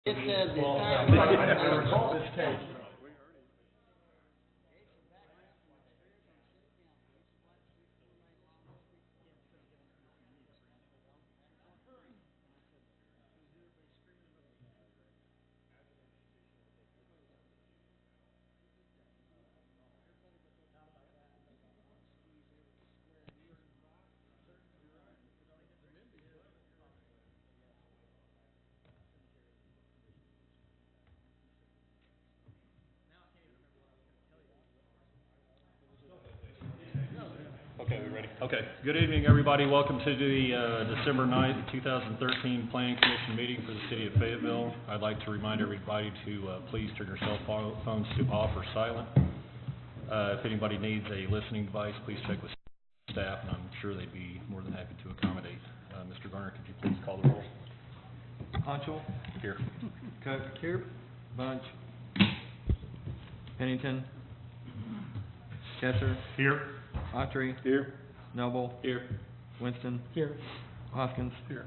It says the I entire. recall this tape. Okay, we ready? Okay. Good evening, everybody. Welcome to the December 9th, 2013 Planning Commission meeting for the City of Fayetteville. I'd like to remind everybody to please turn your cell phones to off or silent. If anybody needs a listening device, please check with staff, and I'm sure they'd be more than happy to accommodate. Mr. Garner, could you please call the roll? Honchel. Here. Cook. Here. Bunch. Pennington. Chesser. Here. Autry. Here. Noble. Here. Winston. Here. Hoskins. Here.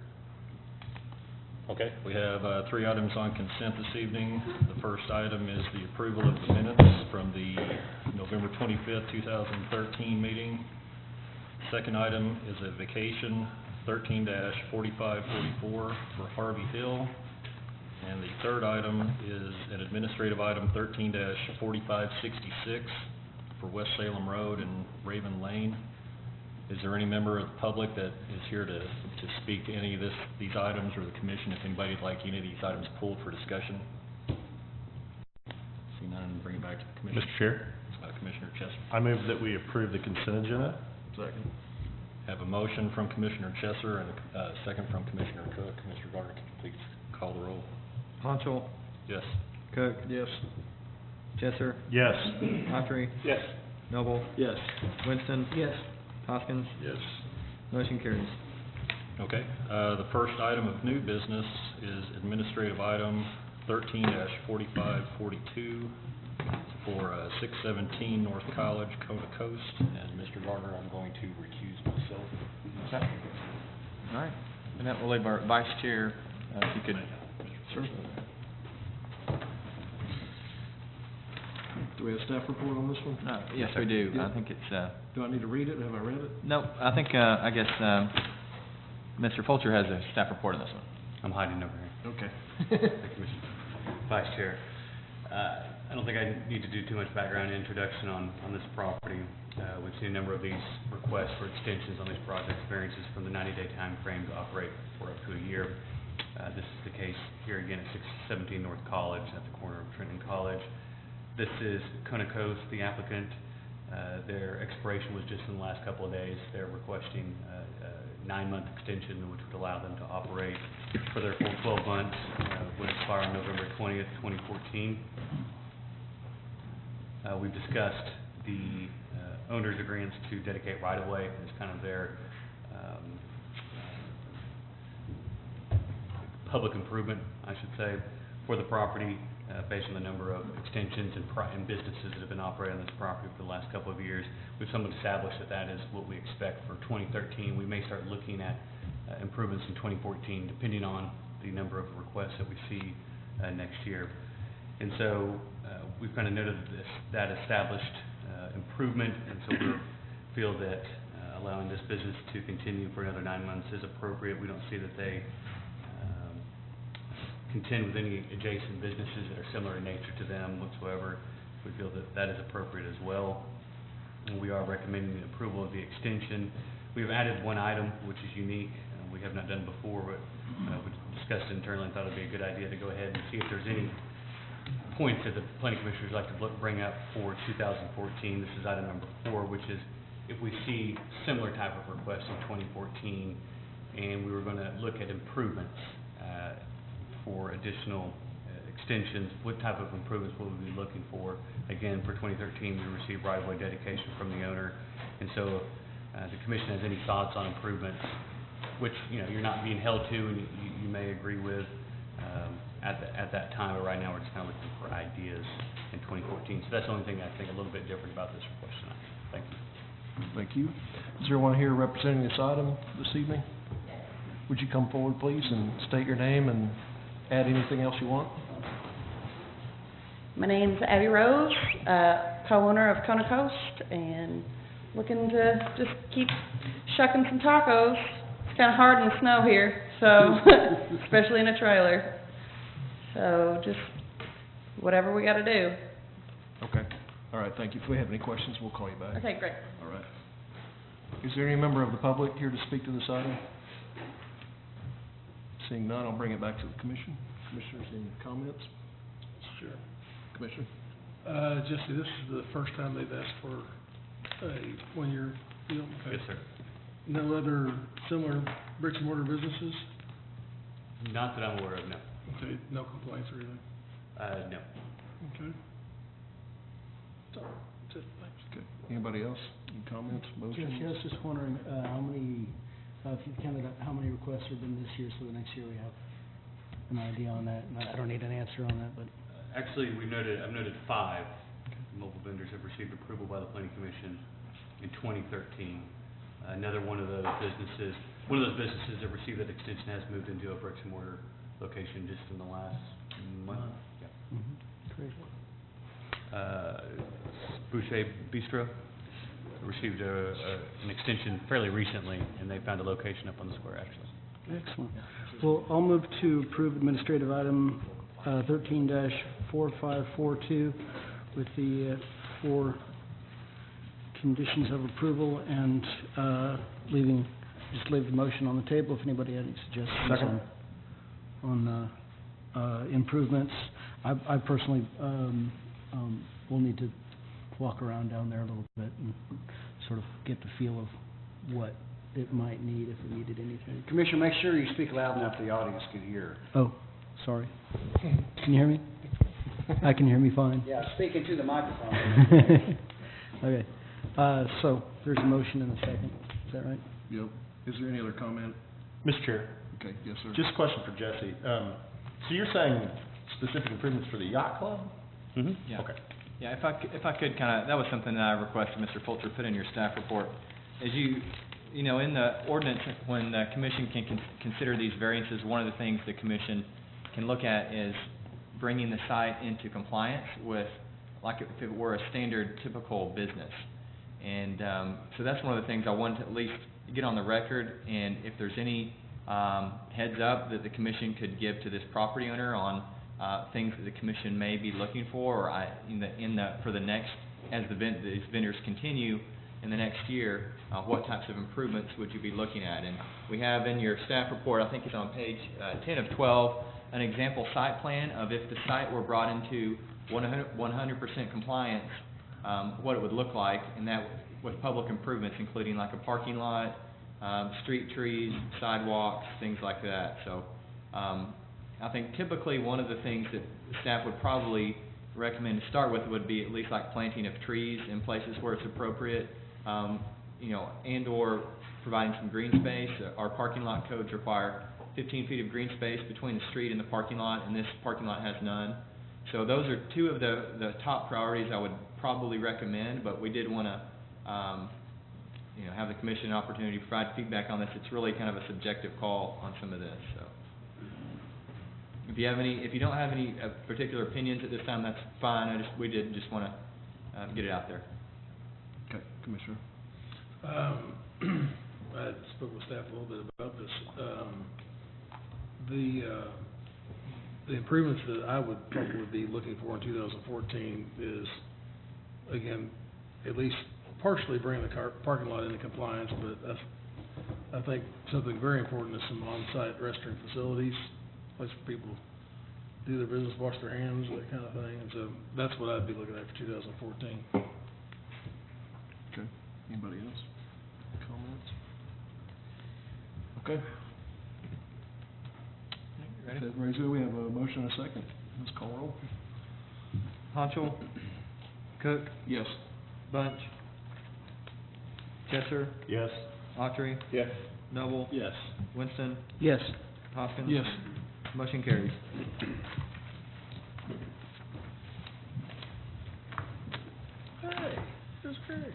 Okay, we have three items on consent this evening. The first item is the approval of the minutes from the November 25th, 2013 meeting. Second item is a vacation 13-4544 for Harvey Hill. And the third item is an administrative item 13-4566 for West Salem Road and Raven Lane. Is there any member of the public that is here to speak to any of these items, or the commission, if anybody'd like any of these items pulled for discussion? See none, bring it back to the commission. Mr. Chair, Commissioner Chesser. I move that we approve the consent agenda. Second. Have a motion from Commissioner Chesser and a second from Commissioner Cook. Mr. Garner, could you please call the roll? Honchel. Yes. Cook. Yes. Chesser. Yes. Autry. Yes. Noble. Yes. Winston. Yes. Hoskins. Yes. Motion carries. Okay, the first item of new business is administrative item 13-4542 for 617 North College, Kona Coast. And Mr. Gardner, I'm going to recuse myself. Okay. All right. And that will leave our vice chair, if you could. Sure. Do we have staff report on this one? Yes, we do. Yeah. I think it's, Do I need to read it? Have I read it? no, I think, I guess, Mr. Fulcher has a staff report on this one. I'm hiding over here. Okay. Thank you, Mr. Vice Chair. I don't think I need to do too much background introduction on this property. We've seen a number of these requests for extensions on these projects, variances from the 90-day time frame to operate for up to a year. This is the case here again at 617 North College at the corner of Trenton College. This is Kona Coast, the applicant. Their expiration was just in the last couple of days. They're requesting a 9-month extension, which would allow them to operate for their full 12 months, would expire on November 20th, 2014. We've discussed the owner's agreements to dedicate right-of-way as kind of their public improvement, I should say, for the property. Based on the number of extensions and businesses that have been operating on this property for the last couple of years, we've somewhat established that is what we expect for 2013. We may start looking at improvements in 2014, depending on the number of requests that we see next year. And so we've kind of noted that established improvement, and so we feel that allowing this business to continue for another 9 months is appropriate. We don't see that they contend with any adjacent businesses that are similar in nature to them whatsoever. We feel that that is appropriate as well. And we are recommending the approval of the extension. We've added one item which is unique. We have not done before, but we discussed it internally and thought it would be a good idea to go ahead and see if there's any points that the planning commissioners would like to bring up for 2014. This is item number 4, which is if we see similar type of requests in 2014 and we were going to look at improvements for additional extensions, what type of improvements will we be looking for? Again, for 2013, we received right-of-way dedication from the owner, and so the commission has any thoughts on improvements, which you're not being held to, and you may agree with at that time. But right now, we're just kind of looking for ideas in 2014. So that's the only thing I think a little bit different about this request tonight. Thank you. Thank you. Is there anyone here representing this item this evening? Would you come forward, please, and state your name and add anything else you want? My name's Abby Rose, co-owner of Kona Coast, and looking to just keep shucking some tacos. It's kind of hard in the snow here, so, especially in a trailer. So just whatever we got to do. Okay. All right, thank you. If we have any questions, we'll call you back. Okay, great. All right. Is there any member of the public here to speak to this item? Seeing none, I'll bring it back to the commission. Commissioners, any comments? Sure. Commissioner? Jesse, this is the first time they've asked for a one-year deal? Okay. Yes, sir. No other similar bricks and mortar businesses? Not that I'm aware of, no. Okay, no complaints or anything? No. Okay. That's all. That's it, thanks. Okay. Anybody else? Any comments, motions? Jesse, I was just wondering, how many, if you've counted up how many requests have been this year, so the next year we have an idea on that. And I don't need an answer on that, but Actually, I've noted 5 mobile vendors have received approval by the planning commission in 2013. Another one of those businesses that received that extension has moved into a bricks and mortar location just in the last month. Yeah. great. Boucher Bistro received an extension fairly recently, and they found a location up on the square, actually. Excellent. Well, I'll move to approve administrative item 13-4542 with the 4 conditions of approval and leave the motion on the table if anybody had any suggestions on improvements. I personally will need to walk around down there a little bit and sort of get the feel of what it might need if it needed anything. Commissioner, make sure you speak loud enough the audience can hear. Oh, sorry. Can you hear me? I can hear me fine. Yeah, speak into the microphone. Okay. So there's a motion and a second. Is that right? Yep. Is there any other comment? Mr. Chair, Okay, yes, sir. just a question for Jesse. So you're saying specific improvements for the yacht club? Mm-hmm. Yeah. Okay. Yeah, if I could kind of, that was something that I requested Mr. Fulcher put in your staff report. As you know, in the ordinance, when the commission can consider these variances, one of the things the commission can look at is bringing the site into compliance with, like if it were a standard typical business. And so that's one of the things I wanted to at least get on the record, and if there's any heads up that the commission could give to this property owner on things that the commission may be looking for, or for the next, as these vendors continue in the next year, what types of improvements would you be looking at? And we have in your staff report, I think it's on page 10 of 12, an example site plan of if the site were brought into 100% compliance, what it would look like, and that with public improvements, including like a parking lot, street trees, sidewalks, things like that. So I think typically one of the things that staff would probably recommend to start with would be at least like planting of trees in places where it's appropriate, and or providing some green space. Our parking lot codes require 15 feet of green space between the street and the parking lot, and this parking lot has none. So those are 2 of the top priorities I would probably recommend, but we did want to have the commission an opportunity to provide feedback on this. It's really kind of a subjective call on some of this. So if you don't have any particular opinions at this time, that's fine. We did just want to get it out there. Okay, Commissioner. I spoke with staff a little bit about this. The improvements that I would probably be looking for in 2014 is, again, at least partially bringing the parking lot into compliance, but I think something very important is some on-site restroom facilities, place for people to do their business, wash their hands, that kind of thing. And so that's what I'd be looking at for 2014. Okay. Anybody else? Comments? Okay. Ready? If everybody's good, we have a motion and a second. Let's call roll. Honchel, Cook, Yes. Bunch, Chesser, Yes. Autry, Yes. Noble, Yes. Winston, Yes. Hoskins. Yes. Motion carries. Hey, that's great.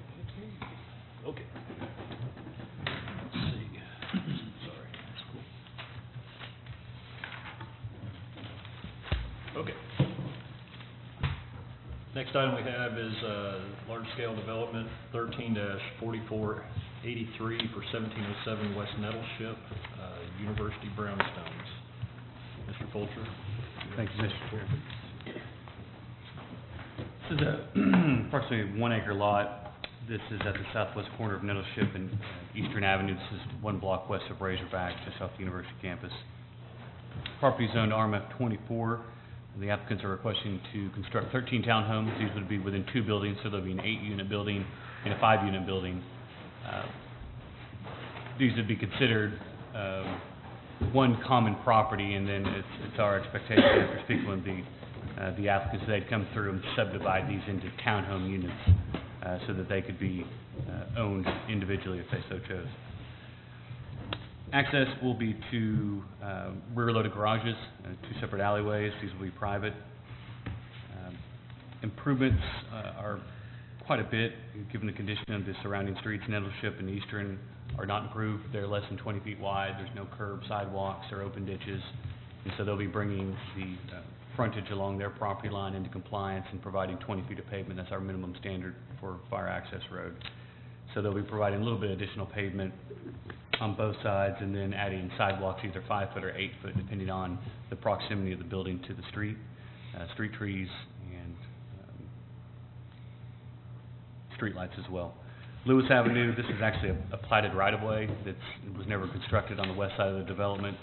Okay. Let's see. Sorry. That's cool. Okay. Next item we have is, large-scale development, 13-4483 for 1707 West Nettleship, University Brownstones. Mr. Fulcher? Thank you, Mr. Chair. This is a approximately 1 acre lot. This is at the southwest corner of Nettleship and Eastern Avenue. This is 1 block west of Razorback, just off the university campus. Property zoned RMF 24. And the applicants are requesting to construct 13 townhomes. These would be within 2 buildings, so there'll be an 8-unit building and a 5-unit building. These would be considered one common property, and then it's our expectation after speaking with the applicants, they'd come through and subdivide these into townhome units so that they could be owned individually if they so chose. Access will be to rear-loaded garages, 2 separate alleyways. These will be private. Improvements are quite a bit, given the condition of the surrounding streets. Nettleship and Eastern are not improved. They're less than 20 feet wide. There's no curb sidewalks or open ditches. And so they'll be bringing the frontage along their property line into compliance and providing 20 feet of pavement. That's our minimum standard for fire access road. So they'll be providing a little bit of additional pavement on both sides, and then adding sidewalks, either 5 foot or 8 foot, depending on the proximity of the building to the street, street trees, and street lights as well. Lewis Avenue, this is actually a platted right-of-way that was never constructed on the west side of the development.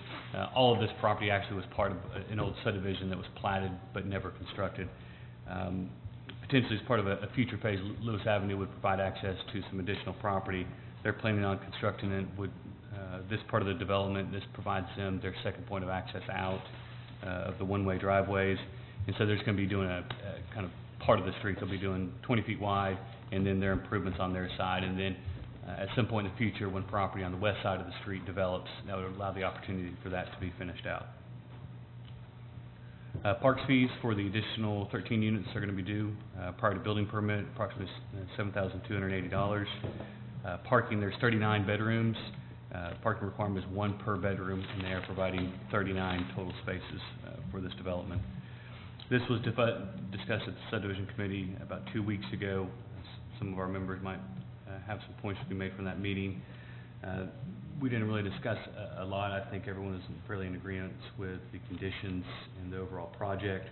All of this property actually was part of an old subdivision that was platted but never constructed. Potentially as part of a future phase, Lewis Avenue would provide access to some additional property. They're planning on constructing it with this part of the development. This provides them their second point of access out of the one-way driveways. And so there's going to be doing a kind of part of the street they'll be doing 20 feet wide, and then their improvements on their side. And then at some point in the future, when property on the west side of the street develops, that would allow the opportunity for that to be finished out. Parks fees for the additional 13 units are going to be due prior to building permit, approximately $7,280. Parking, there's 39 bedrooms. Parking requirement is 1 per bedroom, and they are providing 39 total spaces for this development. This was discussed at the subdivision committee about 2 weeks ago. Some of our members might have some points to be made from that meeting. We didn't really discuss a lot. I think everyone is fairly in agreement with the conditions and the overall project.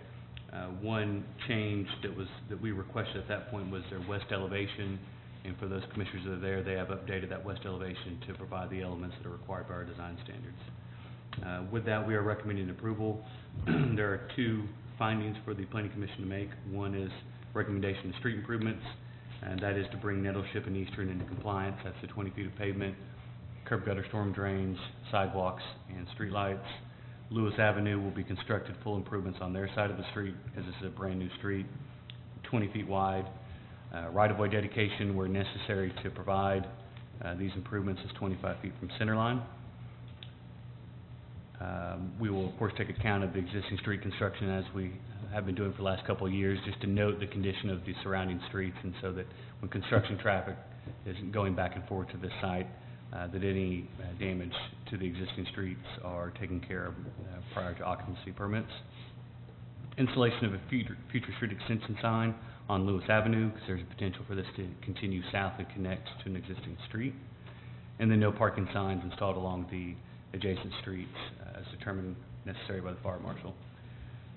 One change that we requested at that point was their west elevation, and for those commissioners that are there, they have updated that west elevation to provide the elements that are required by our design standards. With that, we are recommending approval. There are 2 findings for the Planning Commission to make. One is recommendation of street improvements, and that is to bring Nettleship and Eastern into compliance. That's the 20 feet of pavement, curb gutter storm drains, sidewalks, and street lights. Lewis Avenue will be constructed full improvements on their side of the street, because this is a brand new street, 20 feet wide. Right-of-way dedication where necessary to provide these improvements is 25 feet from center line. We will, of course, take account of the existing street construction as we have been doing for the last couple of years, just to note the condition of the surrounding streets, and so that when construction traffic is going back and forth to this site, that any damage to the existing streets are taken care of prior to occupancy permits. Installation of a future street extension sign on Lewis Avenue, because there's a potential for this to continue south and connect to an existing street. And then no parking signs installed along the adjacent streets as determined necessary by the fire marshal.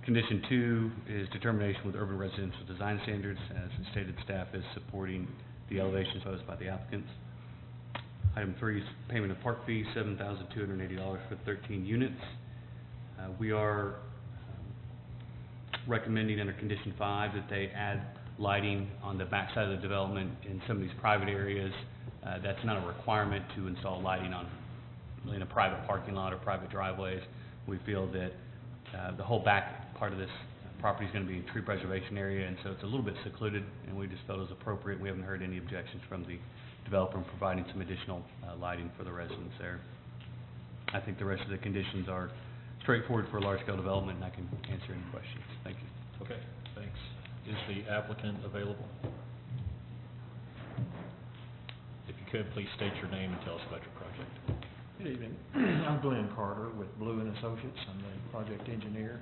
Condition 2 is determination with urban residential design standards. As stated, staff is supporting the elevations proposed by the applicants. Item 3 is payment of park fees, $7,280 for 13 units. We are recommending under condition 5 that they add lighting on the back side of the development in some of these private areas. That's not a requirement to install lighting in a private parking lot or private driveways. We feel that the whole back part of this property is going to be a tree preservation area, and so it's a little bit secluded, and we just felt it was appropriate. We haven't heard any objections from the developer in providing some additional lighting for the residents there. I think the rest of the conditions are straightforward for a large-scale development, and I can answer any questions. Thank you. Okay, thanks. Is the applicant available? If you could, please state your name and tell us about your project. Good evening. I'm Glenn Carter with Blue and Associates. I'm the project engineer.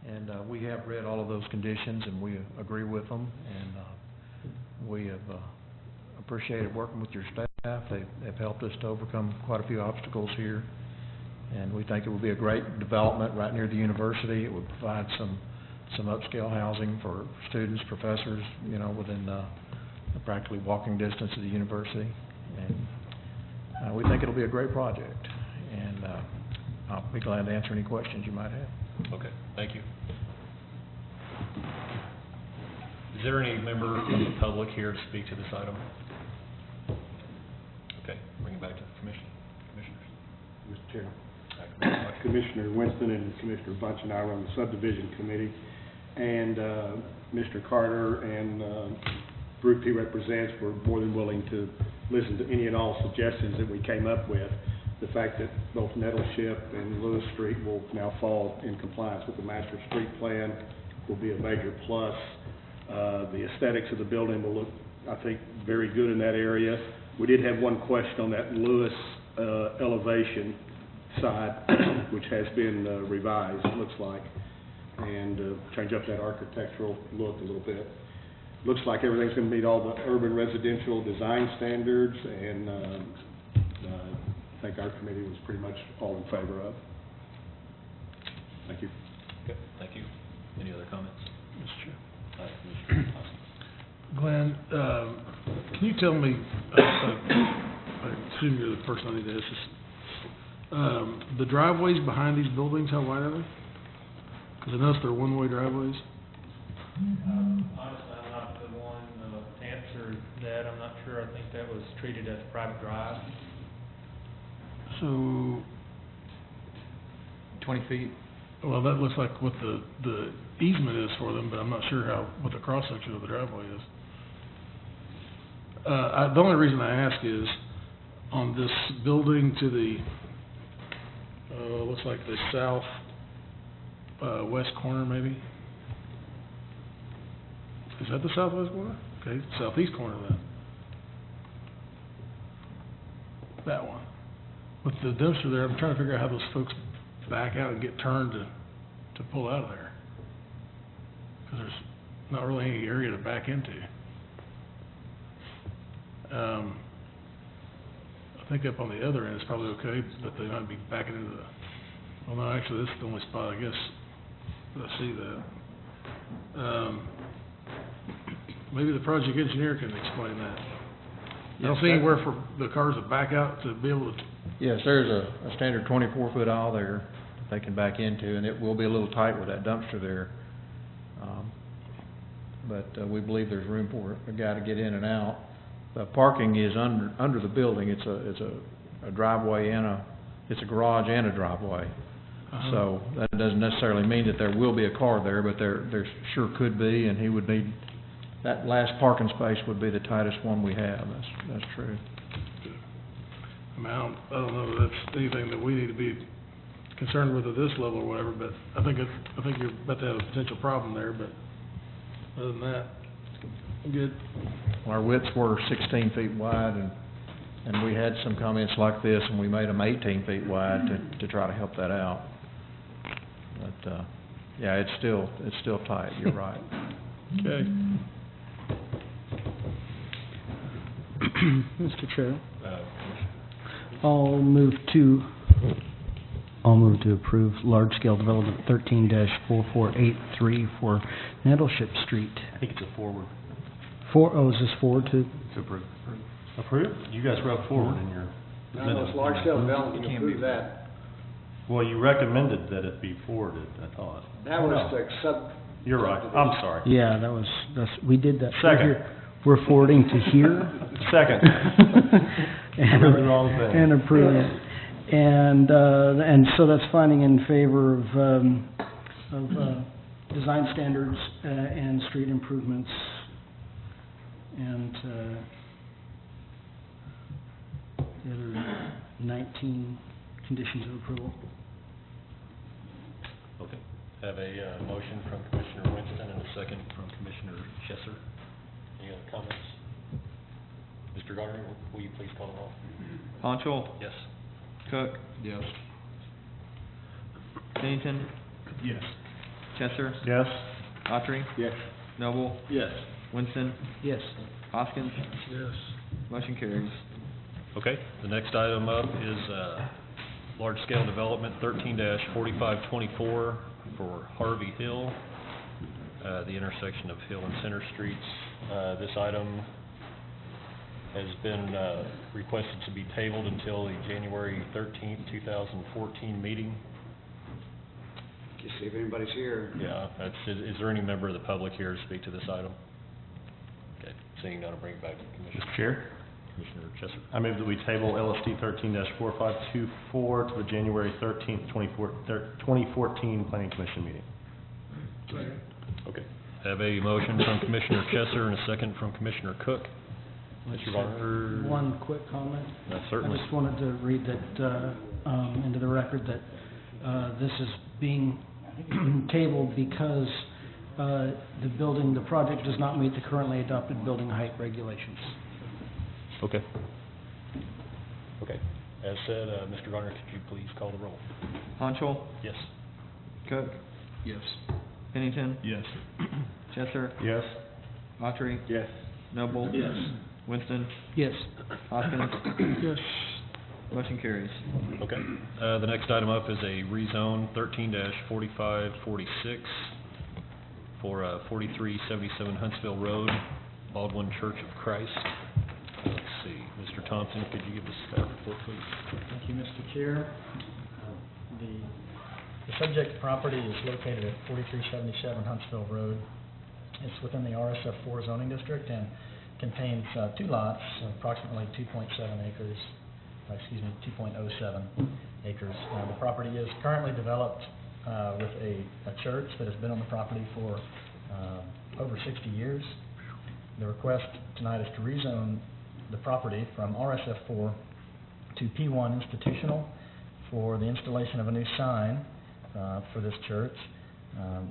And we have read all of those conditions, and we agree with them, and we have appreciated working with your staff. They've helped us to overcome quite a few obstacles here, and we think it will be a great development right near the university. It would provide some upscale housing for students, professors, you know, within practically walking distance of the university. And we think it'll be a great project, and I'll be glad to answer any questions you might have. Okay, thank you. Is there any member of the public here to speak to this item? Okay, bring it back to the commissioners. Mr. Chairman. Commissioner Winston and Commissioner Bunch and I run the subdivision committee, and Mr. Carter and group he represents were more than willing to listen to any and all suggestions that we came up with. The fact that both Nettleship and Lewis Street will now fall in compliance with the master street plan will be a major plus. The aesthetics of the building will look, I think, very good in that area. We did have one question on that Lewis elevation side, which has been revised, it looks like, and change up that architectural look a little bit. Looks like everything's going to meet all the urban residential design standards, and I think our committee was pretty much all in favor of. Thank you. Okay, thank you. Any other comments? Mr. Chair. Commissioner Thompson. Glenn, can you tell me, I assume you're the person I need to ask this, the driveways behind these buildings, how wide are they? Because I noticed they're one-way driveways. Honestly, I'm not the one to answer that. I'm not sure. I think that was treated as a private drive. So, 20 feet? well, that looks like what the easement is for them, but I'm not sure what the cross-section of the driveway is. The only reason I ask is, on this building to the, looks like the south, west corner maybe? Is that the southwest corner? Okay, southeast corner then. That one. With the dumpster there, I'm trying to figure out how those folks back out and get turned to pull out of there. Because there's not really any area to back into. I think up on the other end it's probably okay, but they might be backing into the, well no, actually this is the only spot I guess that I see that. Maybe the project engineer can explain that. I don't see anywhere for the cars to back out to be able to. Yes, there's a standard 24-foot aisle there that they can back into, and it will be a little tight with that dumpster there. But we believe there's room for a guy to get in and out. The parking is under the building. It's a driveway and it's a garage and a driveway. So that doesn't necessarily mean that there will be a car there, but there sure could be, and he would need, that last parking space would be the tightest one we have. That's true. I mean, I don't know if that's anything that we need to be concerned with at this level or whatever, but I think you're about to have a potential problem there, but other than that, I'm good. Well, our widths were 16 feet wide, and we had some comments like this, and we made them 18 feet wide to try to help that out. But, yeah, it's still tight, you're right. Okay. Mr. Chair, I'll move to approve large-scale development 13-4483 for Nettleship Street. I think it's a forward. Is this forward too? It's approved. Approved? You guys wrote forward in your No, minutes. it's large-scale development, you approve that. Well, you recommended that it be forwarded, I thought. That was No. the sub. You're right, I'm sorry. Yeah, we did that. Second. We're forwarding to here. Second. I read the wrong thing. And approving it. And so that's finding in favor of design standards and street improvements and the other 19 conditions of approval. Okay. Have a motion from Commissioner Winston and a second from Commissioner Chesser. Any other comments? Mr. Gardner, will you please call the roll? Ponchel? Yes. Cook? Yes. Pennington? Yes. Chesser, Yes. Autry, Yes. Noble, Yes. Winston, Yes. Hoskins. Yes. Motion carries. Okay, the next item up is, large-scale development 13-4524 for Harvey Hill, the intersection of Hill and Center Streets. This item has been, requested to be tabled until the January 13th, 2014 meeting. Just see if anybody's here. Yeah, is there any member of the public here to speak to this item? Okay, seeing none, I'll bring it back to the commission. Mr. Chair, Commissioner Chesser. I move that we table LSD 13-4524 to the January 13th, 2014 Planning Commission meeting. Okay. Have a motion from Commissioner Chesser and a second from Commissioner Cook. Mr. Varner? One quick comment. Certainly. I just wanted to read that, into the record that, this is being tabled because, the project does not meet the currently adopted building height regulations. Okay. Okay. As said, Mr. Varner, could you please call the roll? Honchul, Yes. Cook, Yes. Pennington, Yes. Chesser, Yes. Autry, Yes. Noble, Yes. Winston, Yes. Hoskins. Yes. Motion carries. Okay. The next item up is a rezone 13-4546 for 4377 Huntsville Road, Baldwin Church of Christ. Let's see, Mr. Thompson, could you give us a staff report, please? Thank you, Mr. Chair. The subject property is located at 4377 Huntsville Road. It's within the RSF4 zoning district and contains two lots, approximately 2.7 acres, 2.07 acres. The property is currently developed with a church that has been on the property for over 60 years. The request tonight is to rezone the property from RSF4 to P1 institutional for the installation of a new sign for this church.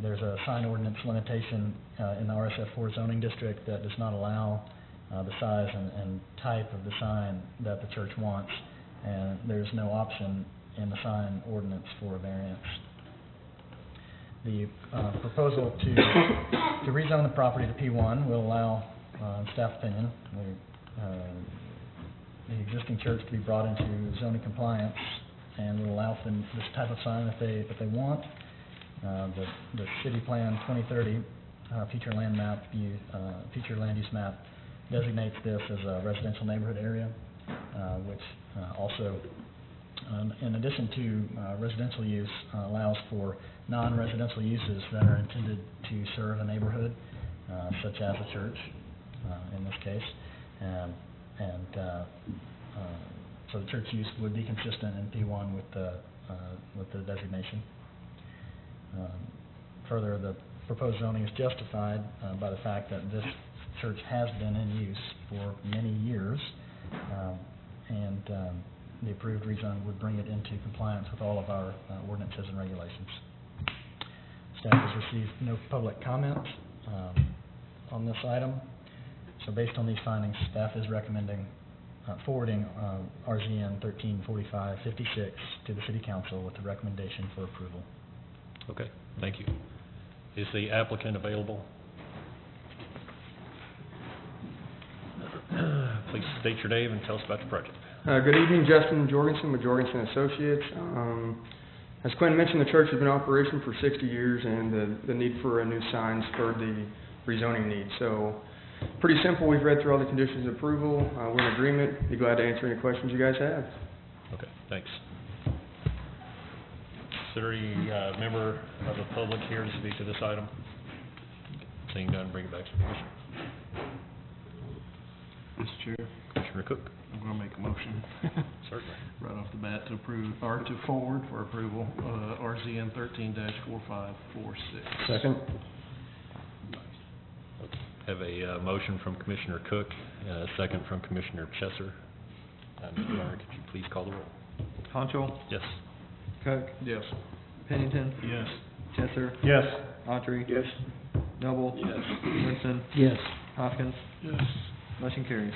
There's a sign ordinance limitation in the RSF4 zoning district that does not allow the size and type of the sign that the church wants, and there's no option in the sign ordinance for a variance. The proposal to rezone the property to P1 will allow, in staff opinion, the existing church to be brought into zoning compliance and will allow for this type of sign if they want. The city plan 2030 future land use map designates this as a residential neighborhood area, which also, in addition to residential use, allows for non-residential uses that are intended to serve a neighborhood, such as a church, in this case, so the church use would be consistent in P1 with the designation. Further, the proposed zoning is justified by the fact that this church has been in use for many years, and the approved rezone would bring it into compliance with all of our ordinances and regulations. Staff has received no public comment on this item, so based on these findings, staff is recommending forwarding RZN 134556 to the City Council with the recommendation for approval. Okay, thank you. Is the applicant available? Please state your name and tell us about the project. Good evening, Justin Jorgensen with Jorgensen Associates. As Quinn mentioned, the church has been in operation for 60 years, and the need for a new sign spurred the rezoning need. So, pretty simple. We've read through all the conditions of approval. We're in agreement. Be glad to answer any questions you guys have. Okay, thanks. Is there any member of the public here to speak to this item? Seeing none, bring it back to the commission. Mr. Chair, Commissioner Cook. I'm going to make a motion Certainly. right off the bat to approve, or to forward for approval, RZN 13-4546. Second. Have a motion from Commissioner Cook, a second from Commissioner Chesser. Mr. Warner, could you please call the roll? Honchul, Yes. Cook, Yes. Pennington, Yes. Chesser, Yes. Autry, Yes. Noble, Yes. Winston, Yes. Hoskins. Yes. Motion carries.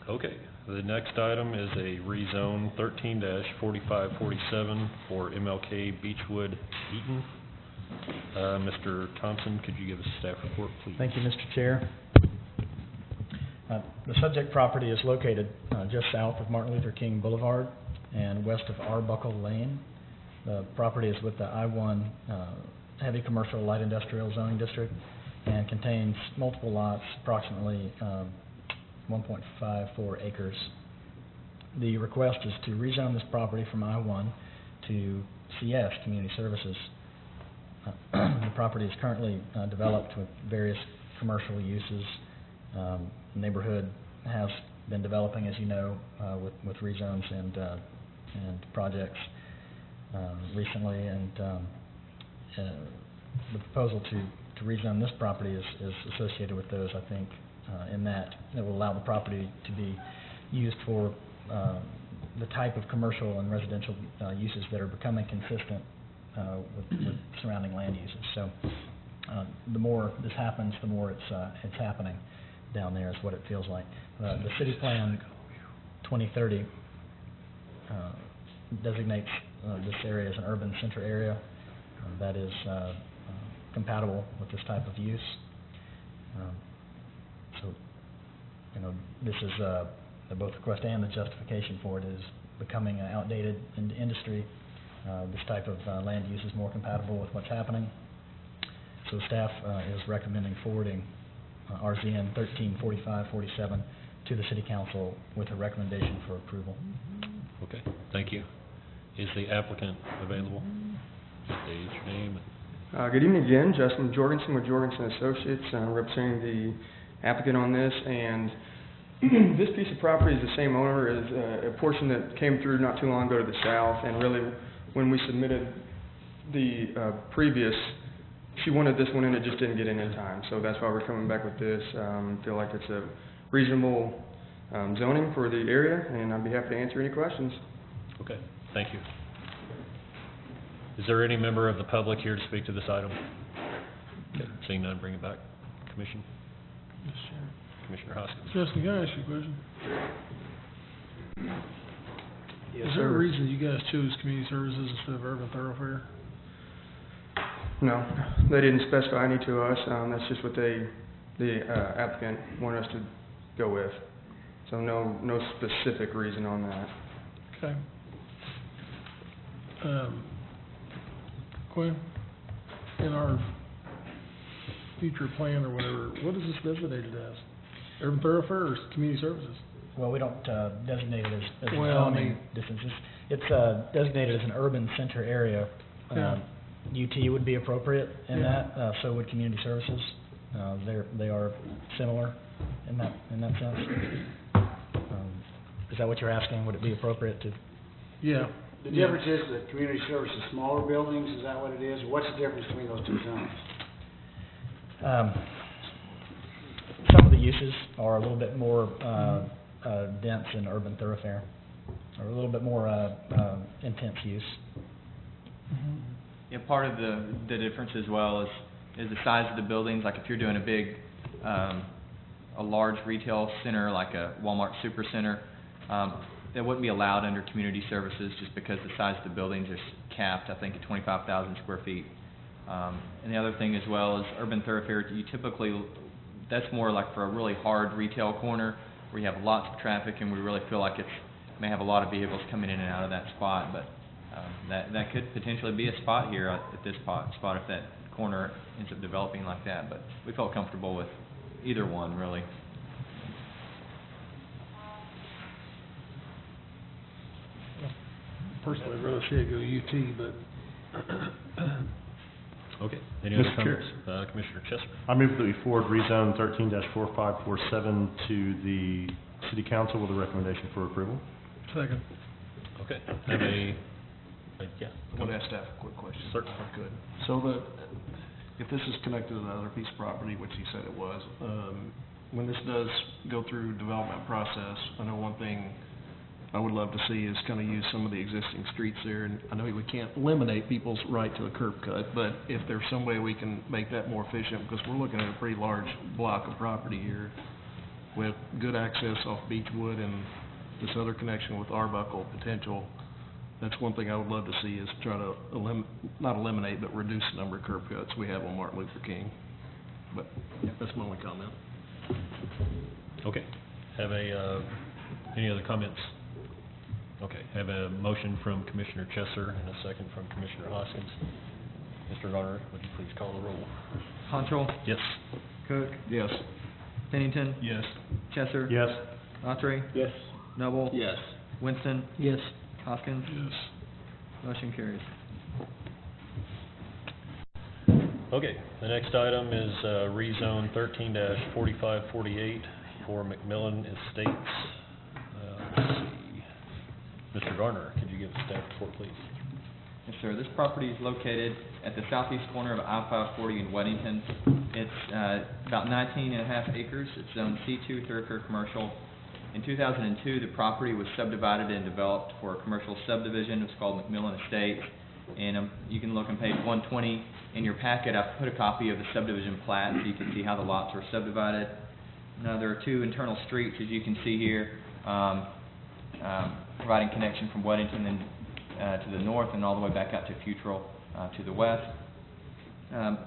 Okay, the next item is a rezone 13-4547 for MLK Beechwood Eaton. Mr. Thompson, could you give us a staff report, please? Thank you, Mr. Chair. The subject property is located just south of Martin Luther King Boulevard and west of Arbuckle Lane. The property is with the I-1 Heavy Commercial Light Industrial Zoning District and contains multiple lots, approximately 1.54 acres. The request is to rezone this property from I-1 to CS, Community Services. The property is currently developed with various commercial uses. The neighborhood has been developing, as you know, with rezones and projects recently, and the proposal to rezone this property is associated with those, I think, in that it will allow the property to be used for the type of commercial and residential uses that are becoming consistent with surrounding land uses. So the more this happens, the more it's happening down there, is what it feels like. The city plan 2030 designates this area as an urban center area that is compatible with this type of use. So, you know, this is both the request and the justification for it is becoming outdated in the industry. This type of land use is more compatible with what's happening. So staff is recommending forwarding RZN 134547 to the City Council with a recommendation for approval. Okay, thank you. Is the applicant available? State your name. Good evening again, Justin Jorgensen with Jorgensen Associates, representing the applicant on this, and this piece of property is the same owner as a portion that came through not too long ago to the south, and really when we submitted the previous, she wanted this one in, it just didn't get in time, so that's why we're coming back with this. Feel like it's a reasonable zoning for the area, and I'd be happy to answer any questions. Okay, thank you. Is there any member of the public here to speak to this item? Okay, seeing none, bring it back. Commission? Yes, sir. Commissioner Hoskins? Justin, can I ask you a question? Yes, Is there a reason you guys chose community services instead of urban thoroughfare? No, they didn't specify any to us. That's just what the applicant wanted us to go with. So no specific reason on that. Okay. Quinn, in our future plan or whatever, what is this designated as? Urban thoroughfare or community services? Well, we don't designate it as Well, I zoning mean- distances. It's designated as an urban center area. Yeah. UT would be appropriate in Yeah. that, so would community services. They are similar in that sense. Is that what you're asking? Would it be appropriate to? Yeah. The difference is that community service is smaller buildings, is that what it is? What's the difference between those two zones? Some of the uses are a little bit more dense in urban thoroughfare, or a little bit more intense use. Yeah, part of the difference as well is the size of the buildings. Like if you're doing a big, a large retail center like a Walmart Supercenter, that wouldn't be allowed under community services just because the size of the buildings are capped, I think, at 25,000 square feet. And the other thing as well is urban thoroughfare, you typically, that's more like for a really hard retail corner where you have lots of traffic and we really feel like it may have a lot of vehicles coming in and out of that spot, but that could potentially be a spot here at this spot if that corner ends up developing like that, but we felt comfortable with either one, really. Personally, I'd rather see it go UT, but Okay, any other Mr. Chair. comments? Commissioner Chester? I move that we forward rezone 13-4547 to the City Council with a recommendation for approval. second. Okay, have a, yeah. I want to ask staff a quick question. Certainly. If I could. So if this is connected to another piece of property, which he said it was, when this does go through development process, I know one thing I would love to see is kind of use some of the existing streets there, and I know we can't eliminate people's right to the curb cut, but if there's some way we can make that more efficient, because we're looking at a pretty large block of property here with good access off Beechwood and this other connection with Arbuckle potential, that's one thing I would love to see, is try to not eliminate, but reduce the number of curb cuts we have on Martin Luther King. But, that's my only comment. Okay. Have any other comments? Okay, have a motion from Commissioner Chesser and a second from Commissioner Hoskins. Mr. Garner, would you please call the roll? Contral, Yes. Cook, Yes. Pennington, Yes. Chesser, Yes. Autry, Yes. Noble, Yes. Winston, Yes. Hoskins. Yes. Motion carries. Okay, the next item is rezone 13-4548 for McMillan Estates. Let's see. Mr. Garner, could you give a staff report, please? Yes, sir. This property is located at the southeast corner of I-540 in Weddington. It's about 19.5 acres. It's zoned C2 thoroughfare commercial. In 2002, the property was subdivided and developed for a commercial subdivision. It was called McMillan Estates. And you can look on page 120 in your packet. I've put a copy of the subdivision plat so you can see how the lots were subdivided. Now, there are two internal streets, as you can see here, providing connection from Weddington and to the north and all the way back out to Futrall to the west.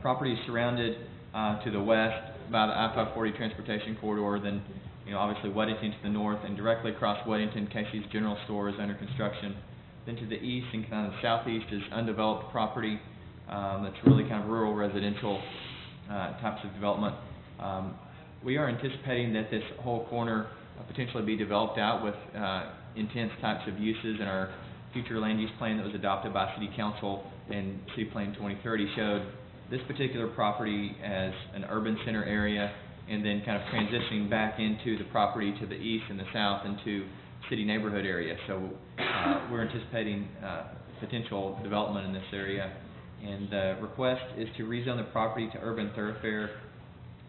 Property is surrounded to the west by the I-540 transportation corridor, then obviously Weddington to the north, and directly across Weddington, Casey's General Store is under construction. Then to the east and kind of the southeast is undeveloped property that's really kind of rural residential types of development. We are anticipating that this whole corner potentially be developed out with intense types of uses, and our future land use plan that was adopted by City Council and City Plan 2030 showed this particular property as an urban center area, and then kind of transitioning back into the property to the east and the south into city neighborhood area. So we're anticipating potential development in this area, and the request is to rezone the property to urban thoroughfare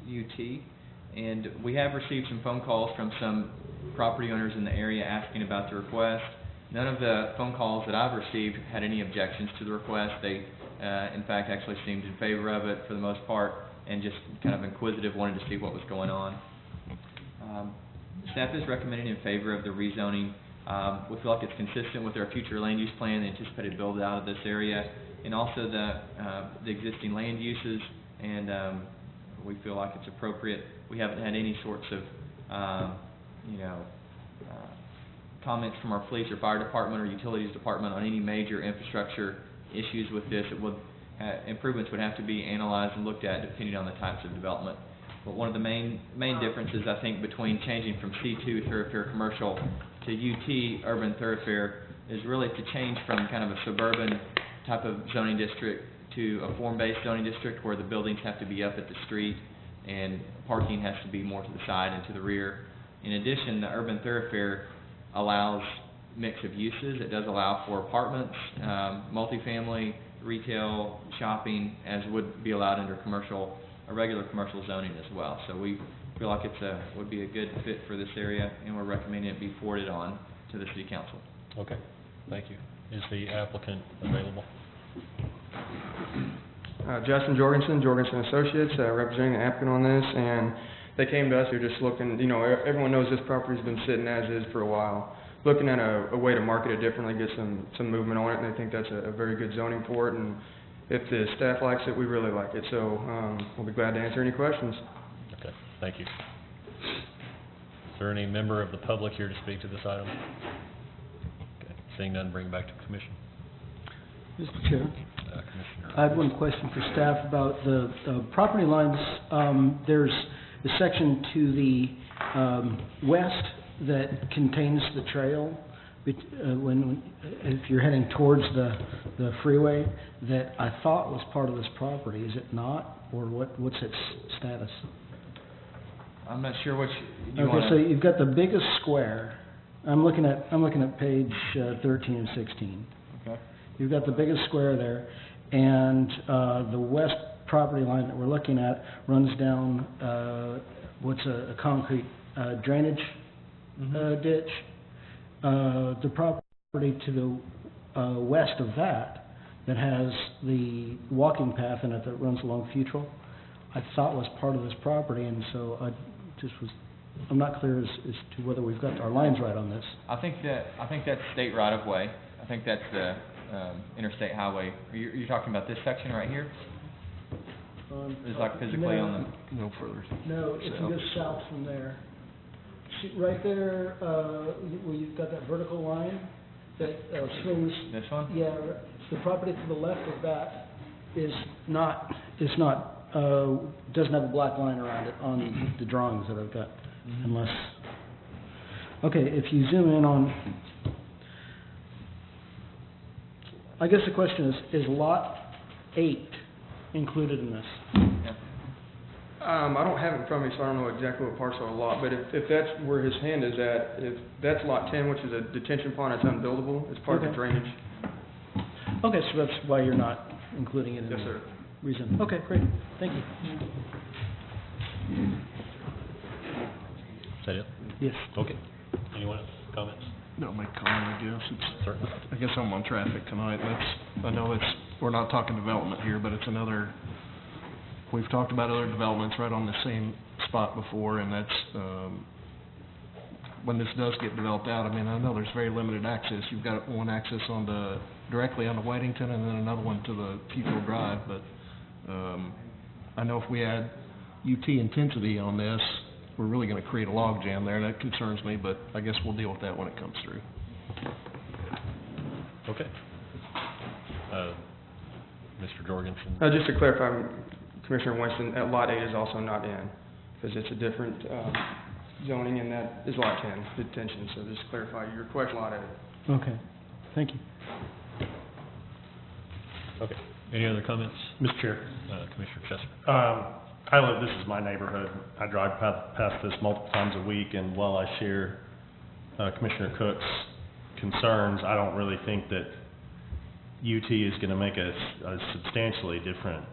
UT. And we have received some phone calls from some property owners in the area asking about the request. None of the phone calls that I've received had any objections to the request. They, in fact, actually seemed in favor of it for the most part, and just kind of inquisitive, wanted to see what was going on. Staff is recommending in favor of the rezoning. We feel like it's consistent with our future land use plan, the anticipated build out of this area, and also the existing land uses, and we feel like it's appropriate. We haven't had any sorts of comments from our police or fire department or utilities department on any major infrastructure issues with this. It would improvements would have to be analyzed and looked at depending on the types of development. But one of the main differences, I think, between changing from C2 thoroughfare commercial to UT urban thoroughfare is really to change from kind of a suburban type of zoning district to a form-based zoning district where the buildings have to be up at the street and parking has to be more to the side and to the rear. In addition, the urban thoroughfare allows mix of uses. It does allow for apartments, multifamily, retail, shopping, as would be allowed under a regular commercial zoning as well. So we feel like would be a good fit for this area, and we're recommending it be forwarded on to the City Council. Okay, thank you. Is the applicant available? Justin Jorgensen, Jorgensen Associates, representing the applicant on this, and they came to us. They're just looking, everyone knows this property's been sitting as is for a while, looking at a way to market it differently, get some movement on it, and they think that's a very good zoning for it, and if the staff likes it, we really like it, so we'll be glad to answer any questions. Okay, thank you. Is there any member of the public here to speak to this item? Okay, seeing none, bring it back to commission. Mr. Chair, Commissioner. I have one question for staff about the property lines. There's the section to the west that contains the trail, if you're heading towards the freeway, that I thought was part of this property. Is it not, or what's its status? I'm not sure which you Okay, so you've got the biggest square. I'm looking at page 13 and 16. Okay. You've got the biggest square there, and the west property line that we're looking at runs down what's a concrete drainage ditch. The property to the west of that has the walking path in it that runs along Futrall, I thought was part of this property, and so I'm not clear as to whether we've got our lines right on this. I think that's state right of way. I think that's the, interstate highway. You're talking about this section right here? Is like physically on the... No further. No, if you go south from there, see, right there, where you've got that vertical line that swings. This one? Yeah, the property to the left of that doesn't have a black line around it on the drawings that I've got, unless, okay, if you zoom in on, I guess the question is lot 8 included in this? I don't have it in front of me, so I don't know exactly what parcel of the lot, but if that's where his hand is at, if that's lot 10, which is a detention pond, it's unbuildable, it's part of the Okay. drainage. Okay, so that's why you're not including it in Yes, the sir. reason. Okay, great, thank you. Is that it? Yes. Okay. Anyone else, comments? No, make a comment, I guess. It's, Certainly. I guess I'm on traffic tonight, and I know we're not talking development here, but it's another, we've talked about other developments right on the same spot before, and that's, when this does get developed out, I mean, I know there's very limited access. You've got one access directly onto Weddington, and then another one to the Fayetteville Drive, but, I know if we add UT intensity on this, we're really gonna create a log jam there, and that concerns me, but I guess we'll deal with that when it comes through. Okay. Mr. Jorgensen? Just to clarify, Commissioner Winston, that lot 8 is also not in, because it's a different, zoning, and that is lot 10, detention, so just to clarify your question, lot 8. Okay, thank you. Okay. Any other comments? Mr. Chair, Commissioner Chester? this is my neighborhood. I drive past this multiple times a week, and while I share Commissioner Cook's concerns, I don't really think that UT is going to make a substantially different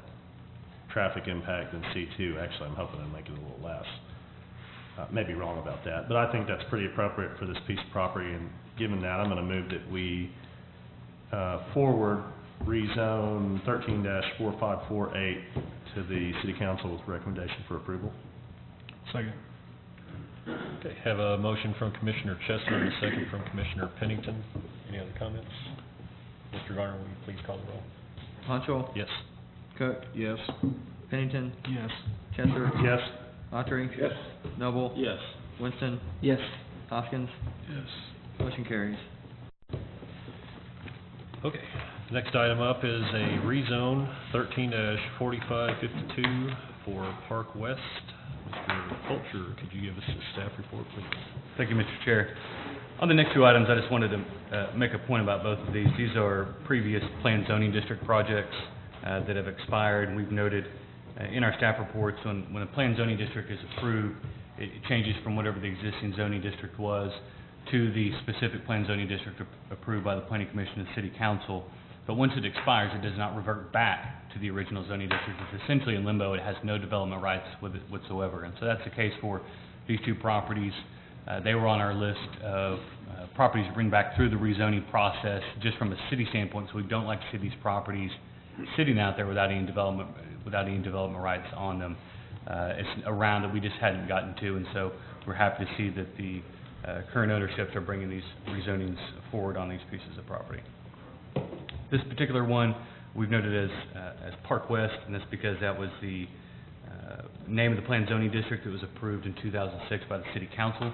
traffic impact than C2. Actually, I'm hoping to make it a little less. May be wrong about that, but I think that's pretty appropriate for this piece of property, and given that, I'm going to move that we forward rezone 13-4548 to the City Council with recommendation for approval. Second. Okay, have a motion from Commissioner Chester and a second from Commissioner Pennington. Any other comments? Mr. Garner, will you please call the roll? Honcho? Yes. Cook? Yes. Pennington? Yes. Chester? Yes. Autry? Yes. Noble? Yes. Winston? Yes. Hoskins? Yes. Motion carries. Okay, next item up is a rezone 13-4552 for Park West. Mr. Fulcher, could you give us a staff report, please? Thank you, Mr. Chair. On the next two items, I just wanted to make a point about both of these. These are previous planned zoning district projects that have expired, and we've noted in our staff reports when a planned zoning district is approved, it changes from whatever the existing zoning district was to the specific planned zoning district approved by the Planning Commission and City Council. But once it expires, it does not revert back to the original zoning district. It's essentially in limbo. It has no development rights with it whatsoever. And so that's the case for these two properties. They were on our list of properties to bring back through the rezoning process just from a city standpoint, so we don't like to see these properties sitting out there without any development rights on them. It's a round that we just hadn't gotten to, and so we're happy to see that the current ownerships are bringing these rezonings forward on these pieces of property. This particular one we've noted as Park West, and that's because that was the name of the planned zoning district that was approved in 2006 by the City Council.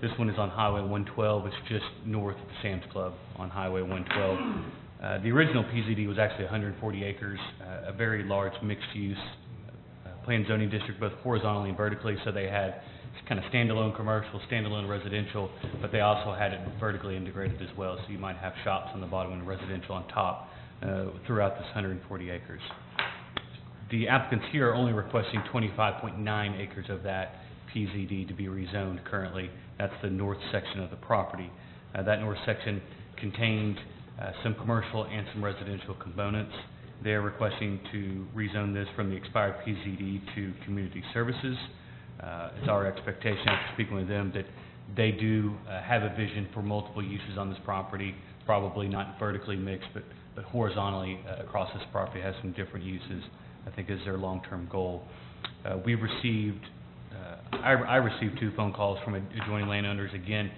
This one is on Highway 112. It's just north of the Sam's Club on Highway 112. The original PZD was actually 140 acres, a very large mixed-use planned zoning district, both horizontally and vertically, so they had kind of standalone commercial, standalone residential, but they also had it vertically integrated as well, so you might have shops on the bottom and residential on top throughout this 140 acres. The applicants here are only requesting 25.9 acres of that PZD to be rezoned currently. That's the north section of the property. That north section contained some commercial and some residential components. They're requesting to rezone this from the expired PZD to community services. It's our expectation after speaking with them that they do have a vision for multiple uses on this property, probably not vertically mixed, but horizontally across this property has some different uses, I think is their long-term goal. I received 2 phone calls from adjoining landowners, again,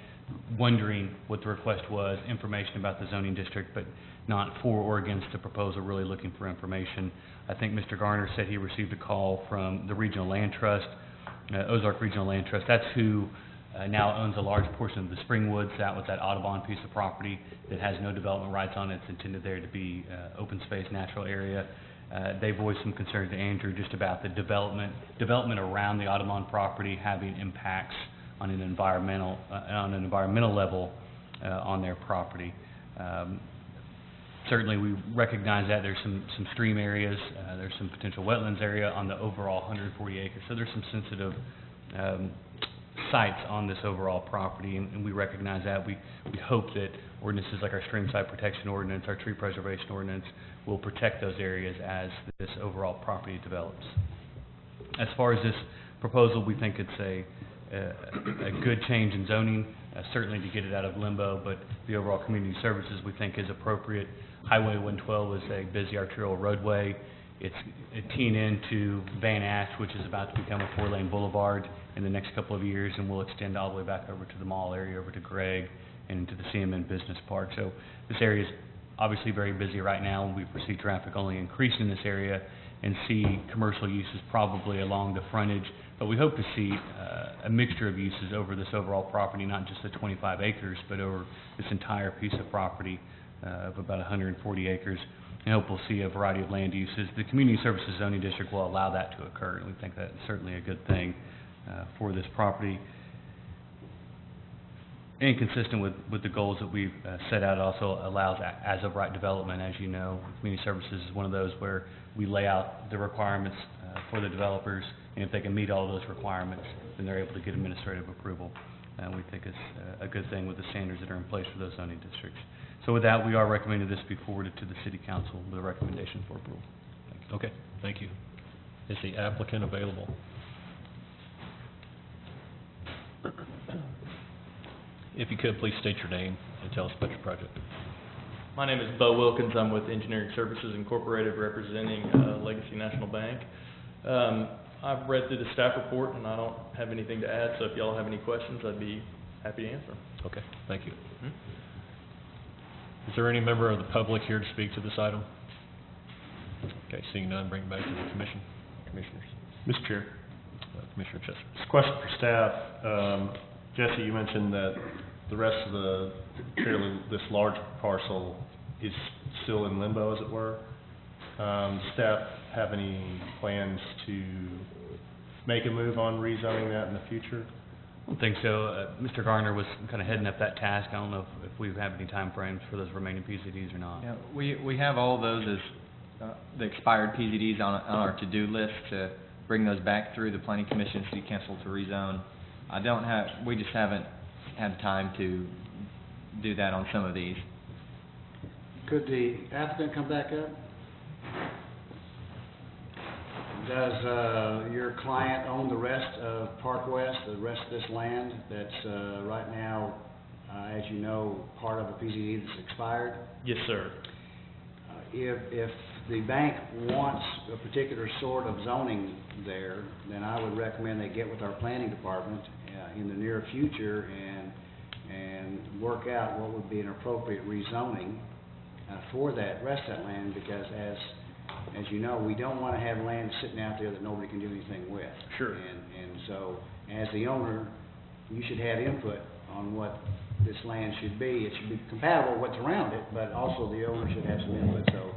wondering what the request was, information about the zoning district, but not for or against the proposal, really looking for information. I think Mr. Garner said he received a call from the Regional Land Trust, Ozark Regional Land Trust. That's who now owns a large portion of the Springwoods, out with that Audubon piece of property that has no development rights on it. It's intended there to be open space, natural area. They voiced some concerns to Andrew just about the development around the Audubon property having impacts on an environmental level on their property. Certainly, we recognize that there's some stream areas, there's some potential wetlands area on the overall 140 acres. So there's some sensitive sites on this overall property, and we recognize that. We hope that ordinances like our stream site protection ordinance, our tree preservation ordinance, will protect those areas as this overall property develops. As far as this proposal, we think it's a good change in zoning, certainly to get it out of limbo, but the overall community services we think is appropriate. Highway 112 is a busy arterial roadway. It's teeing into Van Ash, which is about to become a 4-lane boulevard in the next couple of years, and will extend all the way back over to the mall area, over to Gregg, and into the CMN Business Park. So this area is obviously very busy right now, and we foresee traffic only increasing in this area, and see commercial uses probably along the frontage. But we hope to see a mixture of uses over this overall property, not just the 25 acres, but over this entire piece of property of about 140 acres. And hope we'll see a variety of land uses. The Community Services Zoning District will allow that to occur, and we think that's certainly a good thing for this property. And consistent with the goals that we've set out, also allows as-of-right development. As you know, Community Services is one of those where we lay out the requirements for the developers, and if they can meet all those requirements, then they're able to get administrative approval. And we think it's a good thing with the standards that are in place for those zoning districts. So with that, we are recommending this be forwarded to the City Council with a recommendation for approval. Okay, thank you. Is the applicant available? If you could, please state your name and tell us about your project. My name is Bo Wilkins. I'm with Engineering Services Incorporated, representing Legacy National Bank. I've read through the staff report, and I don't have anything to add, so if y'all have any questions, I'd be happy to answer them. Okay, thank you. Is there any member of the public here to speak to this item? Okay, seeing none, bring it back to the commission. Commissioners. Mr. Chair. Commissioner Chester. This question for staff. Jesse, you mentioned that the rest of this large parcel is still in limbo, as it were. Does staff have any plans to make a move on rezoning that in the future? I don't think so. Mr. Garner was kind of heading up that task. I don't know if we have any time frames for those remaining PZDs or not. Yeah, we have all those as the expired PZDs on our to-do list to bring those back through the Planning Commission, City Council to rezone. We just haven't had time to do that on some of these. Could the applicant come back up? Does your client own the rest of Park West, the rest of this land that's right now, as you know, part of a PZD that's expired? Yes, sir. If the bank wants a particular sort of zoning there, then I would recommend they get with our planning department in the near future and work out what would be an appropriate rezoning for that rest of that land, because as you know, we don't want to have land sitting out there that nobody can do anything with. Sure. And so, as the owner, you should have input on what this land should be. It should be compatible with what's around it, but also the owner should have some input. So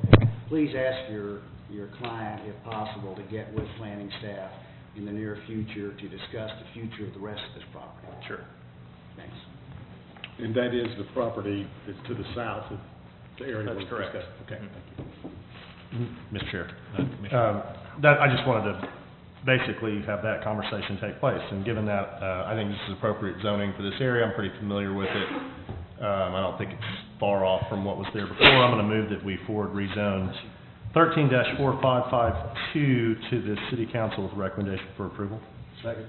please ask your client, if possible, to get with planning staff in the near future to discuss the future of the rest of this property. Sure. Thanks. And that is the property that's to the south of the area. That's correct. Discussed. Okay, thank you. Mr. Chair. Commissioner. I just wanted to basically have that conversation take place, and given that I think this is appropriate zoning for this area, I'm pretty familiar with it. I don't think it's far off from what was there before. I'm going to move that we forward rezone 13-4552 to the City Council with a recommendation for approval. Second.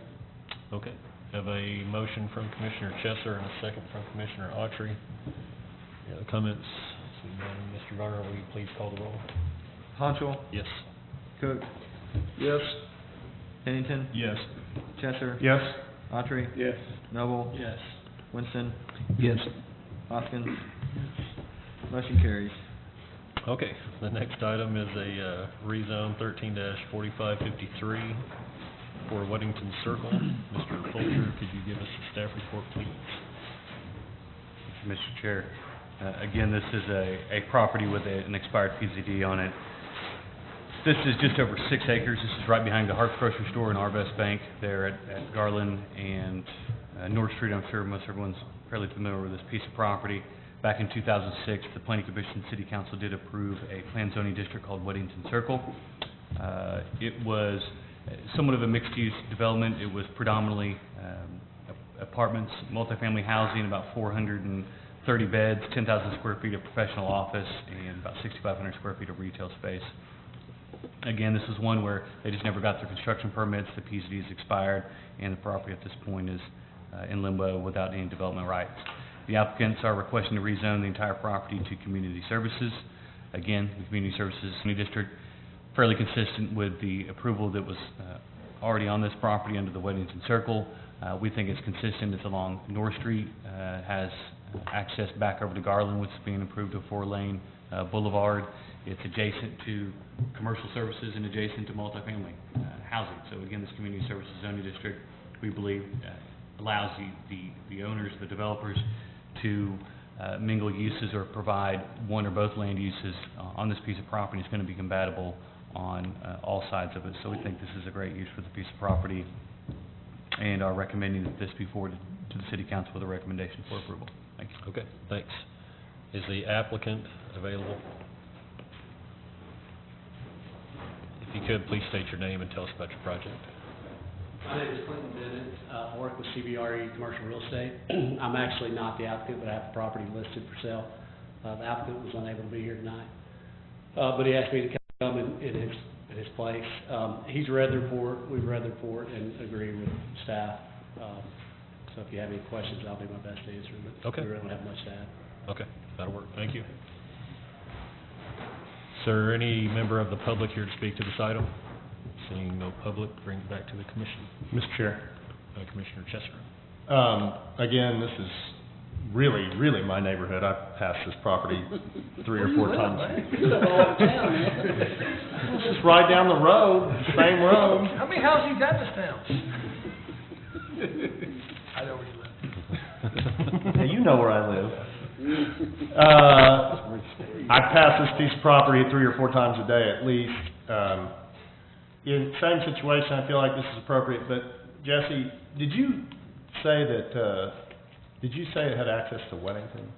Okay, have a motion from Commissioner Chester and a second from Commissioner Autry. Any other comments? Seeing none, Mr. Garner, will you please call the roll? Honchul, Yes. Cook, Yes. Pennington, Yes. Chester, Yes. Autry, Yes. Noble, Yes. Winston, Yes. Hoskins. Motion carries. Okay, the next item is a rezone 13-4553 for Weddington Circle. Mr. Folger, could you give us a staff report, please? Mr. Chair, again, this is a property with an expired PZD on it. This is just over 6 acres. This is right behind the Harps Grocery Store and Arvest Bank there at Garland and North Street. I'm sure most everyone's fairly familiar with this piece of property. Back in 2006, the Planning Commission and City Council did approve a planned zoning district called Weddington Circle. It was somewhat of a mixed-use development. It was predominantly apartments, multifamily housing, about 430 beds, 10,000 square feet of professional office, and about 6,500 square feet of retail space. Again, this is one where they just never got their construction permits, the PZD's expired, and the property at this point is in limbo without any development rights. The applicants are requesting to rezone the entire property to community services. Again, the community services district, fairly consistent with the approval that was already on this property under the Weddington Circle. We think it's consistent. It's along North Street, has access back over to Garland, which is being improved to a 4-lane boulevard. It's adjacent to commercial services and adjacent to multifamily housing. So again, this community services zoning district, we believe, allows the owners, the developers, to mingle uses or provide one or both land uses on this piece of property. It's going to be compatible on all sides of it. So we think this is a great use for the piece of property and are recommending that this be forwarded to the City Council with a recommendation for approval. Thank you. Okay, thanks. Is the applicant available? If you could, please state your name and tell us about your project. My name is Clinton Bennett. I work with CBRE Commercial Real Estate. I'm actually not the applicant, but I have the property listed for sale. The applicant was unable to be here tonight, but he asked me to come in his place. He's read the report, we've read the report, and agree with staff. So if you have any questions, I'll do my best to answer them, but Okay. we really don't have much to add. Okay, that'll work. Thank you. Sir, any member of the public here to speak to this item? Seeing no public, bring it back to the commission. Mr. Chair. Commissioner Chester. Again, this is really, really my neighborhood. I've passed this property 3 or 4 times. You live all over town, man. It's just right down the road, same road. How many houses you got in this town? I know where you live. Yeah, you know where I live. I pass this piece of property 3 or 4 times a day at least. In the same situation, I feel like this is appropriate, but Jesse, did you say it had access to Weddington?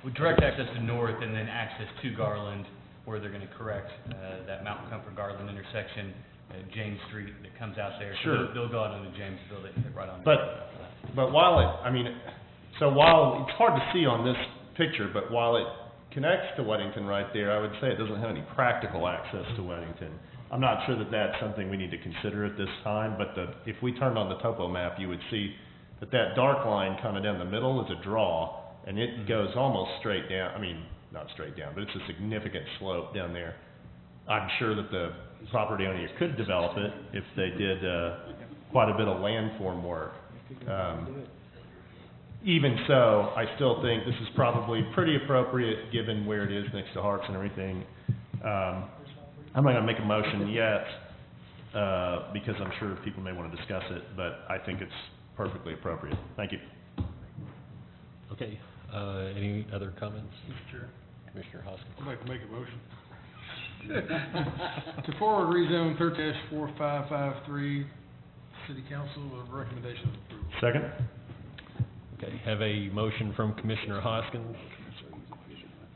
With direct access to North and then access to Garland, where they're going to correct that Mountain Comfort Garland intersection, James Street that comes out there. Sure. So they'll go out into Jamesville, they hit right on. But while it's hard to see on this picture, but while it connects to Weddington right there, I would say it doesn't have any practical access to Weddington. I'm not sure that that's something we need to consider at this time, but if we turned on the topo map, you would see that dark line kind of down the middle is a draw, and it goes almost straight down. I mean, not straight down, but it's a significant slope down there. I'm sure that the property owner could develop it if they did quite a bit of landform work. Even so, I still think this is probably pretty appropriate given where it is next to Harps and everything. I'm not going to make a motion yet because I'm sure people may want to discuss it, but I think it's perfectly appropriate. Thank you. Okay, any other comments? Mr. Chair, Commissioner Hoskins. I'd like to make a motion. To forward rezone 13-4553, City Council with recommendation of approval. Second? Okay, have a motion from Commissioner Hoskins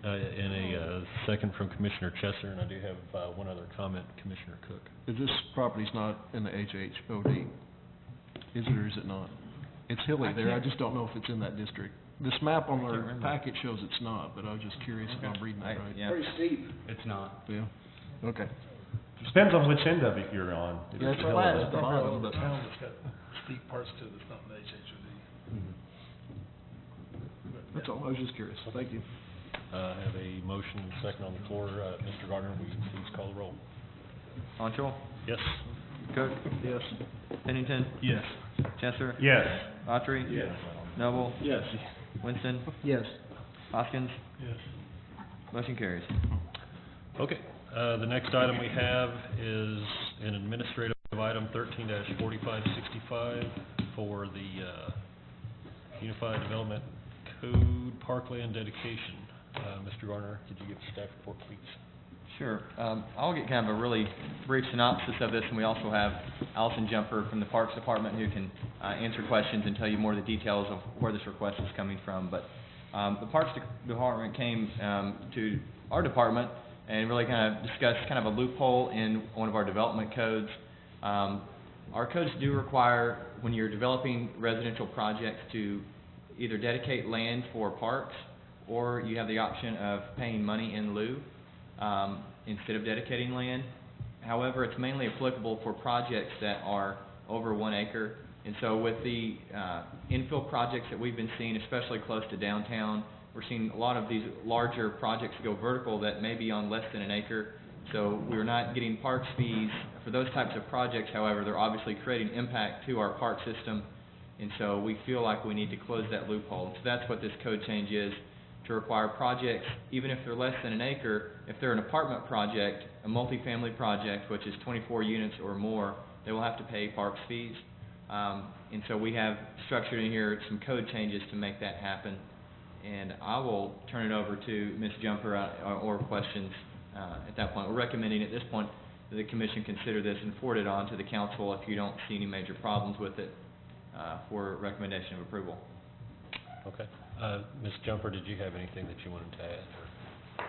and a second from Commissioner Chester, and I do have one other comment, Commissioner Cook. This property's not in the HHOD, is it or is it not? It's hilly there, I just don't know if it's in that district. This map on our packet shows it's not, but I was just curious if I'm reading that right. Yeah. Pretty steep. It's not. Yeah, okay. Depends on which end of it you're on. If Yeah, it's it's a hill flat or- at the bottom, but. Town that's got steep parts to it, it's not in the HHOD. That's all, I was just curious, thank you. I have a motion and second on the floor. Mr. Gardner, will you please call the roll? Montrose, Yes. Cook, Yes. Pennington, Yes. Chester, Yes. Autry, Yes. Noble? Yes. Winston? Yes. Hoskins? Yes. Motion carries. Okay, the next item we have is an administrative item 13-4565 for the Unified Development Code Parkland dedication. Mr. Garner, could you give the staff report, please? Sure. I'll get kind of a really brief synopsis of this, and we also have Allison Jumper from the Parks Department who can answer questions and tell you more of the details of where this request is coming from. But the Parks Department came to our department and really kind of discussed kind of a loophole in one of our development codes. Our codes do require, when you're developing residential projects, to either dedicate land for parks, or you have the option of paying money in lieu instead of dedicating land. However, it's mainly applicable for projects that are over 1 acre. And so with the infill projects that we've been seeing, especially close to downtown, we're seeing a lot of these larger projects go vertical that may be on less than 1 acre. So we're not getting parks fees for those types of projects. However, they're obviously creating impact to our park system. And so we feel like we need to close that loophole. So that's what this code change is, to require projects, even if they're less than 1 acre, if they're an apartment project, a multifamily project, which is 24 units or more, they will have to pay parks fees. And so we have structured in here some code changes to make that happen. And I will turn it over to Ms. Jumper or questions at that point. We're recommending at this point that the commission consider this and forward it on to the council if you don't see any major problems with it for recommendation of approval. Okay. Ms. Jumper, did you have anything that you wanted to add?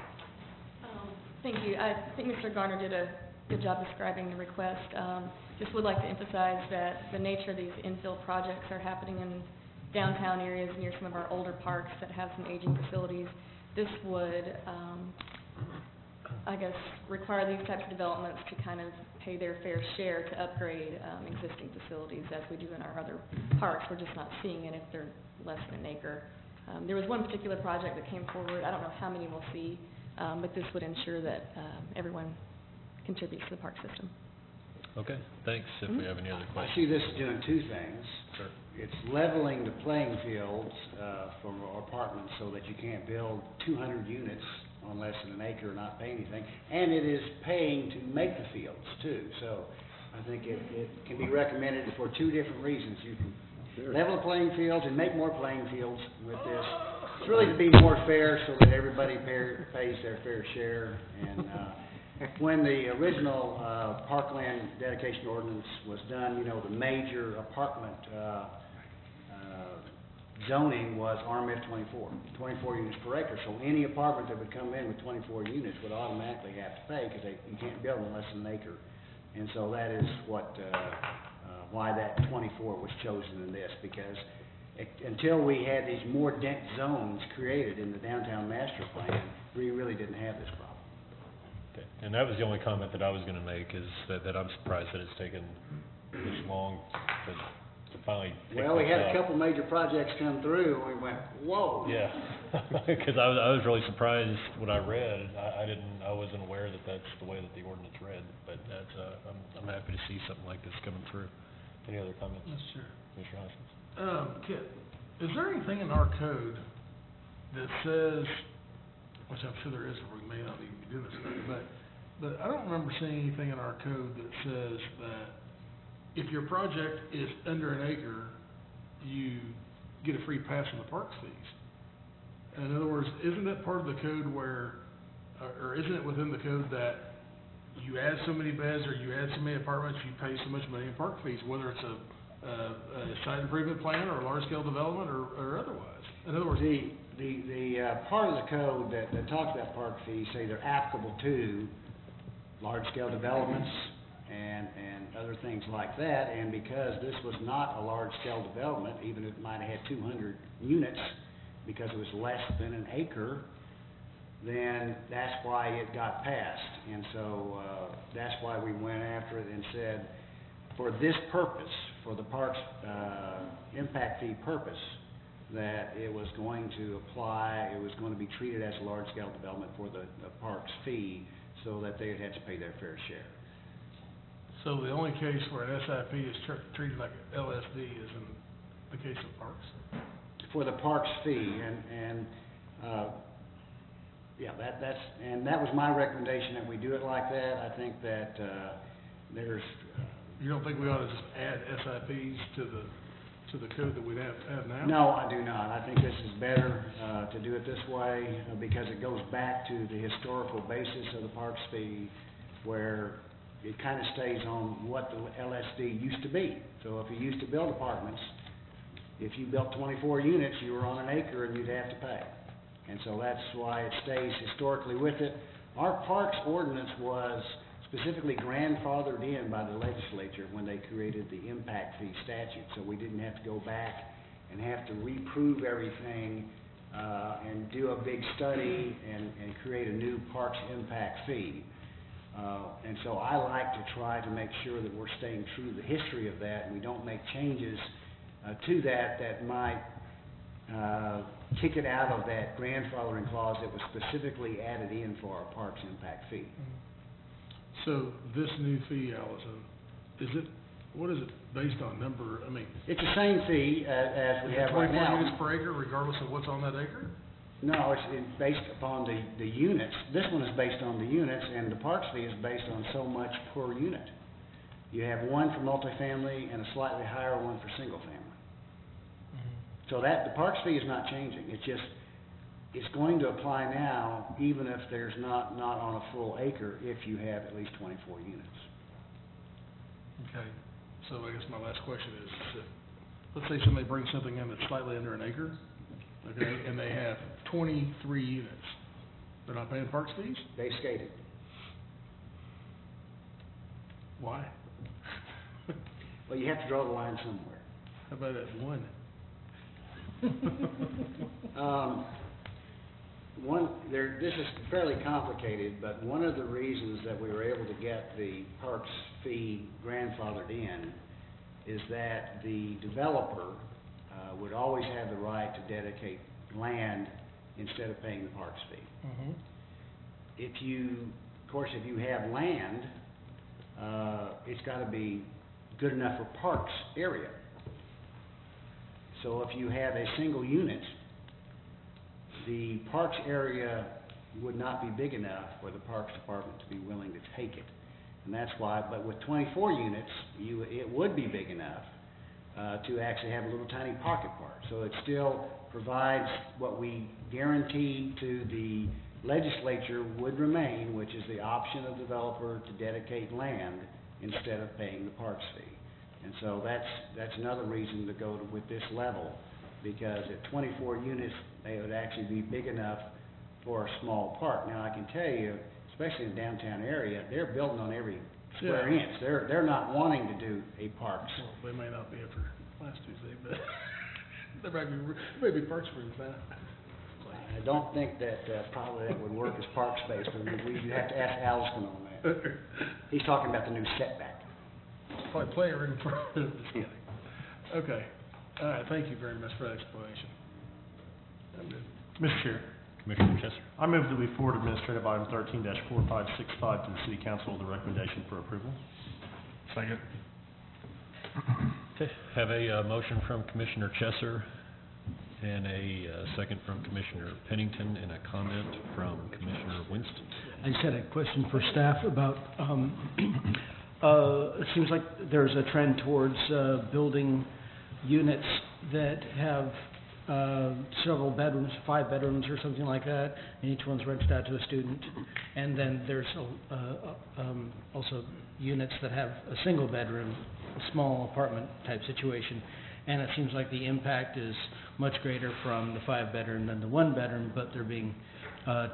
Thank you. I think Mr. Garner did a good job describing the request. Just would like to emphasize that the nature of these infill projects are happening in downtown areas near some of our older parks that have some aging facilities. This would, I guess, require these types of developments to kind of pay their fair share to upgrade existing facilities, as we do in our other parks. We're just not seeing it if they're less than 1 acre. There was one particular project that came forward. I don't know how many we'll see, but this would ensure that everyone contributes to the park system. Okay, thanks. If we have any other I questions. see this doing two things. Sure. It's leveling the playing fields for apartments so that you can't build 200 units on less than 1 acre and not pay anything. And it is paying to make the fields too. So I think it can be recommended for two different reasons. You can level the playing fields and make more playing fields with this. It's really to be more fair so that everybody pays their fair share. And when the original Parkland dedication ordinance was done, you know, the major apartment zoning was RMF 24 units per acre. So any apartment that would come in with 24 units would automatically have to pay because you can't build them less than 1 acre. And so that is what why that 24 was chosen in this, because until we had these more dense zones created in the downtown master plan, we really didn't have this problem. Okay. And that was the only comment that I was going to make, is that I'm surprised that it's taken this long to finally pick Well, we this had up. a couple major projects come through, and we went, whoa. Yeah, because I was really surprised when I read. I wasn't aware that that's the way that the ordinance read, but that's, I'm happy to see something like this coming through. Any other comments? Yes, sir. Commissioner Hoskins? Kit, is there anything in our code that says, which I'm sure there is, or we may not even be doing this, but I don't remember seeing anything in our code that says that if your project is under 1 acre, you get a free pass on the parks fees. In other words, isn't that part of the code where, or isn't it within the code that you add so many beds or you add so many apartments, you pay so much money in park fees, whether it's a site improvement plan or a large-scale development or otherwise? In other words, The part of the code that talks about park fees say they're applicable to large-scale developments and other things like that, and because this was not a large-scale development, even if it might have had 200 units, because it was less than 1 acre, then that's why it got passed. And so that's why we went after it and said, for this purpose, for the parks impact fee purpose, that it was going to apply, it was going to be treated as a large-scale development for the parks fee, so that they would have to pay their fair share. so the only case where an SIP is treated like LSD is in the case of parks? for the parks fee, yeah, that was my recommendation, that we do it like that. I think that, there's, You don't think we ought to just add SIPs to the code that we have now? no, I do not. I think this is better, to do it this way, because it goes back to the historical basis of the parks fee, where it kind of stays on what the LSD used to be. So if you used to build apartments, if you built 24 units, you were on an acre and you'd have to pay. And so that's why it stays historically with it. Our parks ordinance was specifically grandfathered in by the legislature when they created the impact fee statute. So we didn't have to go back and have to reprove everything, and do a big study and create a new parks impact fee. And so I like to try to make sure that we're staying true to the history of that, and we don't make changes to that might kick it out of that grandfathering clause that was specifically added in for our parks impact fee. So this new fee, Allison, what is it based on number, I mean? It's the same fee as we have right 24 now. units per acre, regardless of what's on that acre? No, it's based upon the units. This one is based on the units, and the parks fee is based on so much per unit. You have one for multifamily and a slightly higher one for single family. So that, the parks fee is not changing. It's just, it's going to apply now, even if there's not on a full acre, if you have at least 24 units. Okay, so I guess my last question is, let's say somebody brings something in that's slightly under an acre, okay, and they have 23 units. They're not paying parks fees? They skated. Why? Well, you have to draw the line somewhere. How about that one? This is fairly complicated, but one of the reasons that we were able to get the parks fee grandfathered in is that the developer would always have the right to dedicate land instead of paying the parks fee. Mm-hmm. If you have land, it's got to be good enough for parks area. So if you have a single unit, the parks area would not be big enough for the parks department to be willing to take it. And that's why, but with 24 units, it would be big enough to actually have a little tiny pocket park. So it still provides what we guarantee to the legislature would remain, which is the option of the developer to dedicate land instead of paying the parks fee. And so that's another reason to go with this level, because at 24 units, they would actually be big enough for a small park. Now, I can tell you, especially in the downtown area, they're building on every square inch. They're not wanting to do a parks. Well, they may not be after last Tuesday, but there may be parks for that. I don't think that probably that would work as park space, but you have to ask Allison on that. He's talking about the new setback. Probably player in front of the city. Okay. All right, thank you very much for that explanation. I'm good. Mr. Chair, Commissioner Chester. I move that we forward administrative item 13-4565 to the city council with a recommendation for approval. Second. Okay, have a motion from Commissioner Chesser and a second from Commissioner Pennington and a comment from Commissioner Winston. I just had a question for staff about, it seems like there's a trend towards building units that have several bedrooms, 5 bedrooms or something like that, and each one's rented out to a student. And then there's also units that have a single bedroom, a small apartment type situation. And it seems like the impact is much greater from the 5 bedroom than the 1 bedroom, but they're being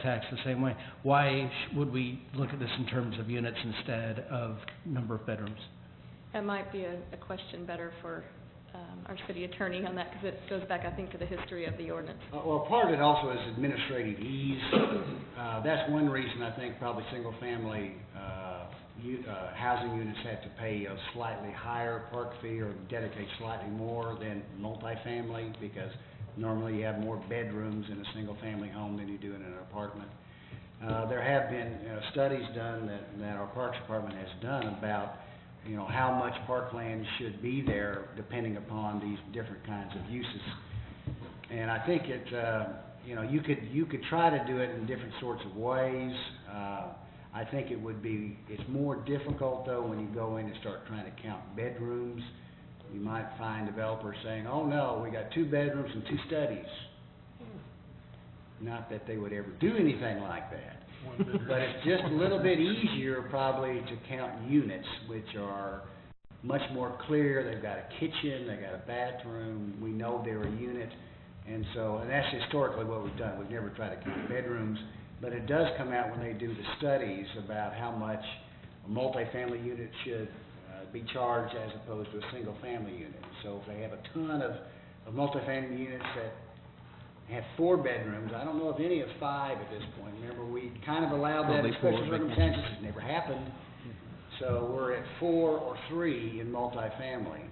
taxed the same way. Why would we look at this in terms of units instead of number of bedrooms? That might be a question better for our city attorney on that, because it goes back, I think, to the history of the ordinance. Well, part of it also is administrative ease. That's one reason I think probably single-family housing units have to pay a slightly higher park fee or dedicate slightly more than multifamily, because normally you have more bedrooms in a single-family home than you do in an apartment. There have been studies done that our Parks Department has done about how much parkland should be there depending upon these different kinds of uses. And I think it, you know, you could try to do it in different sorts of ways. I think it's more difficult though when you go in and start trying to count bedrooms. You might find developers saying, oh no, we got 2 bedrooms and 2 studies. Not that they would ever do anything like that. But it's just a little bit easier probably to count units, which are much more clear. They've got a kitchen, they've got a bathroom, we know they're a unit. And that's historically what we've done. We've never tried to count bedrooms, but it does come out when they do the studies about how much a multifamily unit should be charged as opposed to a single family unit. So if they have a ton of multifamily units that have 4 bedrooms, I don't know if any have 5 at this point. Remember, we kind of allowed that in special circumstances. It never happened. So we're at 4 or 3 in multifamily.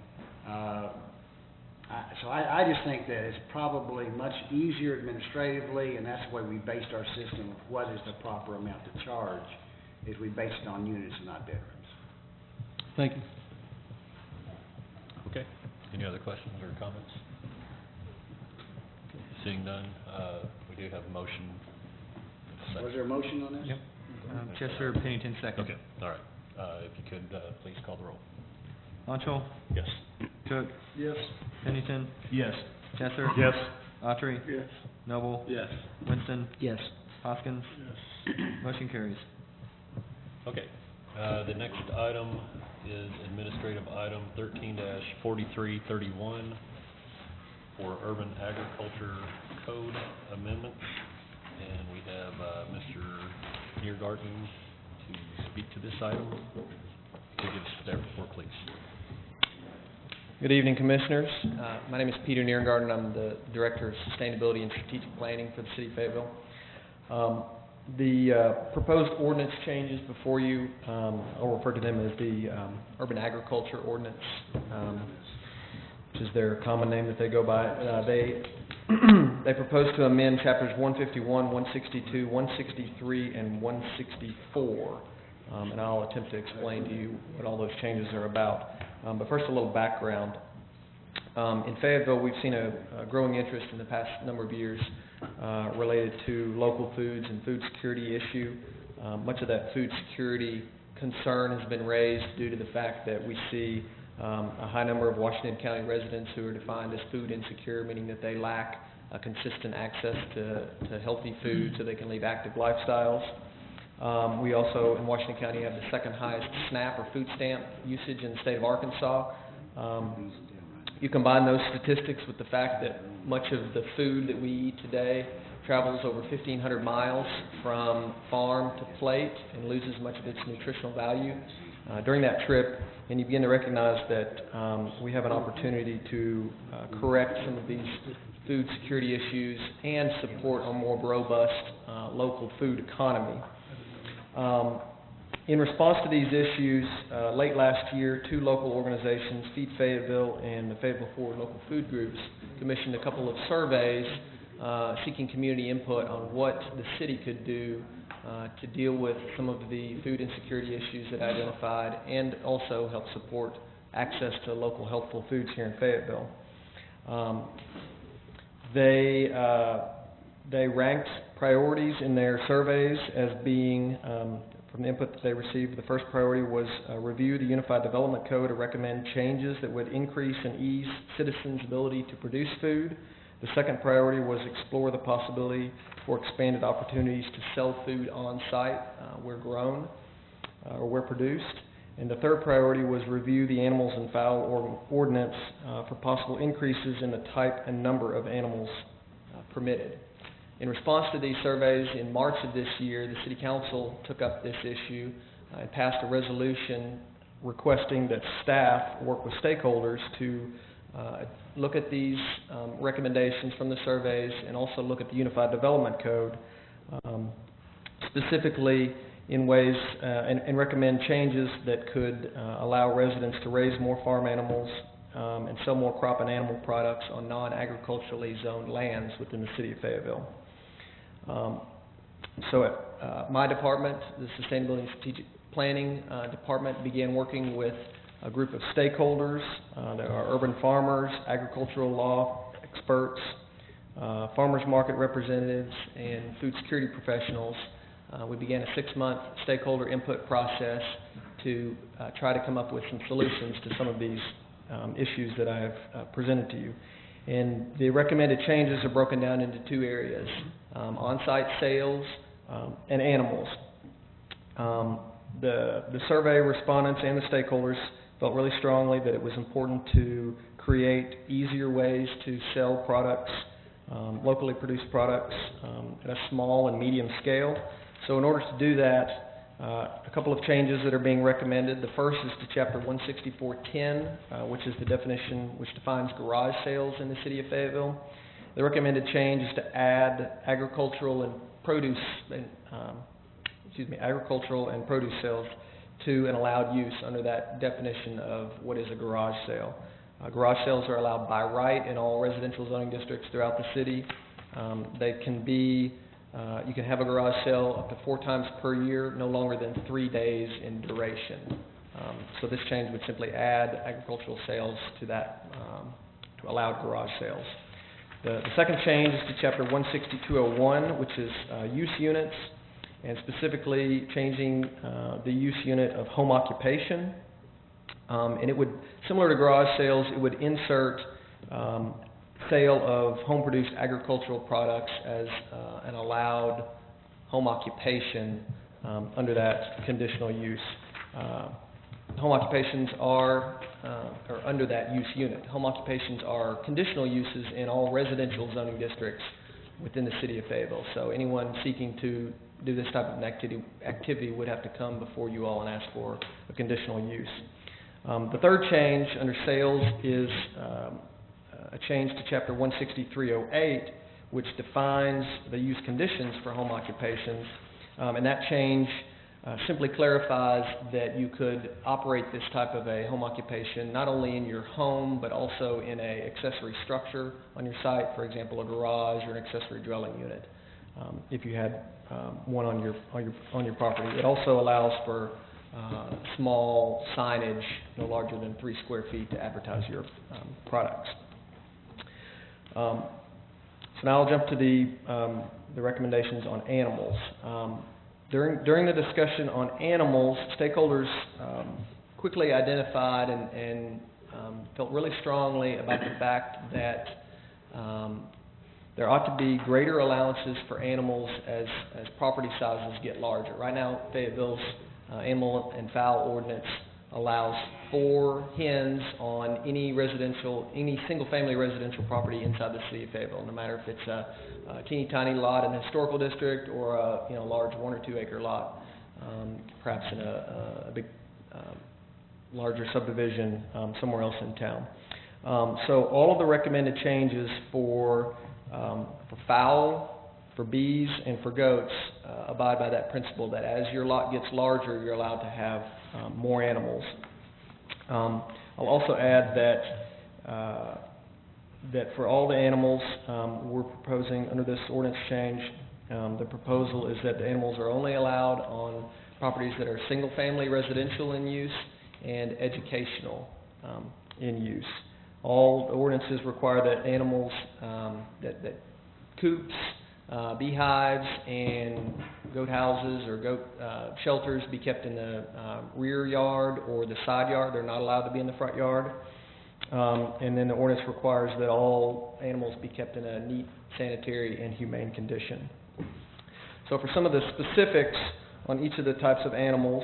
So I just think that it's probably much easier administratively, and that's the way we based our system of what is the proper amount to charge, is we based it on units and not bedrooms. Thank you. Okay. Any other questions or comments? Seeing none, we do have a motion. Was there a motion on this? Yep. Chester Pennington, second. Okay, all right. If you could, please call the roll. Monchel? Yes. Cook? Yes. Pennington? Yes. Chester? Yes. Autry? Yes. Noble? Yes. Winston? Yes. Hoskins? Yes. Motion carries. Okay. The next item is administrative item 13-4331 for urban agriculture code amendments. And we have Mr. Niergarten to speak to this item. To give us their report, please. Good evening, Commissioners. My name is Peter Niergarten. I'm the Director of Sustainability and Strategic Planning for the City of Fayetteville. The proposed ordinance changes before you, I'll refer to them as the Urban Agriculture Ordinance, which is their common name that they go by. They propose to amend chapters 151, 162, 163, and 164. And I'll attempt to explain to you what all those changes are about. But first, a little background. In Fayetteville, we've seen a growing interest in the past number of years related to local foods and food security issue. Much of that food security concern has been raised due to the fact that we see a high number of Washington County residents who are defined as food insecure, meaning that they lack consistent access to healthy food so they can lead active lifestyles. We also, in Washington County, have the second highest SNAP or food stamp usage in the state of Arkansas. You combine those statistics with the fact that much of the food that we eat today travels over 1,500 miles from farm to plate and loses much of its nutritional value during that trip, and you begin to recognize that we have an opportunity to correct some of these food security issues and support a more robust local food economy. In response to these issues, late last year, 2 local organizations, Feed Fayetteville and the Fayetteville Forward Local Food Groups, commissioned a couple of surveys seeking community input on what the city could do to deal with some of the food insecurity issues that I identified and also help support access to local healthful foods here in Fayetteville. They ranked priorities in their surveys as being, from the input that they received, the first priority was review the Unified Development Code to recommend changes that would increase and ease citizens' ability to produce food. The second priority was explore the possibility for expanded opportunities to sell food on site where grown or where produced. And the third priority was review the animals and fowl ordinance for possible increases in the type and number of animals permitted. In response to these surveys, in March of this year, the City Council took up this issue and passed a resolution requesting that staff work with stakeholders to look at these recommendations from the surveys and also look at the Unified Development Code, specifically in ways and recommend changes that could allow residents to raise more farm animals and sell more crop and animal products on non-agriculturally zoned lands within the City of Fayetteville. So my department, the Sustainability and Strategic Planning Department, began working with a group of stakeholders. There are urban farmers, agricultural law experts, farmers market representatives, and food security professionals. We began a 6-month stakeholder input process to try to come up with some solutions to some of these issues that I have presented to you. And the recommended changes are broken down into 2 areas, on-site sales and animals. The survey respondents and the stakeholders felt really strongly that it was important to create easier ways to sell products, locally produced products, at a small and medium scale. So in order to do that, a couple of changes that are being recommended. The first is to Chapter 164.10, which is the definition which defines garage sales in the city of Fayetteville. The recommended change is to add agricultural and produce sales to an allowed use under that definition of what is a garage sale. Garage sales are allowed by right in all residential zoning districts throughout the city. They can be you can have a garage sale up to 4 times per year, no longer than 3 days in duration. So this change would simply add agricultural sales to that, to allowed garage sales. The second change is to Chapter 162.01, which is use units, and specifically changing the use unit of home occupation. And it would, similar to garage sales, it would insert sale of home-produced agricultural products as an allowed home occupation under that conditional use. Home occupations are, or under that use unit, home occupations are conditional uses in all residential zoning districts within the city of Fayetteville. So anyone seeking to do this type of activity would have to come before you all and ask for a conditional use. The third change under sales is a change to Chapter 163.08, which defines the use conditions for home occupations, and that change simply clarifies that you could operate this type of a home occupation not only in your home but also in an accessory structure on your site, for example, a garage or an accessory dwelling unit, if you had one on your property. It also allows for small signage no larger than 3 square feet to advertise your products. So now I'll jump to the recommendations on animals. During the discussion on animals, stakeholders quickly identified and felt really strongly about the fact that there ought to be greater allowances for animals as property sizes get larger. Right now, Fayetteville's animal and fowl ordinance allows 4 hens on any single-family residential property inside the city of Fayetteville, no matter if it's a teeny tiny lot in the historical district or a large 1 or 2 acre lot, perhaps in a big larger subdivision somewhere else in town. So all of the recommended changes for fowl, for bees, and for goats abide by that principle that as your lot gets larger, you're allowed to have more animals. I'll also add that for all the animals we're proposing under this ordinance change, the proposal is that the animals are only allowed on properties that are single-family residential in use and educational in use. All ordinances require that animals, that coops, beehives, and goat houses or goat shelters be kept in the rear yard or the side yard. They're not allowed to be in the front yard. And then the ordinance requires that all animals be kept in a neat, sanitary, and humane condition. So for some of the specifics on each of the types of animals,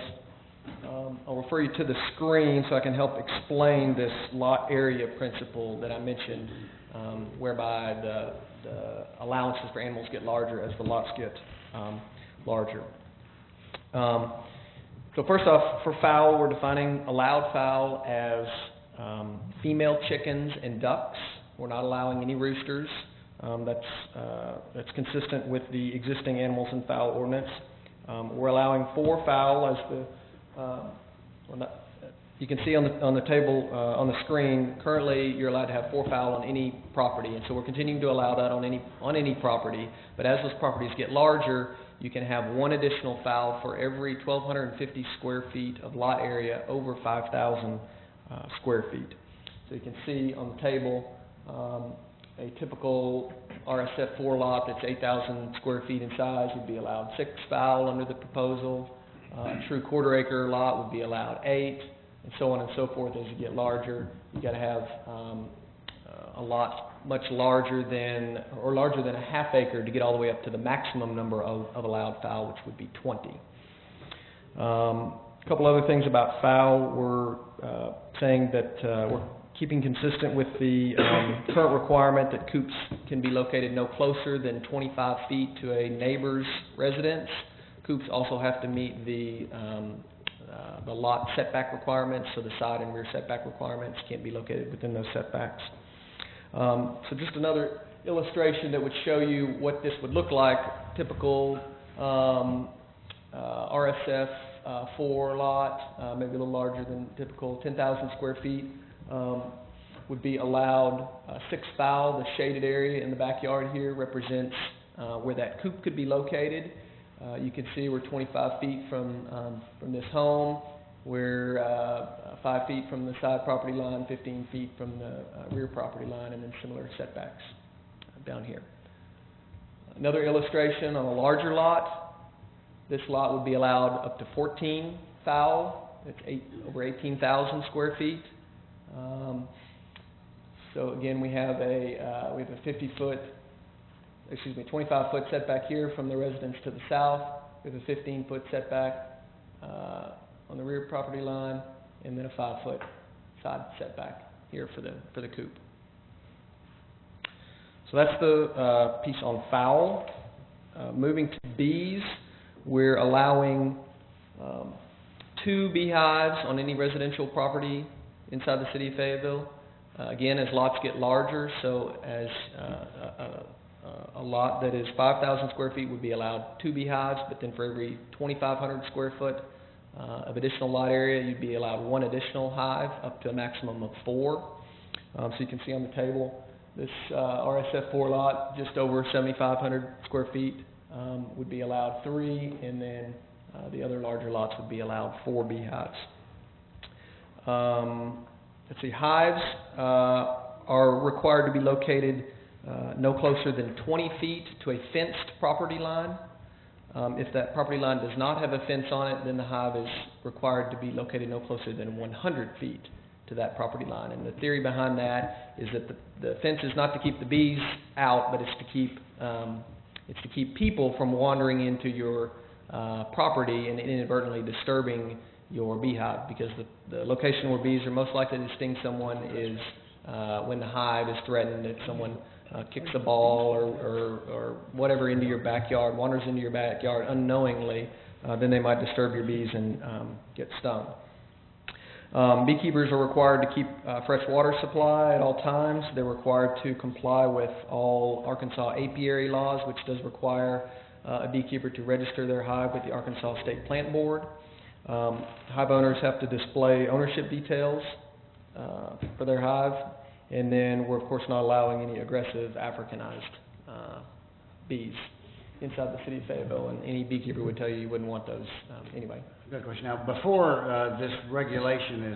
I'll refer you to the screen so I can help explain this lot area principle that I mentioned, whereby the allowances for animals get larger as the lots get larger. So first off, for fowl, we're defining allowed fowl as female chickens and ducks. We're not allowing any roosters. That's consistent with the existing animals and fowl ordinance. We're allowing 4 fowl as the you can see on the table on the screen. Currently, you're allowed to have 4 fowl on any property, and so we're continuing to allow that on any property. But as those properties get larger, you can have 1 additional fowl for every 1,250 square feet of lot area over 5,000 square feet. So you can see on the table a typical RSF4 lot that's 8,000 square feet in size would be allowed 6 fowl under the proposal. A true quarter acre lot would be allowed 8, and so on and so forth. As you get larger, you got to have a lot much larger than a half acre to get all the way up to the maximum number of allowed fowl, which would be 20. A couple other things about fowl. We're saying that we're keeping consistent with the current requirement that coops can be located no closer than 25 feet to a neighbor's residence. Coops also have to meet the lot setback requirements, so the side and rear setback requirements can't be located within those setbacks. So just another illustration that would show you what this would look like. Typical RSF 4 lot, maybe a little larger than typical, 10,000 square feet, would be allowed 6 fowl. The shaded area in the backyard here represents where that coop could be located. You can see we're 25 feet from this home. We're 5 feet from the side property line, 15 feet from the rear property line, and then similar setbacks down here. Another illustration on a larger lot. This lot would be allowed up to 14 fowl. It's over 18,000 square feet. So again, we have a 25-foot setback here from the residence to the south. We have a 15-foot setback on the rear property line, and then a 5-foot side setback here for the coop. So that's the piece on fowl. Moving to bees, we're allowing 2 beehives on any residential property inside the city of Fayetteville. Again, as lots get larger, so as a lot that is 5,000 square feet would be allowed 2 beehives, but then for every 2,500 square foot of additional lot area, you'd be allowed 1 additional hive, up to a maximum of 4. So you can see on the table, this RSF4 lot, just over 7,500 square feet, would be allowed 3, and then the other larger lots would be allowed 4 beehives. Let's see, hives are required to be located no closer than 20 feet to a fenced property line. If that property line does not have a fence on it, then the hive is required to be located no closer than 100 feet to that property line. And the theory behind that is that the fence is not to keep the bees out, but it's to keep people from wandering into your property and inadvertently disturbing your beehive, because the location where bees are most likely to sting someone is when the hive is threatened. If someone kicks a ball or whatever into your backyard, wanders into your backyard unknowingly, then they might disturb your bees and get stung. Beekeepers are required to keep fresh water supply at all times. They're required to comply with all Arkansas apiary laws, which does require a beekeeper to register their hive with the Arkansas State Plant Board. Hive owners have to display ownership details for their hive, and then we're of course not allowing any aggressive Africanized bees inside the city of Fayetteville, and any beekeeper would tell you wouldn't want those anyway. Good question. Now, before this regulation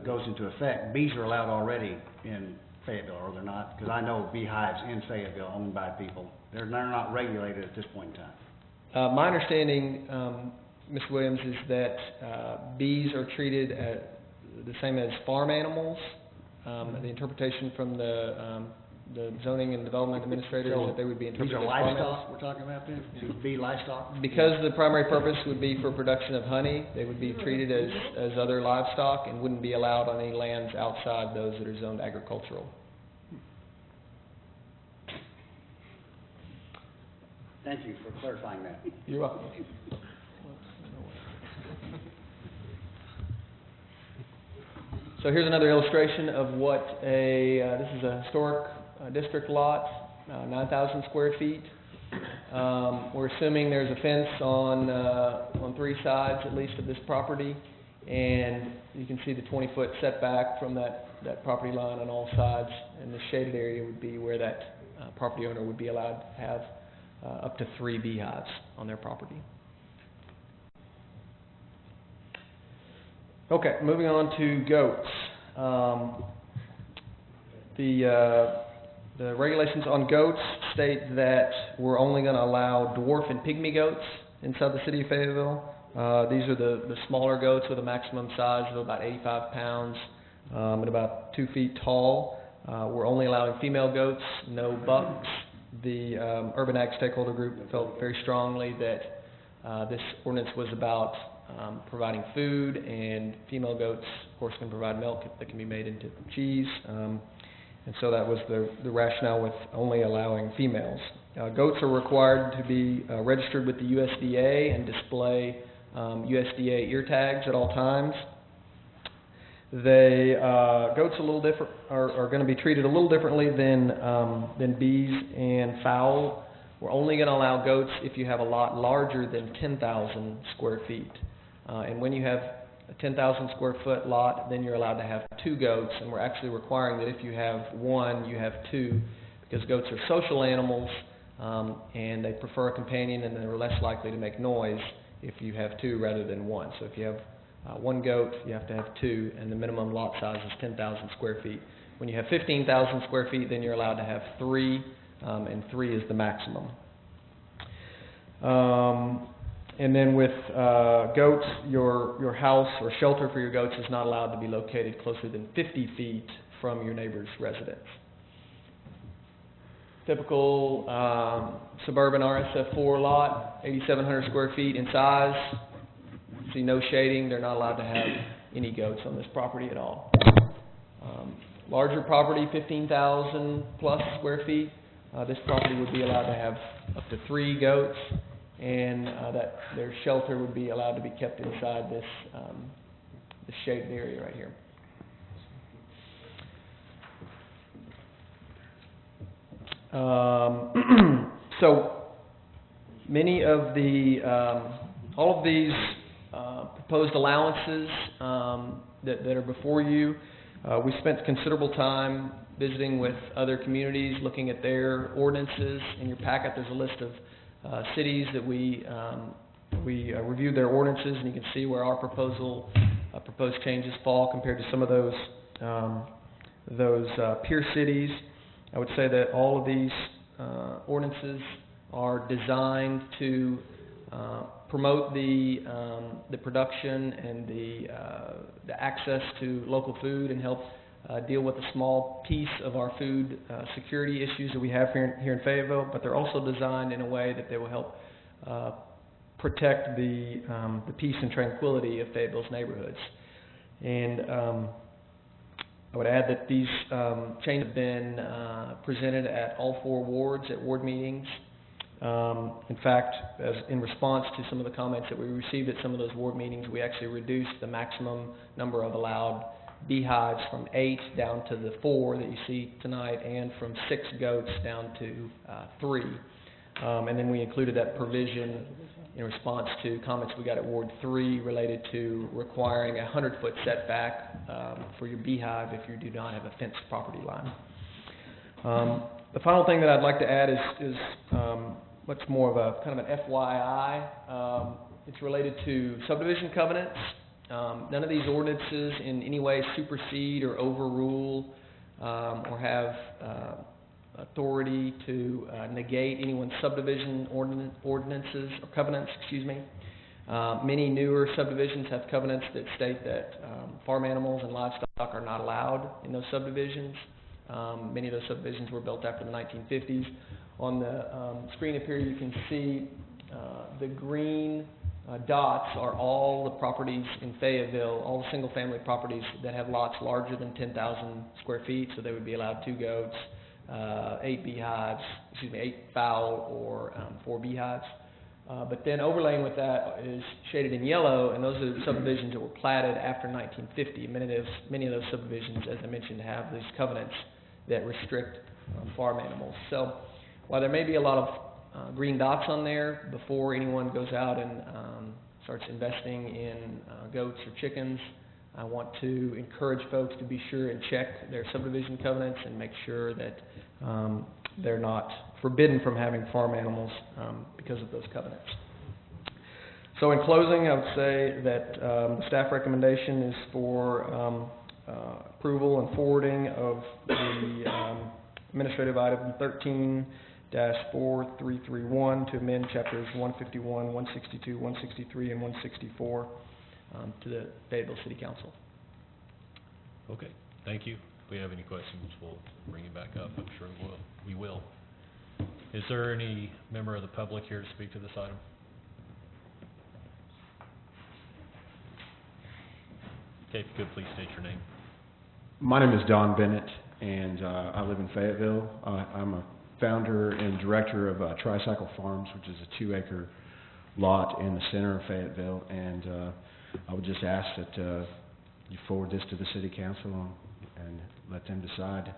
goes into effect, bees are allowed already in Fayetteville, or they're not? Because I know beehives in Fayetteville owned by people. They're not regulated at this point in time. My understanding, Mr. Williams, is that bees are treated the same as farm animals. The interpretation from the zoning and development administrator is that they would be interpreted as farm animals. These are livestock we're talking about then? Bee livestock? Because the primary purpose would be for production of honey, they would be treated as other livestock and wouldn't be allowed on any lands outside those that are zoned agricultural. Thank you for clarifying that. You're welcome. So here's another illustration of what this is a historic district lot, 9,000 square feet. We're assuming there's a fence on 3 sides at least of this property, and you can see the 20-foot setback from that property line on all sides, and the shaded area would be where that property owner would be allowed to have up to 3 beehives on their property. Okay, moving on to goats. The The regulations on goats state that we're only going to allow dwarf and pygmy goats inside the city of Fayetteville. These are the smaller goats with a maximum size of about 85 pounds and about 2 feet tall. We're only allowing female goats, no bucks. The Urban Ag Stakeholder Group felt very strongly that this ordinance was about providing food, and female goats, of course, can provide milk that can be made into cheese. And so that was the rationale with only allowing females. Goats are required to be registered with the USDA and display USDA ear tags at all times. Goats are going to be treated a little differently than bees and fowl. We're only going to allow goats if you have a lot larger than 10,000 square feet. And when you have a 10,000 square foot lot, then you're allowed to have 2 goats, and we're actually requiring that if you have 1, you have 2, because goats are social animals, and they prefer a companion, and they're less likely to make noise if you have 2 rather than 1. So if you have 1 goat, you have to have 2, and the minimum lot size is 10,000 square feet. When you have 15,000 square feet, then you're allowed to have 3, and 3 is the maximum. And then with goats, your house or shelter for your goats is not allowed to be located closer than 50 feet from your neighbor's residence. Typical suburban RSF4 lot, 8,700 square feet in size. See no shading. They're not allowed to have any goats on this property at all. Larger property, 15,000 plus square feet. This property would be allowed to have up to 3 goats, and that their shelter would be allowed to be kept inside this shaded area right here. So many of all of these proposed allowances that are before you, we spent considerable time visiting with other communities, looking at their ordinances. In your packet, there's a list of cities that we reviewed their ordinances, and you can see where our proposed changes fall compared to some of those peer cities. I would say that all of these ordinances are designed to promote the production and the access to local food, and help deal with a small piece of our food security issues that we have here in Fayetteville. But they're also designed in a way that they will help protect the peace and tranquility of Fayetteville's neighborhoods. And I would add that these changes have been presented at all 4 wards at ward meetings. In fact, in response to some of the comments that we received at some of those ward meetings, we actually reduced the maximum number of allowed beehives from 8 down to the 4 that you see tonight, and from 6 goats down to 3. And then we included that provision in response to comments we got at Ward 3 related to requiring a 100-foot setback for your beehive if you do not have a fenced property line. The final thing that I'd like to add is much more of a kind of an FYI. It's related to subdivision covenants. None of these ordinances in any way supersede or overrule or have authority to negate anyone's subdivision ordinances or covenants, Many newer subdivisions have covenants that state that farm animals and livestock are not allowed in those subdivisions. Many of those subdivisions were built after the 1950s. On the screen up here you can see the green dots are all the properties in Fayetteville, all the single-family properties that have lots larger than 10,000 square feet, so they would be allowed 2 goats, 8 fowl, or 4 beehives. But then overlaying with that is shaded in yellow, and those are the subdivisions that were platted after 1950. Many of those subdivisions, as I mentioned, have these covenants that restrict farm animals. So while there may be a lot of green dots on there before anyone goes out and starts investing in goats or chickens, I want to encourage folks to be sure and check their subdivision covenants and make sure that they're not forbidden from having farm animals because of those covenants. So in closing, I would say that the staff recommendation is for approval and forwarding of the administrative item 13-4331 to amend chapters 151, 162, 163, and 164 to the Fayetteville City Council. Okay, thank you. If we have any questions, we'll bring it back up. I'm sure we will. Is there any member of the public here to speak to this item? Okay, if you could please state your name. My name is Don Bennett, and I live in Fayetteville. I'm a founder and director of Tricycle Farms, which is a 2-acre lot in the center of Fayetteville, and I would just ask that you forward this to the City Council and let them decide.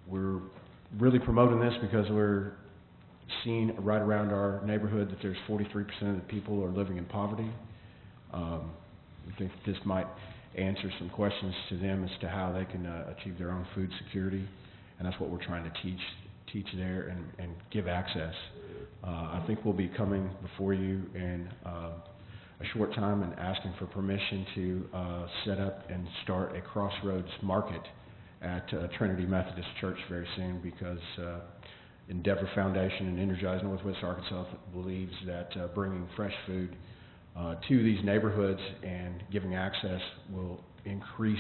We're really promoting this because we're seeing right around our neighborhood that there's 43% of the people are living in poverty. We think that this might answer some questions to them as to how they can achieve their own food security, and that's what we're trying to teach there and give access. I think we'll be coming before you in a short time and asking for permission to set up and start a crossroads market at Trinity Methodist Church very soon, because Endeavor Foundation and Energize Northwest Arkansas believes that bringing fresh food to these neighborhoods and giving access will increase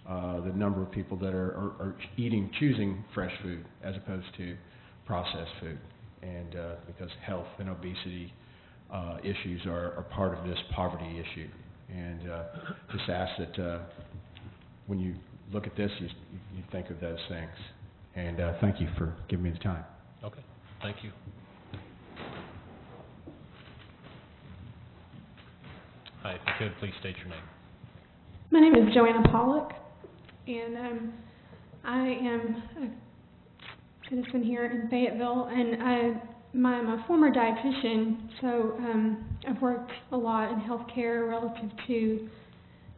the number of people that are choosing fresh food as opposed to processed food, and because health and obesity issues are part of this poverty issue. And just ask that when you look at this, you think of those things. And thank you for giving me the time. Okay, thank you. Hi, if you could, please state your name. My name is Joanna Pollock, and I am a citizen here in Fayetteville, and I'm a former dietitian, so I've worked a lot in healthcare relative to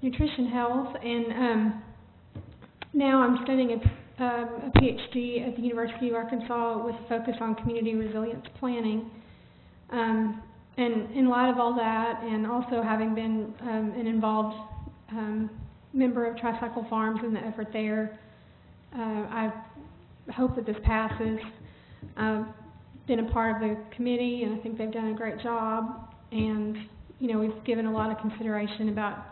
nutrition health, and now I'm studying a PhD at the University of Arkansas with a focus on community resilience planning. And in light of all that, and also having been an involved member of Tricycle Farms and the effort there, I hope that this passes. I've been a part of the committee, and I think they've done a great job. And, you know, we've given a lot of consideration about,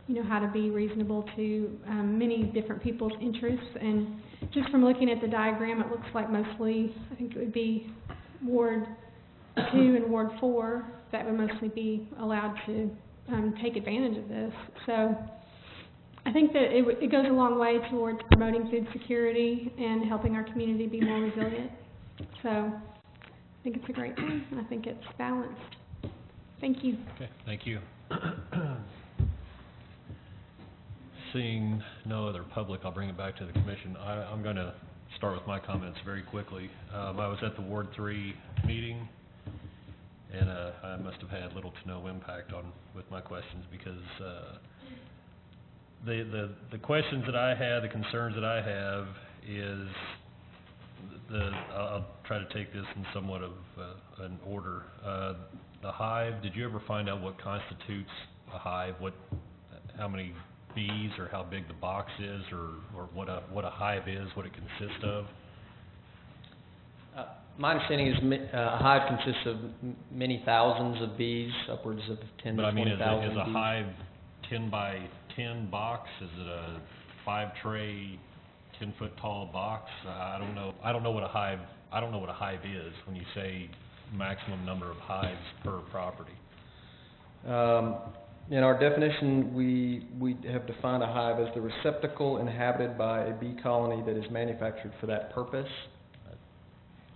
you know, how to be reasonable to many different people's interests. And just from looking at the diagram, it looks like mostly, I think it would be Ward 2 and Ward 4 that would mostly be allowed to take advantage of this. So I think that it goes a long way towards promoting food security and helping our community be more resilient. So I think it's a great thing, and I think it's balanced. Thank you. Okay, thank you. Seeing no other public, I'll bring it back to the commission. I'm going to start with my comments very quickly. I was at the Ward 3 meeting, and I must have had little to no impact with my questions, because the questions that I had, the concerns that I have is I'll try to take this in somewhat of an order. The hive, did you ever find out what constitutes a hive? How many bees, or how big the box is, or what a hive is, what it consists of? My understanding is a hive consists of many thousands of bees, upwards of 10 to 20,000 bees. But I mean, is a hive 10 by 10 box? Is it a 5-tray, 10-foot tall box? I don't know what a hive is when you say maximum number of hives per property. In our definition, we have defined a hive as the receptacle inhabited by a bee colony that is manufactured for that purpose.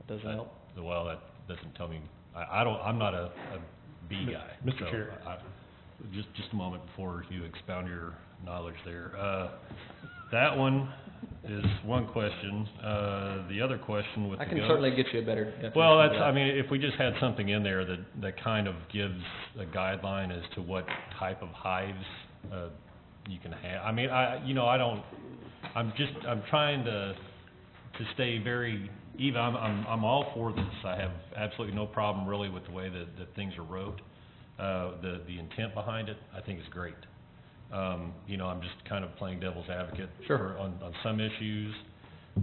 Does that help? Well, that doesn't tell me. I'm not a bee guy. Mr. So Chair. Just a moment before you expound your knowledge there. That one is one question. The other question with I the can goats, certainly get you a better definition. Well, of that. I mean, if we just had something in there that kind of gives a guideline as to what type of hives you can have. I mean, I'm trying to stay very even. I'm all for this. I have absolutely no problem really with the way that things are wrote. The intent behind it, I think, is great. I'm just kind of playing devil's advocate Sure. on some issues.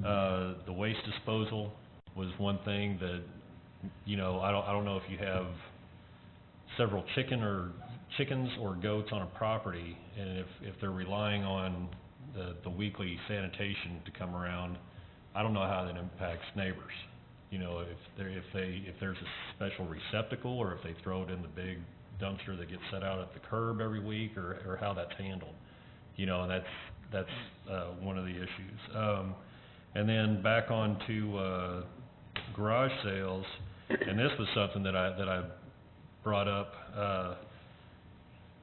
The waste disposal was one thing that, you know, I don't know if you have several chickens or goats on a property, and if they're relying on the weekly sanitation to come around, I don't know how that impacts neighbors. You know, if there's a special receptacle, or if they throw it in the big dumpster that gets set out at the curb every week, or how that's handled. You know, and that's one of the issues. And then back on to garage sales, and this was something that I brought up.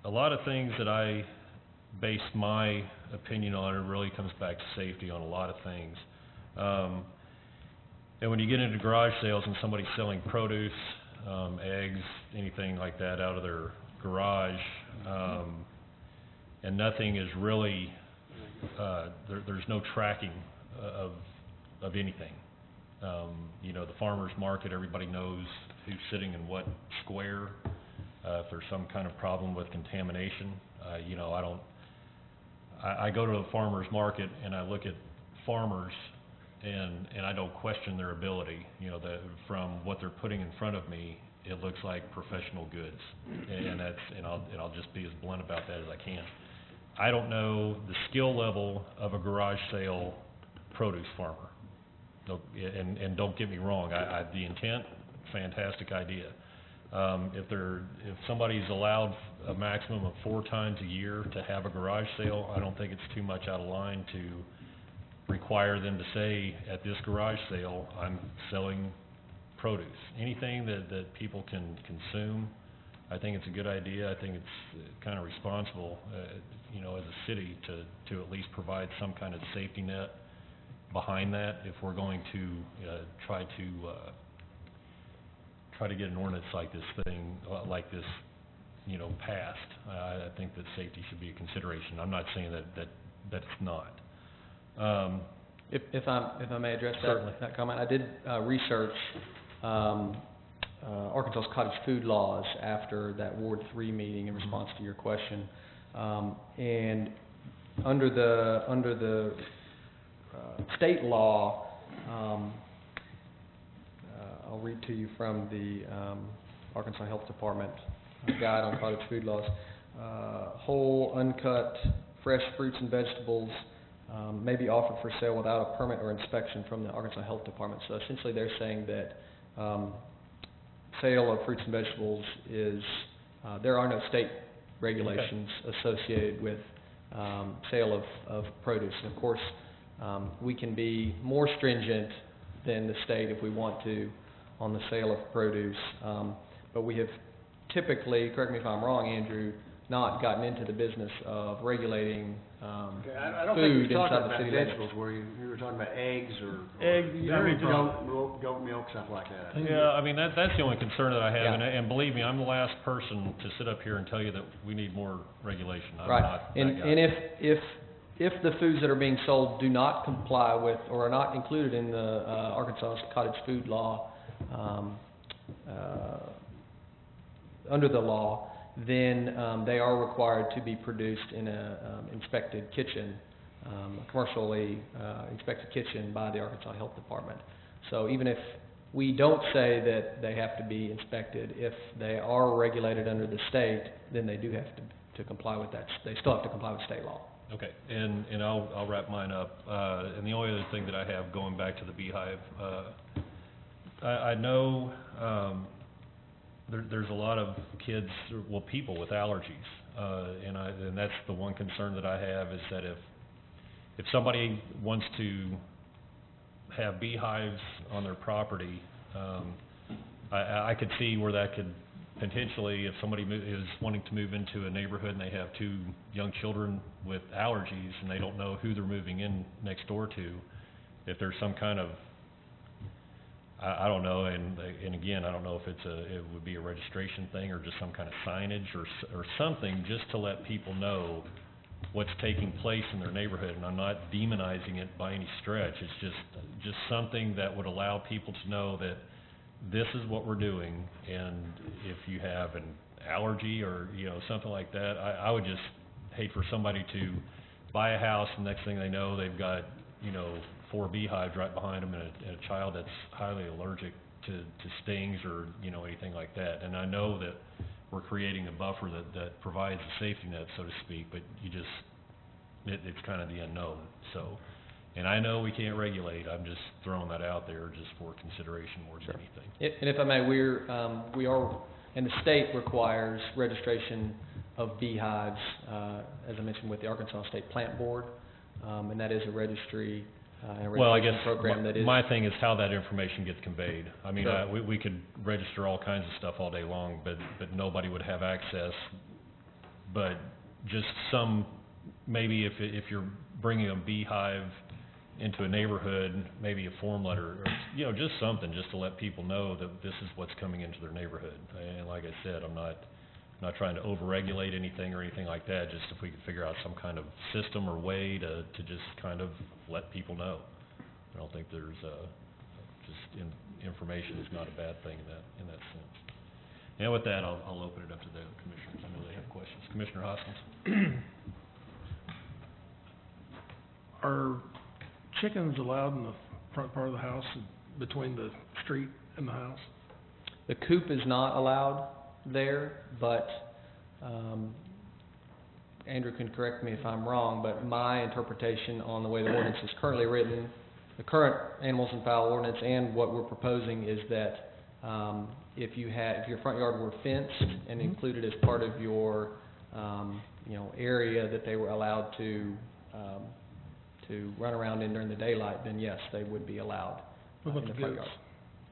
A lot of things that I base my opinion on, it really comes back to safety on a lot of things. And when you get into garage sales and somebody's selling produce, eggs, anything like that out of their garage, and nothing is really, there's no tracking of anything. You know, the farmer's market, everybody knows who's sitting in what square. If there's some kind of problem with contamination, you know, I go to the farmer's market and I look at farmers, and I don't question their ability. You know, from what they're putting in front of me, it looks like professional goods, and I'll just be as blunt about that as I can. I don't know the skill level of a garage sale produce farmer. And don't get me wrong, the intent, fantastic idea. If somebody's allowed a maximum of 4 times a year to have a garage sale, I don't think it's too much out of line to require them to say, at this garage sale, I'm selling produce. Anything that people can consume, I think it's a good idea. I think it's kind of responsible, you know, as a city to at least provide some kind of safety net behind that if we're going to try to get an ordinance like this, you know, passed. I think that safety should be a consideration. I'm not saying that it's not. If I may address Certainly. that comment, I did research Arkansas's cottage food laws after that Ward 3 meeting in response to your question, and under the state law, I'll read to you from the Arkansas Health Department guide on cottage food laws. Whole, uncut, fresh fruits and vegetables may be offered for sale without a permit or inspection from the Arkansas Health Department. So essentially they're saying that sale of fruits and vegetables is, there are no state regulations associated with sale of produce. And of course, we can be more stringent than the state if we want to on the sale of produce, but we have typically, correct me if I'm wrong, Andrew, not gotten into the business of regulating I don't think food you're talking inside the about city limits. vegetables, were you? You were talking about eggs or goat milk, stuff like that. Yeah, I mean, that's the only concern that I have, Yeah. and believe me, I'm the last person to sit up here and tell you that we need more regulation. I'm Right, not that and guy. if the foods that are being sold do not comply with, or are not included in the Arkansas cottage food law, under the law, then they are required to be produced in a inspected kitchen, commercially inspected kitchen by the Arkansas Health Department. So even if we don't say that they have to be inspected, if they are regulated under the state, then they do have to comply with that. They still have to comply with state law. Okay, and I'll wrap mine up. And the only other thing that I have, going back to the beehive, I know there's a lot of kids, well, people with allergies, and that's the one concern that I have, is that if somebody wants to have beehives on their property, I could see where that could potentially, if somebody is wanting to move into a neighborhood and they have 2 young children with allergies and they don't know who they're moving in next door to, if there's some kind of, I don't know, and again, I don't know if it would be a registration thing or just some kind of signage or something, just to let people know what's taking place in their neighborhood. And I'm not demonizing it by any stretch. It's just something that would allow people to know that this is what we're doing, and if you have an allergy or, you know, something like that, I would just hate for somebody to buy a house and next thing they know they've got 4 beehives right behind them and a child that's highly allergic to stings or, anything like that. And I know that we're creating a buffer that provides a safety net, so to speak, but it's kind of the unknown, so. And I know we can't regulate, I'm just throwing that out there just for consideration more than anything. And if I may, we are, and the state requires registration of beehives, as I mentioned, with the Arkansas State Plant Board, and that is a registry and a Well, I guess registration program that is. my thing is how that information gets conveyed. I mean, Sure. we could register all kinds of stuff all day long, but nobody would have access. But just maybe if you're bringing a beehive into a neighborhood, maybe a form letter, or, just something, just to let people know that this is what's coming into their neighborhood. And like I said, I'm not trying to overregulate anything or anything like that, just if we could figure out some kind of system or way to just kind of let people know. I don't think there's, information is not a bad thing in that sense. And with that, I'll open it up to the commissioners. I know they have questions. Commissioner Hoskins? Are chickens allowed in the front part of the house, between the street and the house? The coop is not allowed there, but Andrew can correct me if I'm wrong, but my interpretation on the way the ordinance is currently written, the current animals and fowl ordinance and what we're proposing is that if your front yard were fenced and included as part of your area that they were allowed to run around in during the daylight, then yes, they would be allowed What about in the the front goats? yard.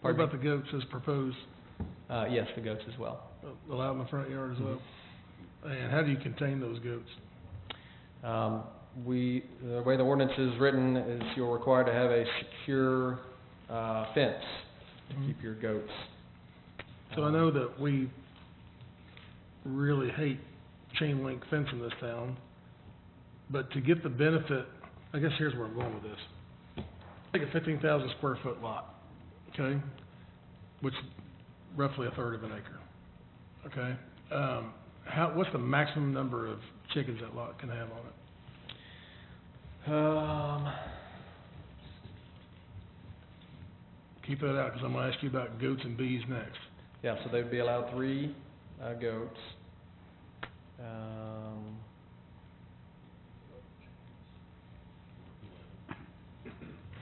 What Pardon about the goats as proposed? Yes, the goats as well. Allowed in the front yard as well? And how do you contain those goats? The way the ordinance is written is you're required to have a secure fence to keep your goats. So I know that we really hate chain link fence in this town, but to get the benefit, I guess here's where I'm going with this. Take a 15,000 square foot lot, okay, which is roughly a third of an acre, okay? What's the maximum number of chickens that lot can have on it? Keep that out, because I'm going to ask you about goats and bees next. Yeah, so they'd be allowed 3 goats.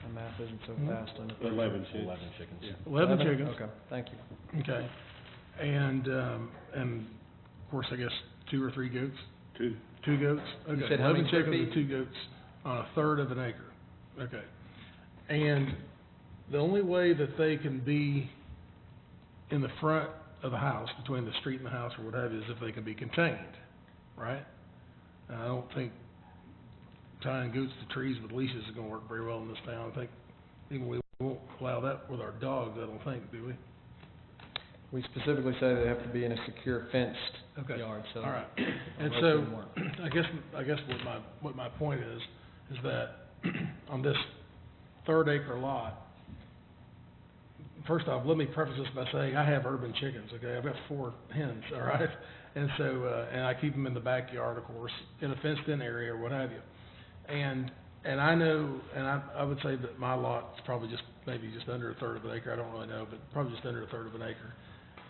My math isn't so fast on the 11 chickens. 11 chickens. Yeah. 11 chickens. Okay, thank you. Okay. And of course, I guess 2 or 3 goats? 2. 2 goats? Okay. You said how 11 many square chickens and feet? 2 goats on a third of an acre. Okay. And the only way that they can be in the front of the house, between the street and the house or what have you, is if they can be contained, right? And I don't think tying goats to trees with leashes is gonna work very well in this town. I think even we won't allow that with our dogs, I don't think, do we? We specifically say they have to be in a secure fenced Okay. yard, so. All right. And most so, of them work. I guess what my point is that on this 3rd acre lot, first off, let me preface this by saying I have urban chickens, okay? I've got 4 hens, all right? And so, and I keep them in the backyard, of course, in a fenced-in area or what have you. And I know, and I would say that my lot is probably maybe just under a third of an acre, I don't really know, but probably just under a third of an acre.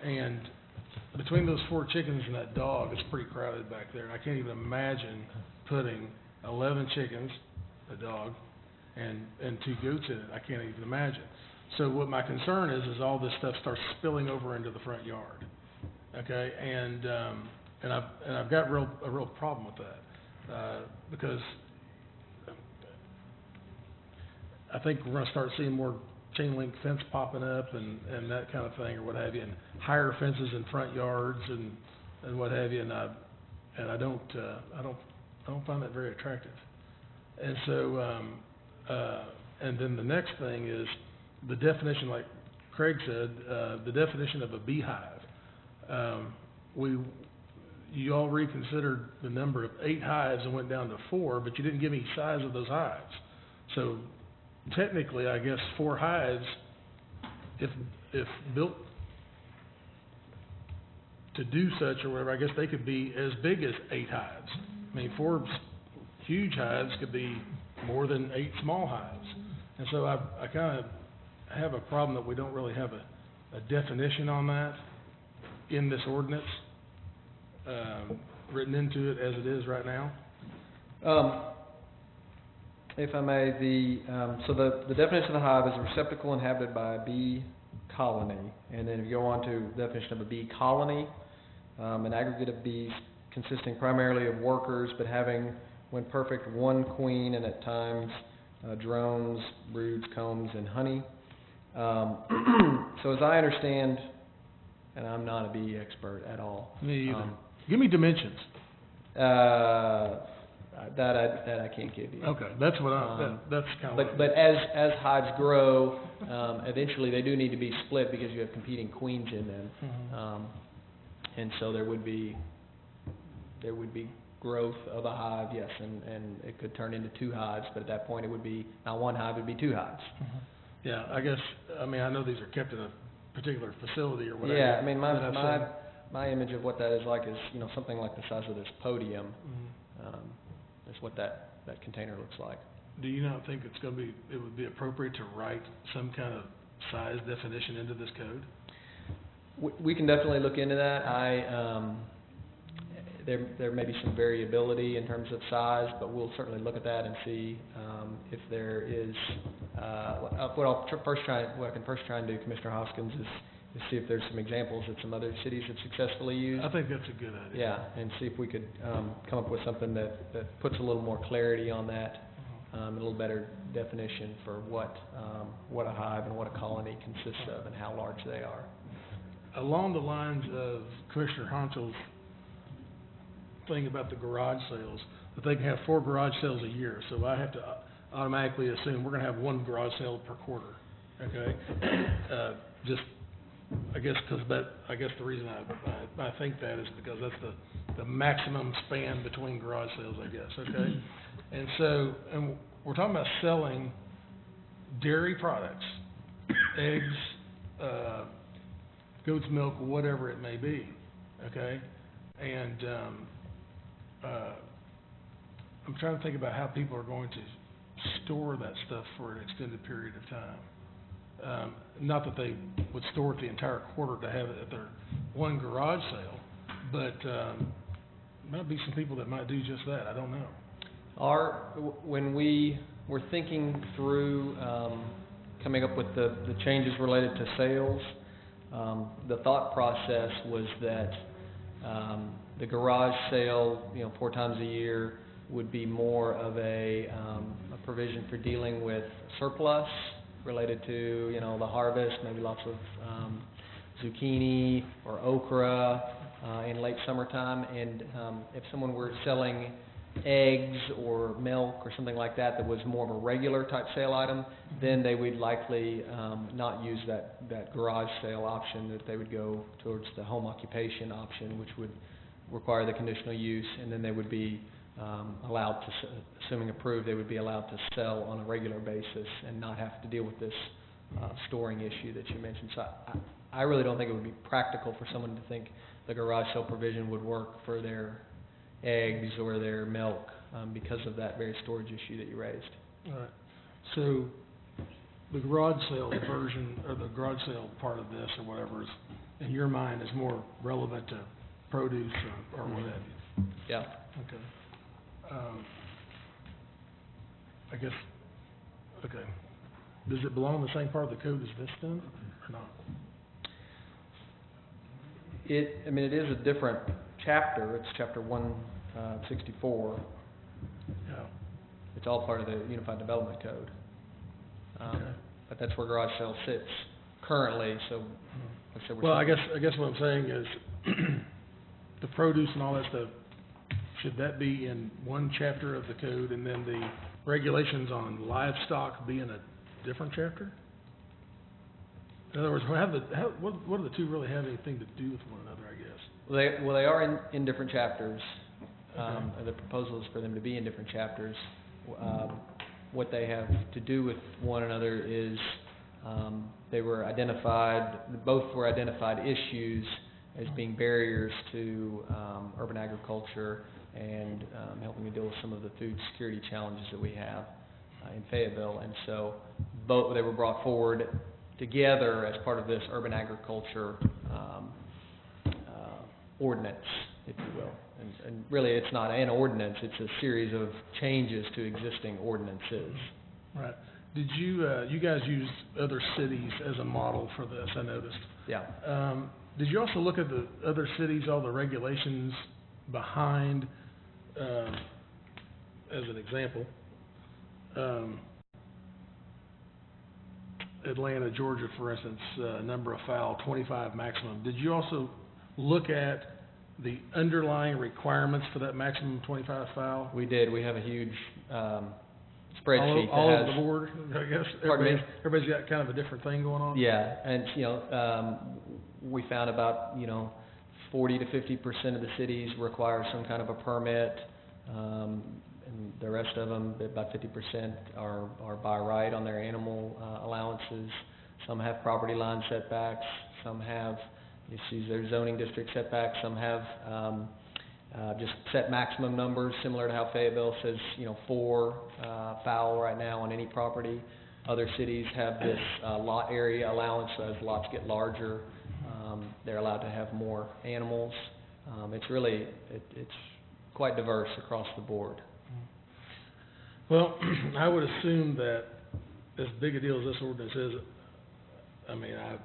And between those 4 chickens and that dog, it's pretty crowded back there. And I can't even imagine putting 11 chickens, a dog, and 2 goats in it. I can't even imagine. So what my concern is all this stuff starts spilling over into the front yard, okay? And I've got a real problem with that, because I think we're gonna start seeing more chain link fence popping up and that kind of thing or what have you, and higher fences in front yards and what have you, and I don't find that very attractive. And so, and then the next thing is the definition, like Craig said, the definition of a beehive. You all reconsidered the number of 8 hives and went down to 4, but you didn't give me size of those hives. So technically, I guess 4 hives, if built to do such or whatever, I guess they could be as big as 8 hives. I mean, 4 huge hives could be more than 8 small hives. And so I kind of have a problem that we don't really have a definition on that in this ordinance, written into it as it is right now. If I may, so the definition of the hive is a receptacle inhabited by a bee colony. And then if you go on to the definition of a bee colony, an aggregate of bees consisting primarily of workers, but having, when perfect, one queen and at times drones, broods, combs, and honey. So as I understand, and I'm not a bee expert at all. Me either. Give me dimensions. That I can't give you. Okay, that's what that's kind of. But as hives grow, eventually they do need to be split because you have competing queens in them, and so there would be growth of a hive, yes, and it could turn into 2 hives, but at that point it would be not 1 hive, it would be 2 hives. Yeah, I guess. I mean, I know these are kept in a particular facility or whatever. Yeah, I mean, my image of what that is like is, you know, something like the size of this podium. Is what that container looks like. Do you not think it would be appropriate to write some kind of size definition into this code? We can definitely look into that. There may be some variability in terms of size, but we'll certainly look at that and see if there is. What I can first try and do, Commissioner Hoskins, is see if there's some examples that some other cities have successfully used. I think that's a good idea. Yeah, and see if we could come up with something that puts a little more clarity on that, a little better definition for what a hive and what a colony consists of and how large they are. Along the lines of Commissioner Honchell's thing about the garage sales, that they can have 4 garage sales a year, so I have to automatically assume we're going to have 1 garage sale per quarter, okay? I guess the reason I think that is because that's the maximum span between garage sales, I guess, okay? And we're talking about selling dairy products, eggs, goat's milk, whatever it may be, okay? And I'm trying to think about how people are going to store that stuff for an extended period of time. Not that they would store it the entire quarter to have it at their 1 garage sale, but might be some people that might do just that. I don't know. When we were thinking through coming up with the changes related to sales, the thought process was that the garage sale, 4 times a year, would be more of a provision for dealing with surplus related to, the harvest, maybe lots of zucchini or okra in late summertime. And if someone were selling eggs or milk or something like that was more of a regular type sale item, then they would likely not use that garage sale option, that they would go towards the home occupation option, which would require the conditional use, and then they would be allowed to, assuming approved, they would be allowed to sell on a regular basis and not have to deal with this storing issue that you mentioned. So I really don't think it would be practical for someone to think the garage sale provision would work for their eggs or their milk because of that very storage issue that you raised. All right. So the garage sale version, or the garage sale part of this or whatever, is, in your mind, is more relevant to produce or what have you? Yeah. Okay. I guess, okay. Does it belong in the same part of the code as this then, or not? It is a different chapter. It's chapter 164. Yeah. It's all part of the Unified Development Code. Okay. But that's where garage sale sits currently, so like I said, well, I guess what I'm saying is the produce and all that stuff, should that be in one chapter of the code and then the regulations on livestock be in a different chapter? In other words, what do the two really have anything to do with one another, I guess? Well, they are in different chapters. Okay. The proposal is for them to be in different chapters. What they have to do with one another is they were identified, both were identified issues as being barriers to urban agriculture and helping to deal with some of the food security challenges that we have. in Fayetteville, and so both, they were brought forward together as part of this urban agriculture ordinance, if you will. And really, it's not an ordinance, it's a series of changes to existing ordinances. Right. Did you, you guys use other cities as a model for this, I noticed. Yeah. Did you also look at the other cities, all the regulations behind, as an example, Atlanta, Georgia, for instance, number of foul, 25 maximum. Did you also look at the underlying requirements for that maximum 25 foul? We did. We have a huge spreadsheet all that over has... the board, I guess? Pardon me? Everybody's got kind of a different thing going on? Yeah, and, we found about, 40 to 50% of the cities require some kind of a permit, and the rest of them, about 50%, are by right on their animal allowances. Some have property line setbacks, some have, their zoning district setbacks, some have just set maximum numbers, similar to how Fayetteville says, 4 fowl right now on any property. Other cities have this lot area allowance, so as lots get larger, they're allowed to have more animals. It's really, it's quite diverse across the board. Well, I would assume that as big a deal as this ordinance is, I mean, I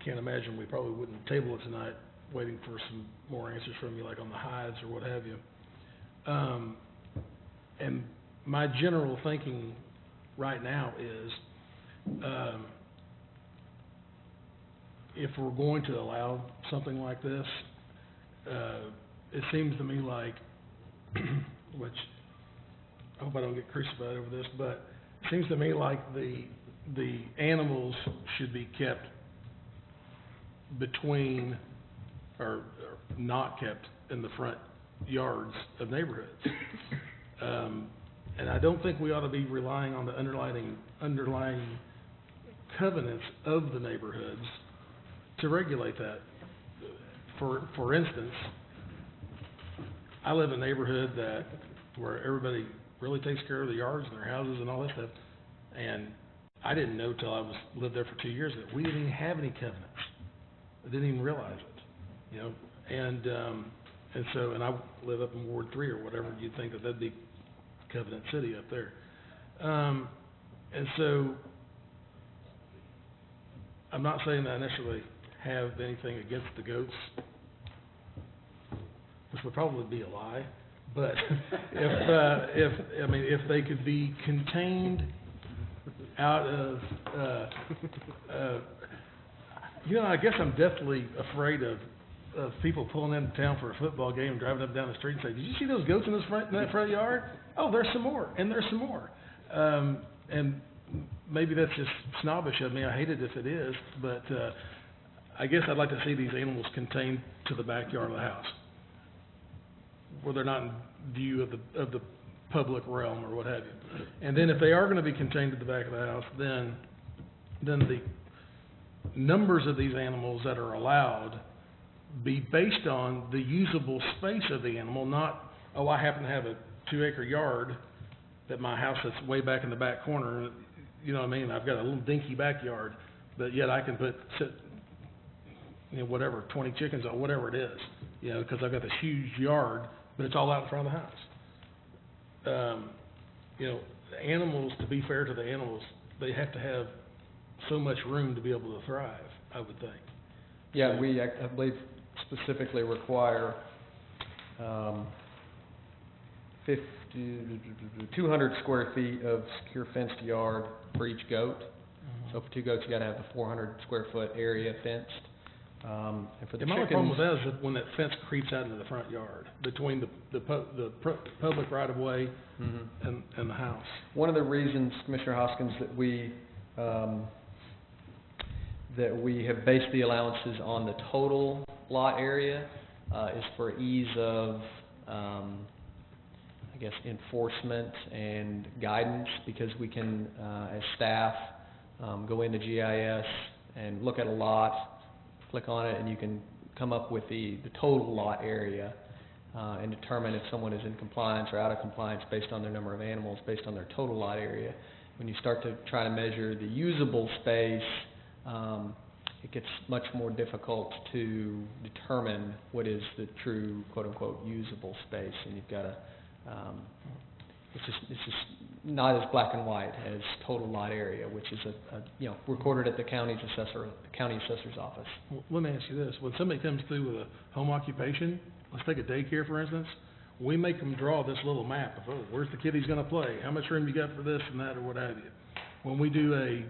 can't imagine we probably wouldn't table it tonight, waiting for some more answers from you, like on the hides or what have you. And my general thinking right now is, if we're going to allow something like this, it seems to me like, which I hope I don't get crucified over this, but it seems to me like the animals should be kept between, or not kept in the front yards of neighborhoods. And I don't think we ought to be relying on the underlying covenants of the neighborhoods to regulate that. For instance, I live in a neighborhood where everybody really takes care of the yards and their houses and all that stuff, and I didn't know till I lived there for 2 years that we didn't even have any covenants. I didn't even realize it, and so, and I live up in Ward 3 or whatever. You'd think that that'd be Covenant City up there, and so I'm not saying that I necessarily have anything against the goats, which would probably be a lie, but if they could be contained out of, I guess I'm deathly afraid of people pulling into town for a football game and driving up and down the street and say, "Did you see those goats in that front yard? Oh, there's some more, and there's some more." And maybe that's just snobbish of me. I hate it if it is, but I guess I'd like to see these animals contained to the backyard of the house, where they're not in view of the public realm or what have you. And then if they are going to be contained to the back of the house, then the numbers of these animals that are allowed be based on the usable space of the animal, not, oh, I happen to have a 2-acre yard that my house is way back in the back corner, you know what I mean? I've got a little dinky backyard, but yet I can put, 20 chickens or whatever it is, because I've got this huge yard, but it's all out in front of the house. Animals, to be fair to the animals, they have to have so much room to be able to thrive, I would think. Yeah, we, I believe, specifically require 200 square feet of secure fenced yard for each goat. So for 2 goats, you got to have a 400 square foot area fenced. And for the My chickens, problem with that is that when that fence creeps out into the front yard, between the public right of way and the house. One of the reasons, Commissioner Hoskins, that we have based the allowances on the total lot area is for ease of, enforcement and guidance, because we can, as staff, go into GIS and look at a lot, click on it, and you can come up with the total lot area. and determine if someone is in compliance or out of compliance based on their number of animals, based on their total lot area. When you start to try to measure the usable space, it gets much more difficult to determine what is the true quote-unquote usable space, and you've got to, it's just not as black and white as total lot area, which is recorded at the county assessor's office. Well, let me ask you this, when somebody comes through with a home occupation, let's take a daycare for instance, we make them draw this little map of, where's the kid he's gonna play, how much room you got for this and that or what have you. When we do a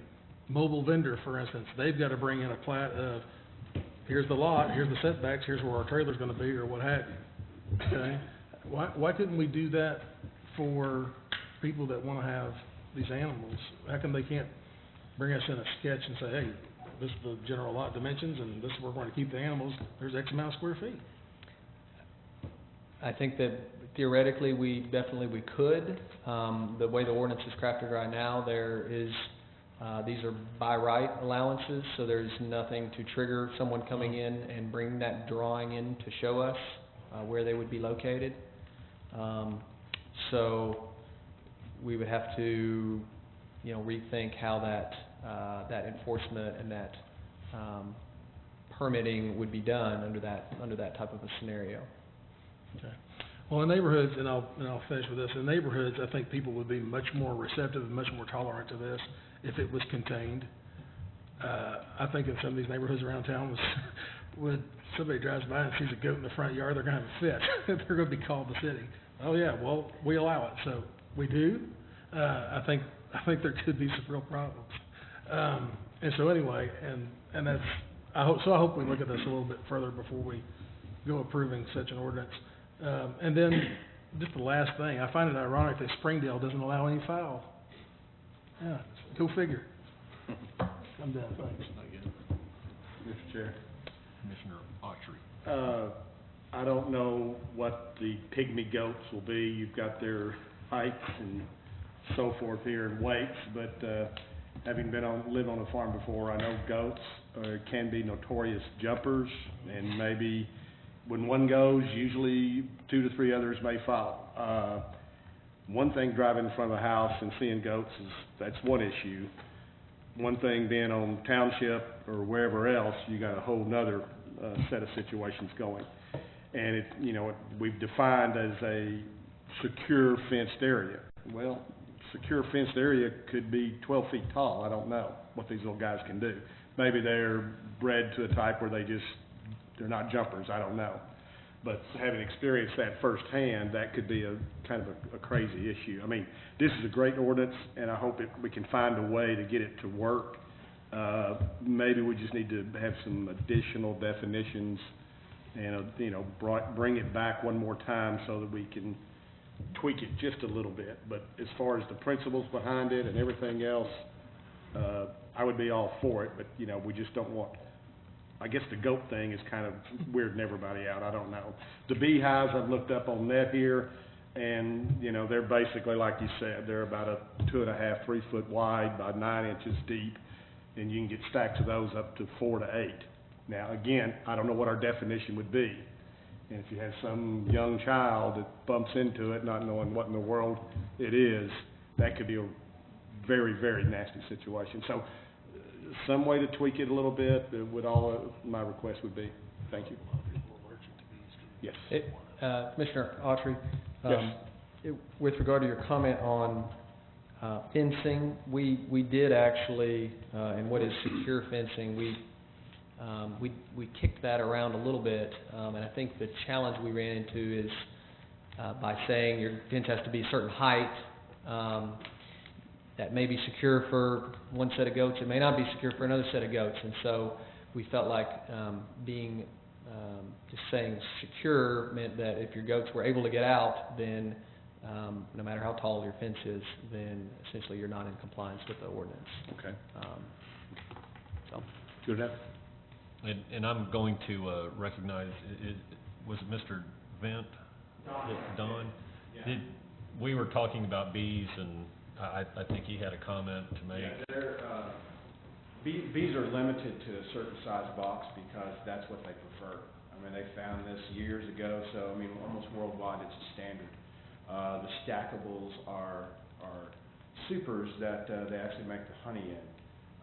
mobile vendor, for instance, they've got to bring in a plat of, here's the lot, here's the setbacks, here's where our trailer's gonna be, or what have you, okay? Why couldn't we do that for people that wanna have these animals? How come they can't bring us in a sketch and say, hey, this is the general lot dimensions, and this is where we're gonna keep the animals, there's X amount of square feet? I think that theoretically we could. The way the ordinance is crafted right now, there is, these are by right allowances, so there's nothing to trigger someone coming in and bringing that drawing in to show us where they would be located. So we would have to, rethink how that enforcement and that permitting would be done under that type of a scenario. Okay. Well, in neighborhoods, and I'll finish with this, in neighborhoods, I think people would be much more receptive and much more tolerant to this if it was contained. I think in some of these neighborhoods around town, when somebody drives by and sees a goat in the front yard, they're going to have a fit. They're going to be called the city. Oh yeah, well, we allow it, so we do. I think there could be some real problems. And so anyway, and that's, I hope we look at this a little bit further before we go approving such an ordinance. And then, just the last thing, I find it ironic that Springdale doesn't allow any fowl. Yeah, go figure. I'm done, thanks. Mr. Chair. Commissioner Autry. I don't know what the pygmy goats will be. You've got their heights and so forth here in weights, but having lived on a farm before, I know goats can be notorious jumpers, and maybe when one goes, usually 2 to 3 others may follow. One thing driving in front of a house and seeing goats that's one issue. One thing being on township or wherever else, you got a whole nother set of situations going. And we've defined as a secure fenced area. Well, secure fenced area could be 12 feet tall. I don't know what these little guys can do. Maybe they're bred to a type where they're not jumpers, I don't know. But having experienced that firsthand, that could be a kind of a crazy issue. I mean, this is a great ordinance, and I hope we can find a way to get it to work. Maybe we just need to have some additional definitions and, bring it back one more time so that we can tweak it just a little bit. But as far as the principles behind it and everything else, I would be all for it, but, we just don't want, I guess the goat thing is kind of weirding everybody out. I don't know. The beehives, I've looked up on net here, and, they're basically, like you said, they're about a 2.5, 3 foot wide by 9 inches deep, and you can get stacks of those up to 4 to 8. Now, again, I don't know what our definition would be. And if you have some young child that bumps into it, not knowing what in the world it is, that could be a very, very nasty situation. So, some way to tweak it a little bit would all my request would be. Thank you. Yes. Commissioner Autry, yes. With regard to your comment on fencing, we did actually, and what is secure fencing, we kicked that around a little bit, and I think the challenge we ran into is by saying your fence has to be a certain height. That may be secure for one set of goats. It may not be secure for another set of goats. And so we felt like just saying secure meant that if your goats were able to get out, then no matter how tall your fence is, then essentially you're not in compliance with the ordinance. Okay. So. Good enough. And I'm going to recognize, was it Mr. Vent? Don? Yeah. We were talking about bees, and I think he had a comment to make. Yeah, bees are limited to a certain size box because that's what they prefer. I mean, they found this years ago, so, I mean, almost worldwide, it's a standard. The stackables are supers that they actually make the honey in.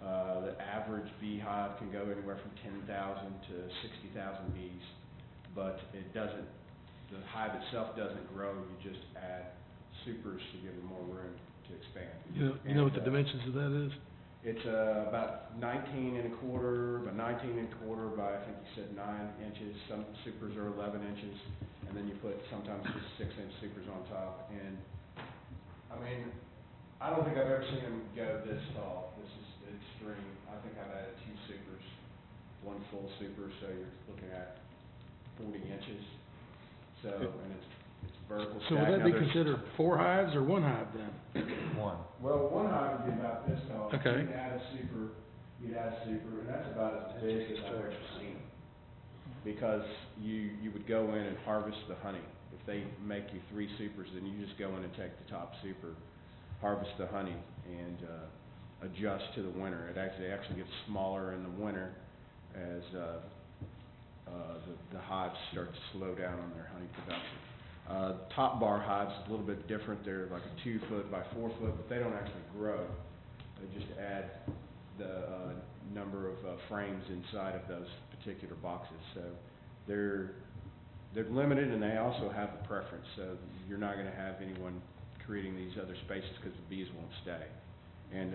The average beehive can go anywhere from 10,000 to 60,000 bees, but it doesn't, the hive itself doesn't grow, you just add supers to give them more room to expand. You know what the dimensions of that is? It's about 19 and a quarter by 19 and a quarter by, I think you said 9 inches. Some supers are 11 inches, and then you put sometimes just 6-inch supers on top. And I mean, I don't think I've ever seen them go this tall. This is extreme. I think I've added 2 supers, 1 full super, so you're looking at 40 inches. So, and it's vertical stack. So would that be considered 4 hives or 1 hive then? 1. Well, 1 hive would be about this tall. Okay. You'd add a super, and that's about as big as I've ever seen them. Because you would go in and harvest the honey. If they make you 3 supers, then you just go in and take the top super, harvest the honey, and adjust to the winter. It actually gets smaller in the winter as the hives start to slow down on their honey production. Top bar hives is a little bit different. They're like a 2 foot by 4 foot, but they don't actually grow. They just add the number of frames inside of those particular boxes. So they're limited, and they also have a preference. So you're not going to have anyone creating these other spaces because the bees won't stay. And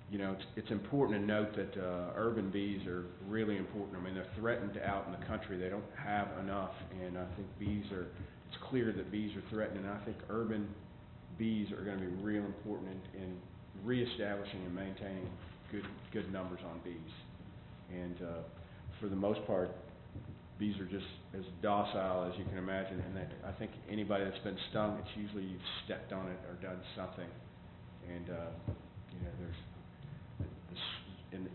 you know, it's important to note that urban bees are really important. I mean, they're threatened out in the country. They don't have enough, and I think it's clear that bees are threatened, and I think urban bees are going to be real important in reestablishing and maintaining good numbers on bees. And for the most part, bees are just as docile as you can imagine, and I think anybody that's been stung, it's usually you've stepped on it or done something, and you know,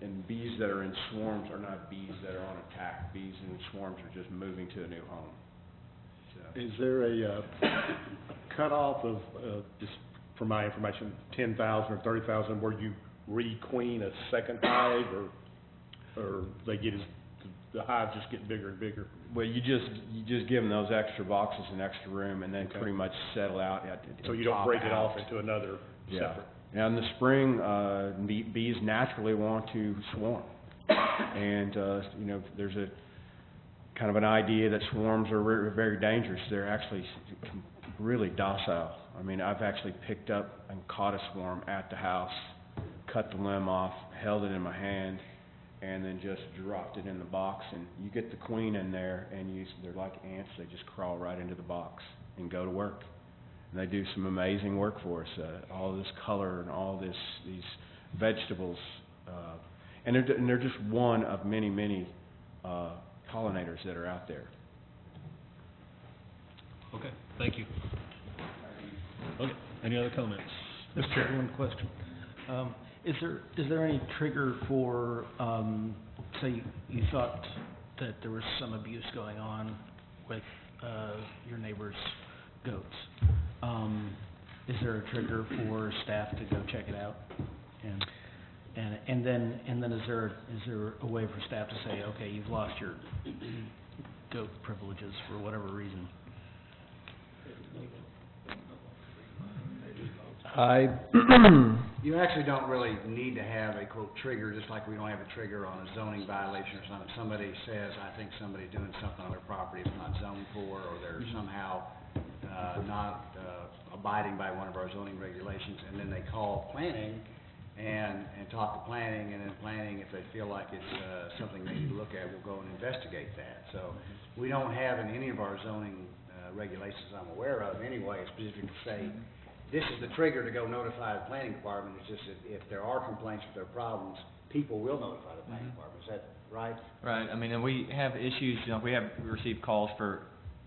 and bees that are in swarms are not bees that are on attack. Bees in swarms are just moving to a new home. So. Is there a cutoff of, just for my information, 10,000 or 30,000 where you requeen a second hive, or they get the hives just get bigger and bigger? Well, you just give them those extra boxes and extra room, and then pretty much settle out at so you don't break it off into another separate. Now in the spring, bees naturally want to swarm, and you know, there's a kind of an idea that swarms are very dangerous. They're actually really docile. I mean, I've actually picked up and caught a swarm at the house, cut the limb off, held it in my hand, and then just dropped it in the box. And you get the queen in there, and they're like ants. They just crawl right into the box and go to work. And they do some amazing work for us. All this color and all these vegetables, and they're just one of many pollinators that are out there. Okay, thank you. Okay, any other comments? Mr. Chair, one question. Is there any trigger for, say you thought that there was some abuse going on with your neighbor's goats? Is there a trigger for staff to go check it out? And then is there a way for staff to say, okay, you've lost your goat privileges for whatever reason? You actually don't really need to have a quote trigger, just like we don't have a trigger on a zoning violation or something. If somebody says, I think somebody's doing something on their property it's not zoned for, or they're somehow not abiding by one of our zoning regulations, and then they call planning and talk to planning, and then planning, if they feel like it's something they need to look at, will go and investigate that. So we don't have in any of our zoning regulations I'm aware of anyway, a specific to say, this is the trigger to go notify the planning department. It's just that if there are complaints, if there are problems, people will notify the planning department. Is that right? Right. I mean, and we have issues, you know, we receive calls for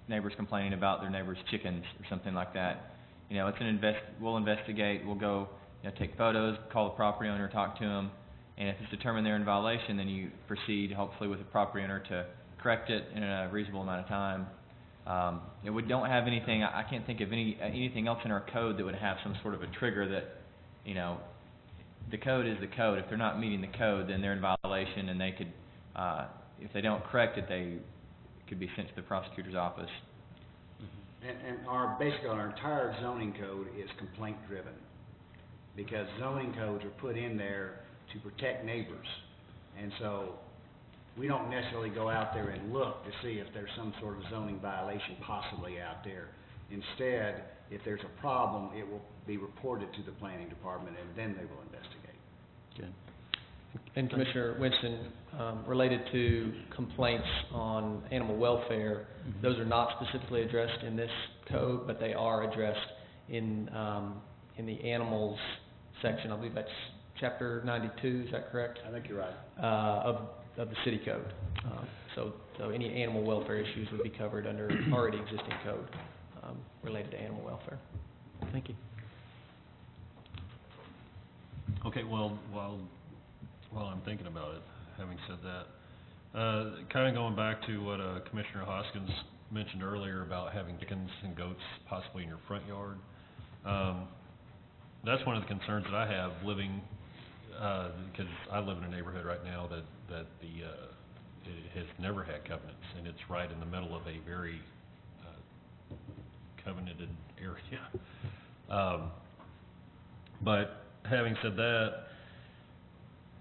neighbors complaining about their neighbor's chickens or something like that. You know, we'll investigate, we'll go, you know, take photos, call the property owner, talk to them, and if it's determined they're in violation, then you proceed, hopefully, with the property owner to correct it in a reasonable amount of time. We don't have anything, I can't think of anything else in our code that would have some sort of a trigger that, you know, the code is the code. If they're not meeting the code, then they're in violation, and they could, if they don't correct it, could be sent to the prosecutor's office. And basically our entire zoning code is complaint driven, because zoning codes are put in there to protect neighbors. And so we don't necessarily go out there and look to see if there's some sort of zoning violation possibly out there. Instead, if there's a problem, it will be reported to the planning department, and then they will investigate. Good. And Commissioner Winston, related to complaints on animal welfare, those are not specifically addressed in this code, but they are addressed in the animals section. I believe that's chapter 92. Is that correct? I think you're right. Of the city code. So any animal welfare issues would be covered under already existing code related to animal welfare. Thank you. Okay, well, while I'm thinking about it, having said that, kind of going back to what Commissioner Hoskins mentioned earlier about having chickens and goats possibly in your front yard, that's one of the concerns that I have living, because I live in a neighborhood right now that it has never had covenants, and it's right in the middle of a very covenanted area. But having said that,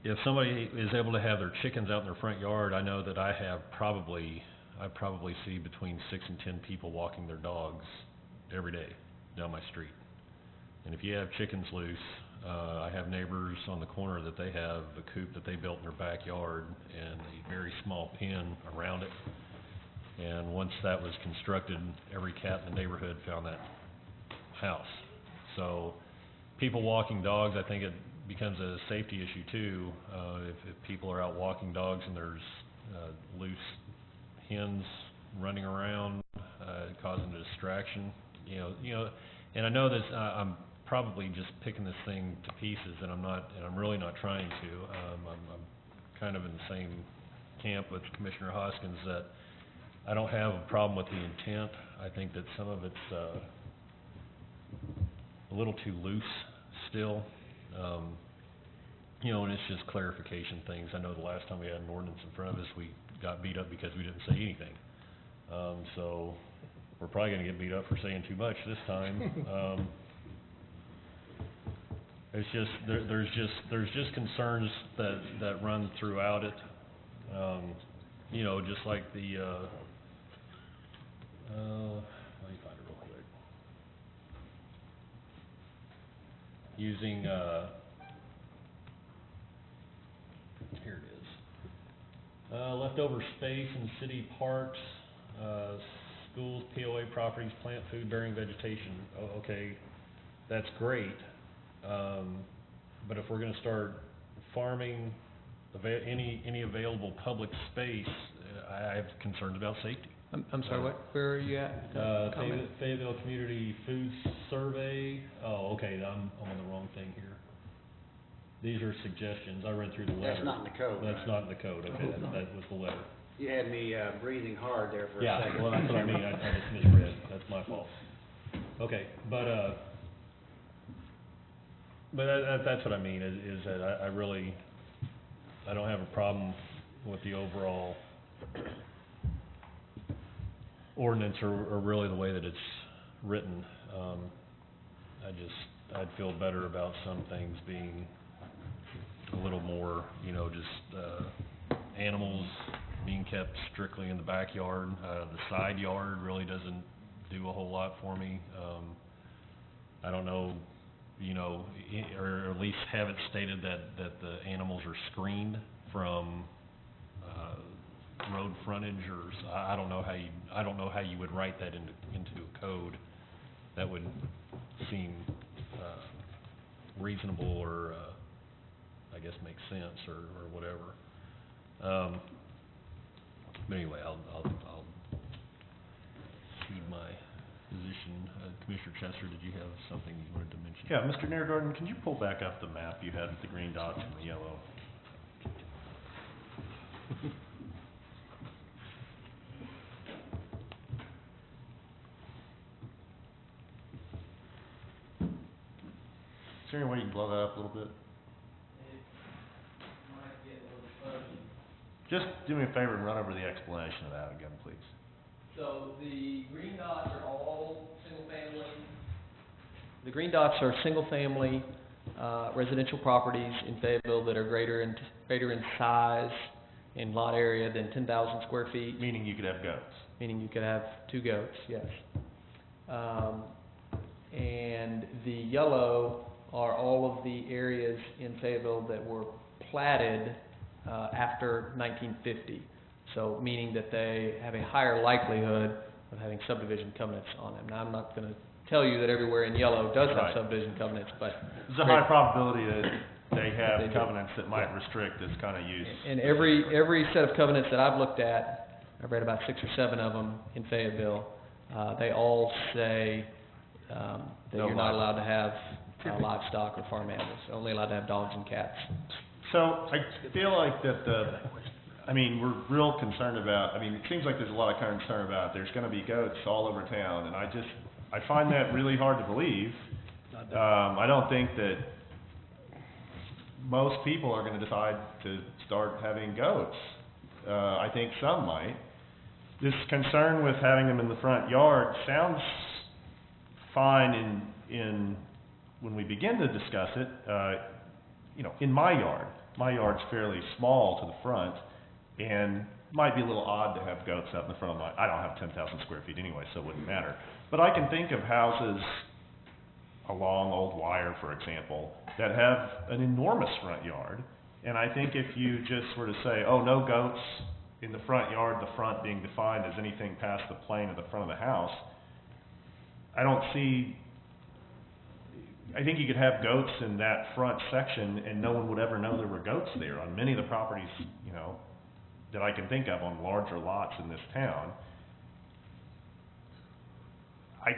if somebody is able to have their chickens out in their front yard, I know that I probably see between 6 and 10 people walking their dogs every day down my street. And if you have chickens loose, I have neighbors on the corner that they have a coop that they built in their backyard and a very small pen around it. And once that was constructed, every cat in the neighborhood found that house. So people walking dogs, I think it becomes a safety issue too. If people are out walking dogs and there's loose hens running around, causing a distraction, you know. And I know this. I'm probably just picking this thing to pieces, and I'm really not trying to. I'm kind of in the same camp with Commissioner Hoskins that I don't have a problem with the intent. I think that some of it's a little too loose still. And it's just clarification things. I know the last time we had an ordinance in front of us, we got beat up because we didn't say anything. So we're probably going to get beat up for saying too much this time. It's just there's just concerns that run throughout it. Just like the let me find it real quick. Using here it is. Leftover space in city parks, schools, POA properties, plant food bearing vegetation. Okay, that's great. But if we're going to start farming any available public space, I have concerns about safety. I'm sorry, where are you at? Fayetteville Community Food Survey. Oh, okay, I'm on the wrong thing here. These are suggestions. I read through the letter. That's not in the code, That's right? not in the code, okay, that was the letter. You had me breathing hard there for a Yeah, second. well, that's what I mean, I just misread, that's my fault. Okay, but that's what I mean, is that I really, I don't have a problem with the overall ordinance or really the way that it's written. I'd feel better about some things being a little more, animals being kept strictly in the backyard. The side yard really doesn't do a whole lot for me. I don't know, or at least have it stated that the animals are screened from road frontage, or I don't know how you would write that into a code that would seem reasonable or I guess make sense or whatever. But anyway, I'll cede my position. Commissioner Chester, did you have something you wanted to mention? Yeah, Mr. Nairgarden, can you pull back up the map you had with the green dots and the yellow? Is there any way you can blow that up a little bit? It might get a little fuzzy. Just do me a favor and run over the explanation of that again, please. So the green dots are all single-family. The green dots are single-family residential properties in Fayetteville that are greater in size and lot area than 10,000 square feet. Meaning you could have goats. Meaning you could have 2 goats, yes. And the yellow are all of the areas in Fayetteville that were platted after 1950. So meaning that they have a higher likelihood of having subdivision covenants on them. Now, I'm not going to tell you that everywhere in yellow does have Right. subdivision covenants, but There's a high probability that they have They do. covenants that might restrict this kind of use. and every set of covenants that I've looked at, I've read about 6 or 7 of them in Fayetteville, they all say that No you're not allowed livestock. to have livestock or farm animals, only allowed to have dogs and cats. So I feel like that we're real concerned about, it seems like there's a lot of concern about there's going to be goats all over town, and I find that really hard to believe. I don't think that most people are going to decide to start having goats. I think some might. This concern with having them in the front yard sounds fine in when we begin to discuss it. In my yard. My yard's fairly small to the front, and might be a little odd to have goats out in the front of my, I don't have 10,000 square feet anyway, so it wouldn't matter. But I can think of houses along Old Wire, for example, that have an enormous front yard, and I think if you just were to say, oh, no goats in the front yard, the front being defined as anything past the plane of the front of the house, I think you could have goats in that front section and no one would ever know there were goats there on many of the properties, that I can think of on larger lots in this town. I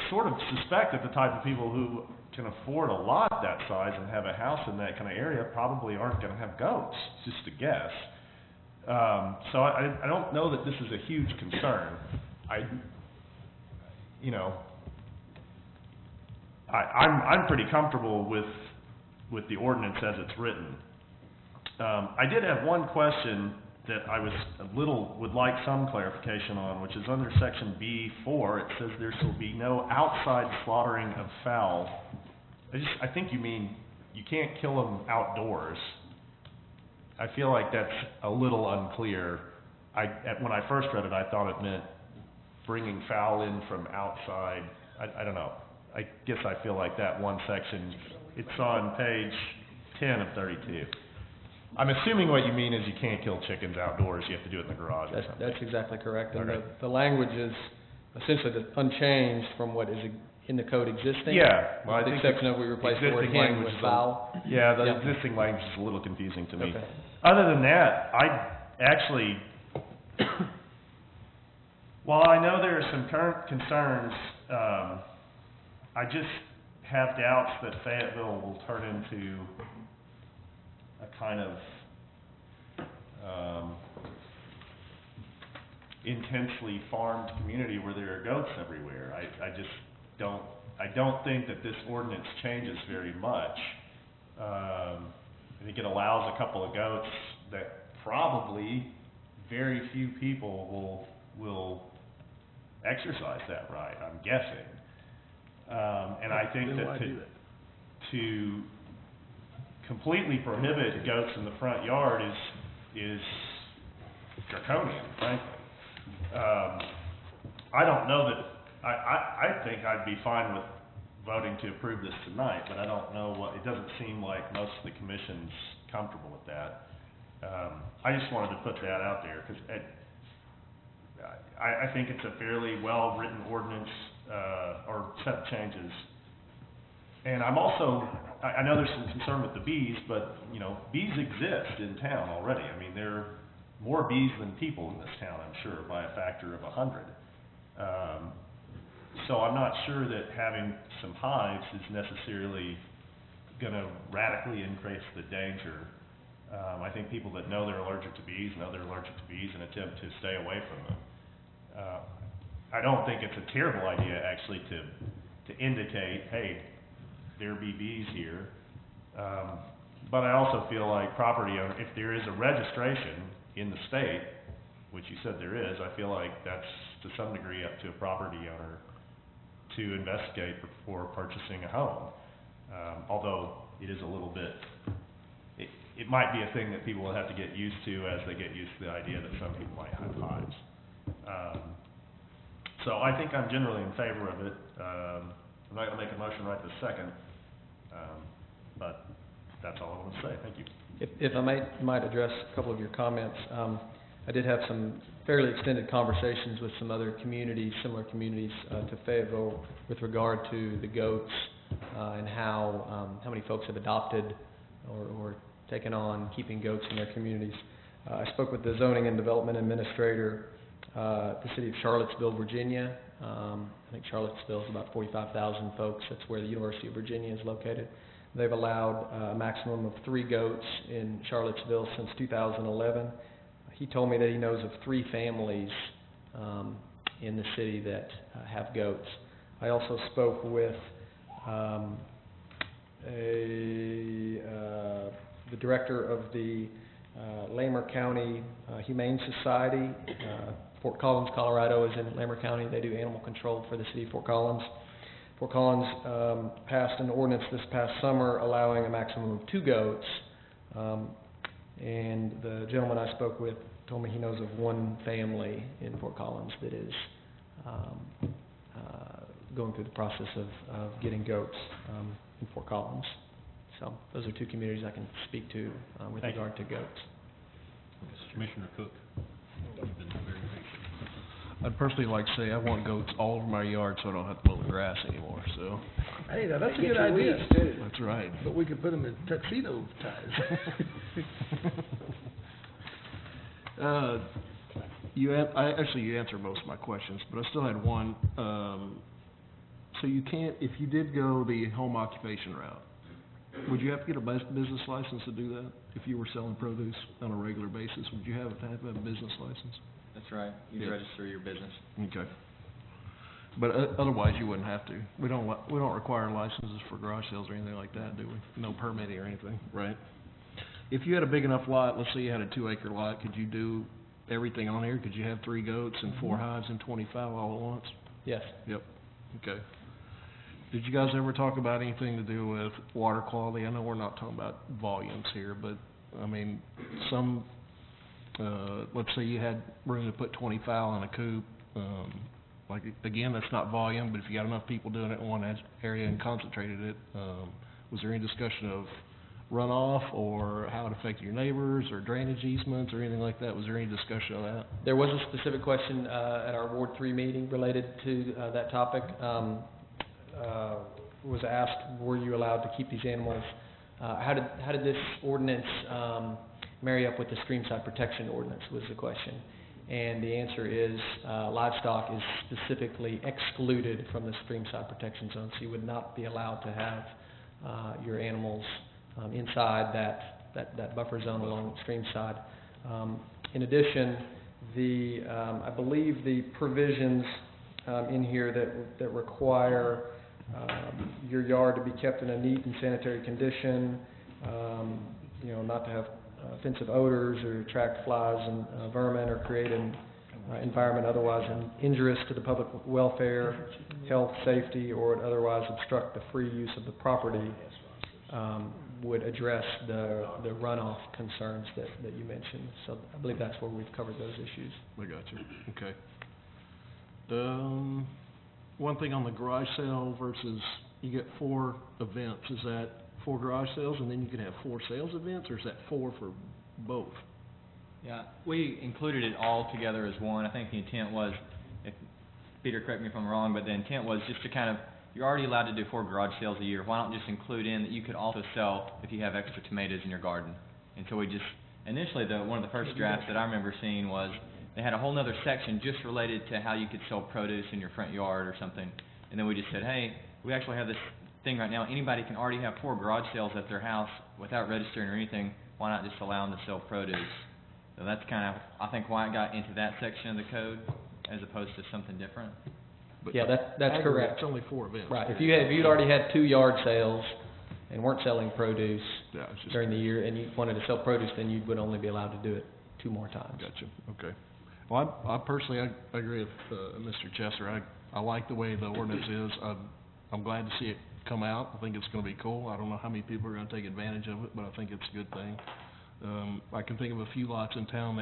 sort of suspect that the type of people who can afford a lot that size and have a house in that kind of area probably aren't going to have goats, just a guess. So I don't know that this is a huge concern. I'm pretty comfortable with the ordinance as it's written. I did have one question that I would like some clarification on, which is under section B4. It says there shall be no outside slaughtering of fowl. I think you mean you can't kill them outdoors. I feel like that's a little unclear. When I first read it, I thought it meant bringing fowl in from outside. I don't know. I guess I feel like that one section, it's on page 10 of 32. I'm assuming what you mean is you can't kill chickens outdoors, you have to do it in the garage or something. That's exactly correct. And Okay. the language is essentially unchanged from what is in the code existing. Yeah, well, I with the think exception of we replaced the word existing hen language with is fowl. Yeah, the Yeah. existing language is a little confusing to me. Okay. Other than that, while I know there are some current concerns, I just have doubts that Fayetteville will turn into a kind of intensely farmed community where there are goats everywhere. I don't think that this ordinance changes very much. I think it allows a couple of goats that probably very few people will exercise that right, I'm guessing. And I think Then why that do that? to completely prohibit goats in the front yard is draconian, frankly. I don't know that, I think I'd be fine with voting to approve this tonight, but I don't know it doesn't seem like most of the commission's comfortable with that. I just wanted to put that out there, because I think it's a fairly well-written ordinance, or set of changes. And I'm also, I know there's some concern with the bees, but, bees exist in town already. There are more bees than people in this town, I'm sure, by a factor of 100. So I'm not sure that having some hives is necessarily going to radically increase the danger. I think people that know they're allergic to bees and attempt to stay away from them. I don't think it's a terrible idea, actually, to indicate, hey, there be bees here. But I also feel like property owner, if there is a registration in the state, which you said there is, I feel like that's to some degree up to a property owner to investigate before purchasing a home. Although it is a little bit, it might be a thing that people will have to get used to as they get used to the idea that some people might have hives. So I think I'm generally in favor of it. I'm not going to make a motion right this second, but that's all I want to say. Thank you. If I might address a couple of your comments, I did have some fairly extended conversations with some other communities, similar communities to Fayetteville, with regard to the goats and how many folks have adopted or taken on keeping goats in their communities. I spoke with the zoning and development administrator, the city of Charlottesville, Virginia. I think Charlottesville is about 45,000 folks. That's where the University of Virginia is located. They've allowed a maximum of 3 goats in Charlottesville since 2011. He told me that he knows of 3 families in the city that have goats. I also spoke with the director of the Lamer County Humane Society. Fort Collins, Colorado is in Lamer County. They do animal control for the city of Fort Collins. Fort Collins passed an ordinance this past summer allowing a maximum of 2 goats. And the gentleman I spoke with told me he knows of 1 family in Fort Collins that is going through the process of getting goats in Fort Collins. So those are 2 communities I can speak to with regard to goats. Commissioner Cook. You've been very patient. I'd personally like to say I want goats all over my yard so I don't have to mow the grass anymore, so. Hey, now that's a Get good your idea. weeds, too. That's right. But we could put them in tuxedo ties. You answered most of my questions, but I still had one. So you can't, if you did go the home occupation route, would you have to get a business license to do that? If you were selling produce on a regular basis, would you have to have a business license? That's right. You register your business. Okay. But otherwise, you wouldn't have to. We don't require licenses for garage sales or anything like that, do we? No permitting or anything, right? If you had a big enough lot, let's say you had a 2-acre lot, could you do everything on here? Could you have 3 goats and 4 hives and 25 all at once? Yes. Yep. Okay. Did you guys ever talk about anything to do with water quality? I know we're not talking about volumes here, but, I mean, some, let's say you had room to put 20 fowl in a coop. Like, again, that's not volume, but if you got enough people doing it in one area and concentrated it, was there any discussion of runoff or how it affected your neighbors or drainage easements or anything like that? Was there any discussion of that? There was a specific question at our Ward 3 meeting related to that topic. Was asked, were you allowed to keep these animals? How did this ordinance marry up with the streamside protection ordinance was the question. And the answer is livestock is specifically excluded from the streamside protection zone, so you would not be allowed to have your animals inside that buffer zone along the stream side. In addition, I believe the provisions in here that require your yard to be kept in a neat and sanitary condition, not to have offensive odors or attract flies and vermin or create an environment otherwise injurious to the public welfare, health, safety, or otherwise obstruct the free use of the property, would address the runoff concerns that you mentioned. So I believe that's where we've covered those issues. I got you. Okay. One thing on the garage sale versus you get 4 events, is that 4 garage sales and then you can have 4 sales events, or is that 4 for both? Yeah, we included it all together as one. I think the intent was, if Peter, correct me if I'm wrong, but the intent was just to kind of, you're already allowed to do 4 garage sales a year. Why not just include in that you could also sell if you have extra tomatoes in your garden? And so we just, initially one of the first drafts that I remember seeing was they had a whole other section just related to how you could sell produce in your front yard or something. And then we just said, hey, we actually have this thing right now. Anybody can already have 4 garage sales at their house without registering or anything. Why not just allow them to sell produce? So that's kind of, I think, why it got into that section of the code as opposed to something different. But yeah, that's correct. It's only 4 events. Right. If you'd already had 2 yard sales and weren't selling produce during the year, and you wanted to sell produce, then you would only be allowed to do it 2 more times. Gotcha, okay. Well, I personally, I agree with, Mr. Chester. I like the way the ordinance is. I'm glad to see it come out. I think it's gonna be cool. I don't know how many people are gonna take advantage of it, but I think it's a good thing. I can think of a few lots in town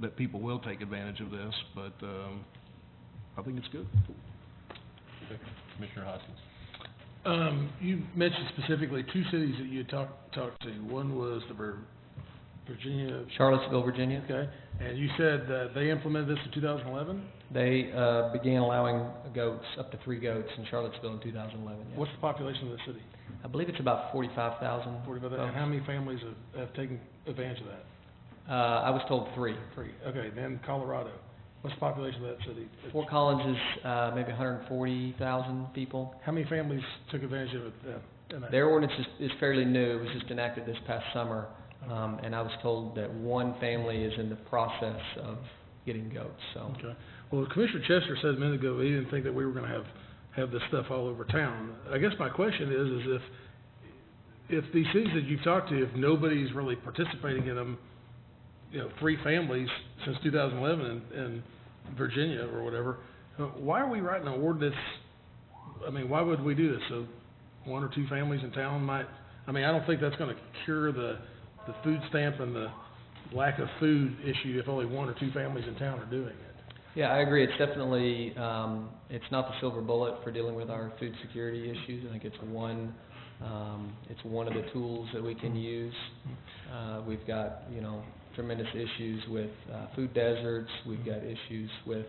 that people will take advantage of this, but, I think it's good. Commissioner Hoskins. You mentioned specifically 2 cities that you talked to. One was the Virginia. Charlottesville, Virginia. Okay, and you said that they implemented this in 2011? They began allowing goats, up to 3 goats in Charlottesville in 2011, yes. What's the population of the city? I believe it's about 45,000. 45,000. And how many families have taken advantage of that? I was told 3. 3. Okay, then Colorado. What's the population of that city? Fort Collins is maybe 140,000 people. How many families took advantage of it then? Their ordinance is fairly new. It was just enacted this past summer. And I was told that 1 family is in the process of getting goats, so. Okay. Well, Commissioner Chester said a minute ago he didn't think that we were gonna have this stuff all over town. I guess my question is if these cities that you've talked to, if nobody's really participating in them, 3 families since 2011 in Virginia or whatever, why are we writing an ordinance? I mean, why would we do this? So 1 or 2 families in town might, I don't think that's gonna cure the food stamp and the lack of food issue if only 1 or 2 families in town are doing it. Yeah, I agree. It's definitely, it's not the silver bullet for dealing with our food security issues. I think it's one of the tools that we can use. We've got, tremendous issues with food deserts. We've got issues with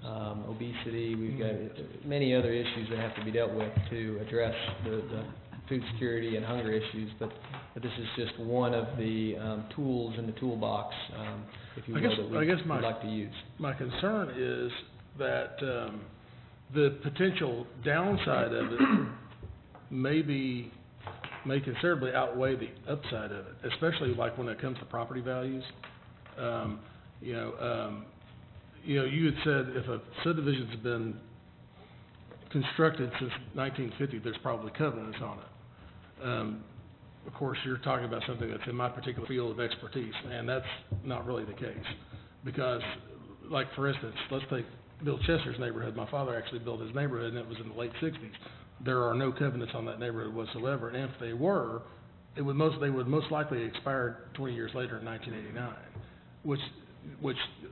obesity. We've got many other issues that have to be dealt with to address the food security and hunger issues, but this is just one of the tools in the toolbox, if you will, that we'd like to use. My concern is that the potential downside of it may considerably outweigh the upside of it, especially like when it comes to property values. You had said if a subdivision's been constructed since 1950, there's probably covenants on it. Of course, you're talking about something that's in my particular field of expertise, and that's not really the case. Because, like for instance, let's take Bill Chester's neighborhood. My father actually built his neighborhood, and it was in the late 60s. There are no covenants on that neighborhood whatsoever, and if they were, they would most likely expire 20 years later in 1989, which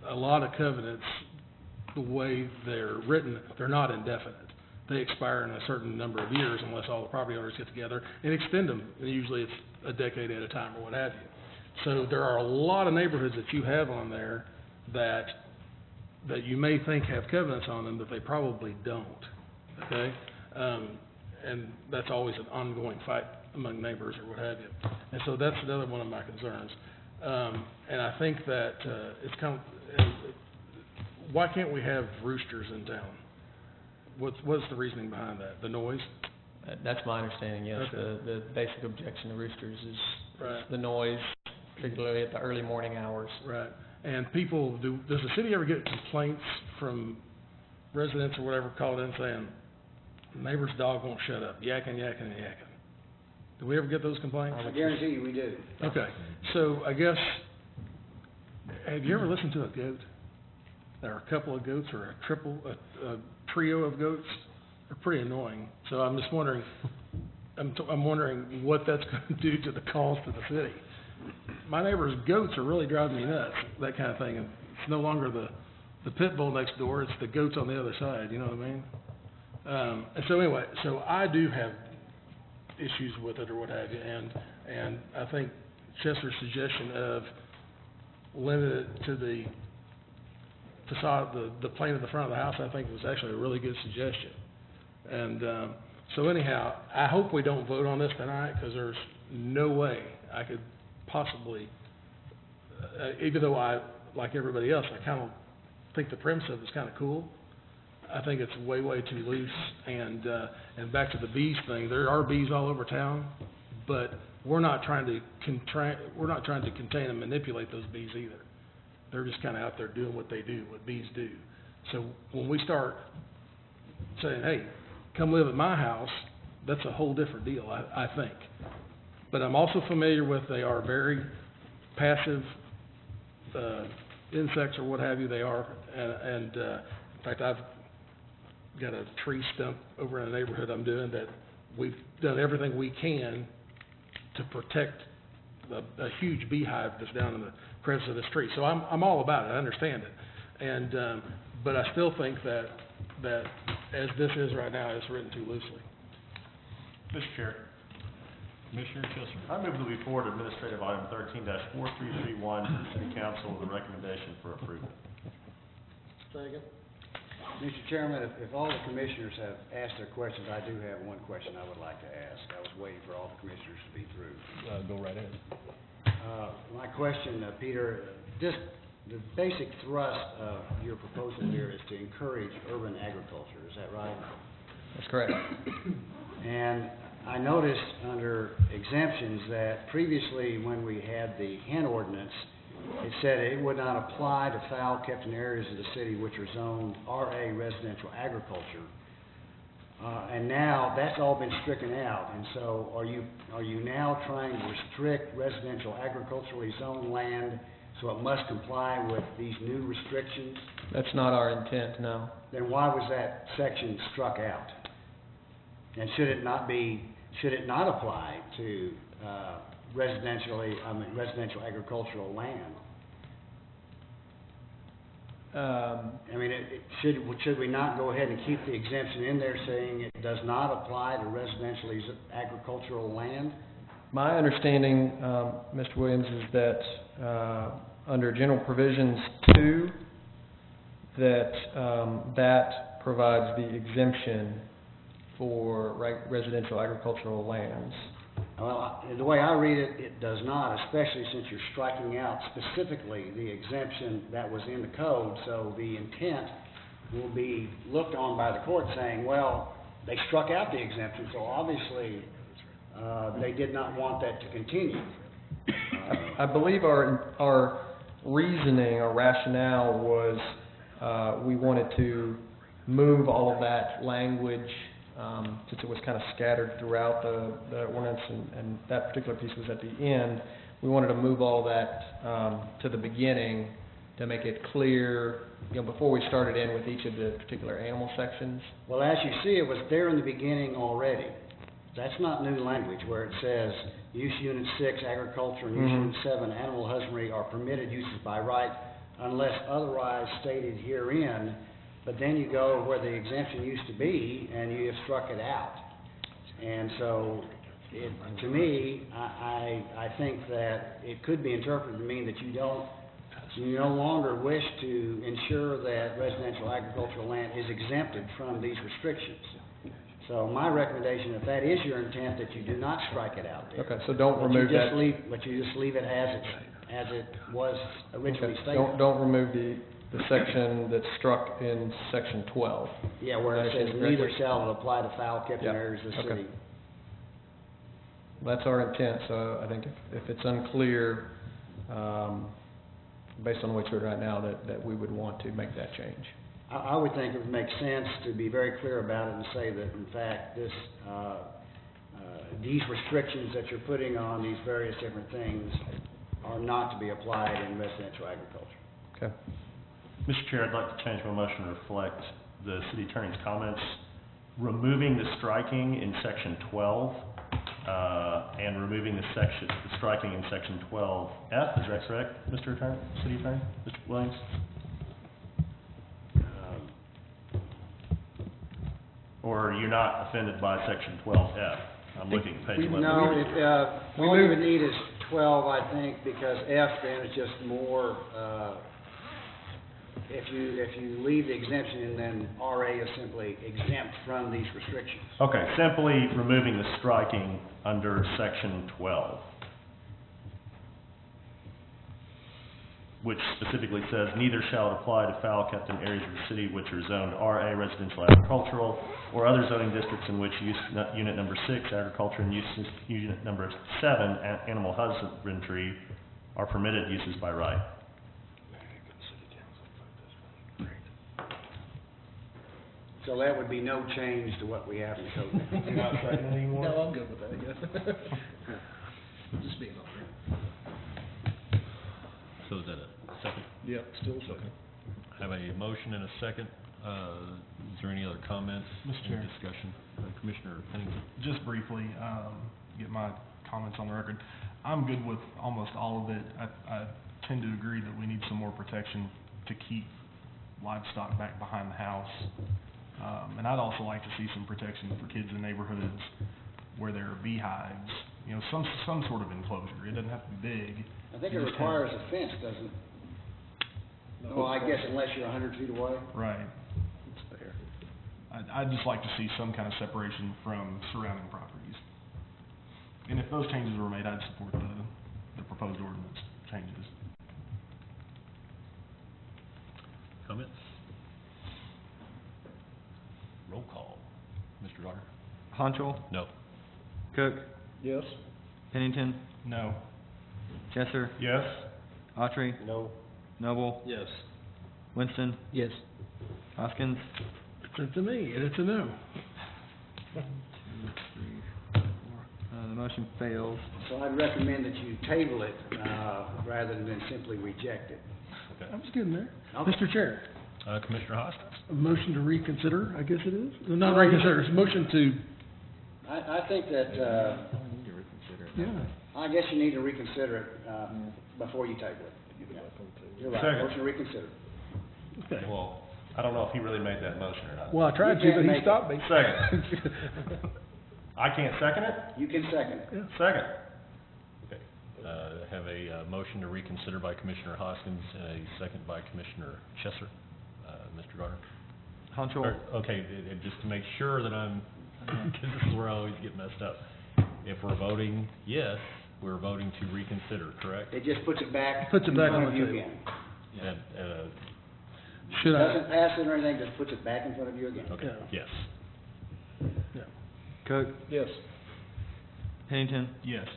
a lot of covenants, the way they're written, they're not indefinite. They expire in a certain number of years unless all the property owners get together and extend them. And usually it's a decade at a time or what have you. So there are a lot of neighborhoods that you have on there that you may think have covenants on them that they probably don't. Okay? And that's always an ongoing fight among neighbors or what have you. And so that's another one of my concerns. And I think that it's kind of, why can't we have roosters in town? What's the reasoning behind that? The noise? That's my understanding, yes. Okay. The basic objection to roosters is Right. the noise, particularly at the early morning hours. Right. And people, does the city ever get complaints from residents or whatever called in saying, neighbor's dog won't shut up, yakking, yakking, and yakking? Do we ever get those complaints? I guarantee you we do. Okay. So I guess, have you ever listened to a goat? Or a couple of goats, or a trio of goats? They're pretty annoying. So I'm just wondering, I'm wondering what that's going to do to the calls to the city. My neighbor's goats are really driving me nuts, that kind of thing. And it's no longer the pit bull next door, it's the goats on the other side, you know what I mean? And so anyway, so I do have issues with it or what have you, and I think Chester's suggestion of limit it to the facade, the plane of the front of the house, I think was actually a really good suggestion. And so anyhow, I hope we don't vote on this tonight, because there's no way I could possibly, even though I, like everybody else, I kind of think the premise of it is kind of cool. I think it's way too loose. And back to the bees thing, there are bees all over town, but we're not trying to contain and manipulate those bees either. They're just kind of out there doing what they do, what bees do. So when we start saying, hey, come live at my house, that's a whole different deal, I think. But I'm also familiar with they are very passive insects or what have you, they are. And in fact, I've got a tree stump over in the neighborhood I'm doing that we've done everything we can to protect a huge beehive that's down in the crevice of this tree. So I'm all about it, I understand it. And, but I still think that as this is right now, it's written too loosely. Mr. Chair. Commissioner Chilson. I move that we forward administrative item 13-4331 to the City Council with a recommendation for approval. Second. Mr. Chairman, if all the commissioners have asked their questions, I do have one question I would like to ask. I was waiting for all the commissioners to be through. Go right ahead. My question, Peter, just the basic thrust of your proposal here is to encourage urban agriculture, is that right? That's correct. And I noticed under exemptions that previously when we had the hen ordinance, it said it would not apply to fowl kept in areas of the city which are zoned RA residential agriculture. And now that's all been stricken out. And so are you now trying to restrict residential agriculturally zoned land so it must comply with these new restrictions? That's not our intent, no. Then why was that section struck out? And should it not apply to residential agricultural land? I mean, should we not go ahead and keep the exemption in there saying it does not apply to residentially agricultural land? My understanding, Mr. Williams, is that under General Provisions 2, that that provides the exemption for residential agricultural lands. Well, the way I read it, it does not, especially since you're striking out specifically the exemption that was in the code. So the intent will be looked on by the court saying, well, they struck out the exemption, so obviously they did not want that to continue. I believe our reasoning, our rationale was we wanted to move all of that language since it was kind of scattered throughout the ordinance, and that particular piece was at the end. We wanted to move all that to the beginning to make it clear, before we started in with each of the particular animal sections. Well, as you see, it was there in the beginning already. That's not new language where it says use unit 6, agriculture, and use unit 7, animal husbandry are permitted uses by right unless otherwise stated herein. But then you go where the exemption used to be, and you have struck it out. And so, to me, I think that it could be interpreted to mean that you no longer wish to ensure that residential agricultural land is exempted from these restrictions. So my recommendation, if that is your intent, that you do not strike it out there. Okay, so don't remove that. But you just leave it as it was originally stated. Don't remove the section that's struck in section 12. Yeah, where it says neither shall it apply to fowl kept in areas of the Okay. city. That's our intent, so I think if it's unclear, based on what you're right now, that we would want to make that change. I would think it would make sense to be very clear about it and say that, in fact, these restrictions that you're putting on these various different things are not to be applied in residential agriculture. Okay. Mr. Chair, I'd like to change my motion to reflect the city attorney's comments, removing the striking in section 12, and removing the striking in section 12F. Is that correct, Mr. Attorney, City Attorney, Mr. Williams? Or you're not offended by section 12F? I'm looking at page 11. No, all you would need is 12, I think, because F then is just more, if you leave the exemption and then RA is simply exempt from these restrictions. Okay, simply removing the striking under section 12, which specifically says, neither shall it apply to fowl kept in areas of the city which are zoned RA, residential agricultural, or other zoning districts in which unit number 6, agriculture, and unit number 7, animal husbandry, are permitted uses by right. So that would be no change to what we have in the code. You're not striking anymore? No, I'm good with that, I guess. Just being over. So is that a Yep, still second. Have a motion and a second. Is there any other comments? Mr. Any Chair. discussion? Commissioner Pennington? Just briefly, get my comments on the record. I'm good with almost all of it. I tend to agree that we need some more protection to keep livestock back behind the house. And I'd also like to see some protection for kids in neighborhoods where there are beehives, you know, some sort of enclosure. It doesn't have to be big. I think You it just have- requires a fence, doesn't it? Well, I guess unless you're 100 feet away. Right. It's fair. I'd just like to see some kind of separation from surrounding properties. And if those changes were made, I'd support the proposed ordinance changes. Comments? Roll call. Mr. Garner? Honchel, No. Cook, Yes. Pennington, No. Chesser, Yes? Autry, No. Noble, Yes. Winston, Yes. Hoskins. It's up to me, and it's a no. The motion fails. So I'd recommend that you table it, rather than simply reject it. I was getting there. Okay. Mr. Chair, Commissioner Hoskins? a motion to reconsider, I guess it is? No, not reconsider, it's a motion to, I think that, yeah. I guess you need to reconsider it, before you table it. You're right, Second. motion to reconsider. Okay. Well, I don't know if he really made that motion or not. Well, I tried You to, but can't he make stopped me. Second. I can't second it? You can second it. Yeah. Second. Okay. Have a motion to reconsider by Commissioner Hoskins and a second by Commissioner Chesser. Mr. Garner? Honchel, Or- Okay, just to make sure that I'm, because this is where I always get messed up. If we're voting yes, we're voting to reconsider, correct? It just puts it back. Puts it in back front on of the you table. again. And, Should I? Doesn't pass it or anything, just puts it back in front of you again. okay, Yeah. yes. Cook, Yes. Pennington, Yes.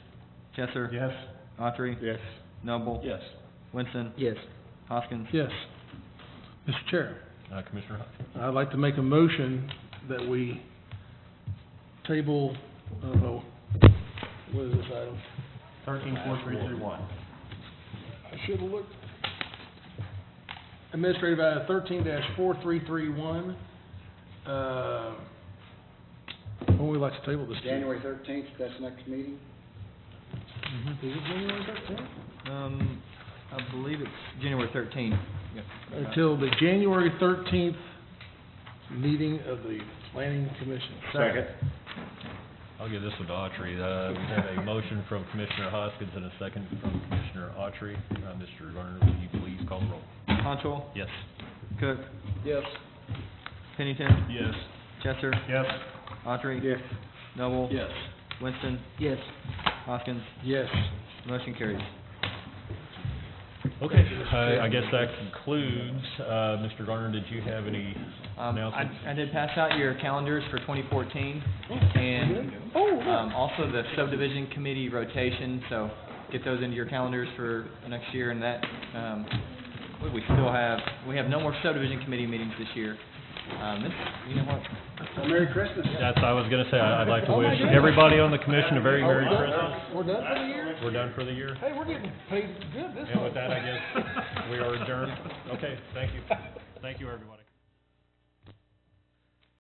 Chesser, Yes? Autry, Yes. Noble, Yes. Winston, Yes. Hoskins. Yes. Mr. Chair, Commissioner Hoskins? I'd like to make a motion that we table, what is this item? 134331. I should have looked. Administrative item 13-4331. When would we like to table this? to? January 13th, that's next meeting? Is it January 13th? I believe it's January 13th. Until the January 13th meeting of the Planning Commission. Second. I'll give this one to Autry. We have a motion from Commissioner Hoskins and a second from Commissioner Autry. Mr. Garner, will you please call the roll? Honchel, Yes. Cook, Yes. Pennington, Yes. Chesser, Yes? Autry, Yes. Noble, Yes. Winston, Yes. Hoskins. Yes. Motion carries. Okay, I guess that concludes. Mr. Garner, did you have any announcements? I did pass out your calendars for 2014, and also the subdivision committee rotation, so get those into your calendars for next year, and that, we have no more subdivision committee meetings this year. You know what? Well, Merry Christmas. That's, I was gonna say, I'd like to wish everybody on the commission a very Merry Christmas. We're done for the year? We're done for the year. Hey, we're getting paid good this month. And with that, I guess we are adjourned. Okay, thank you. Thank you, everybody.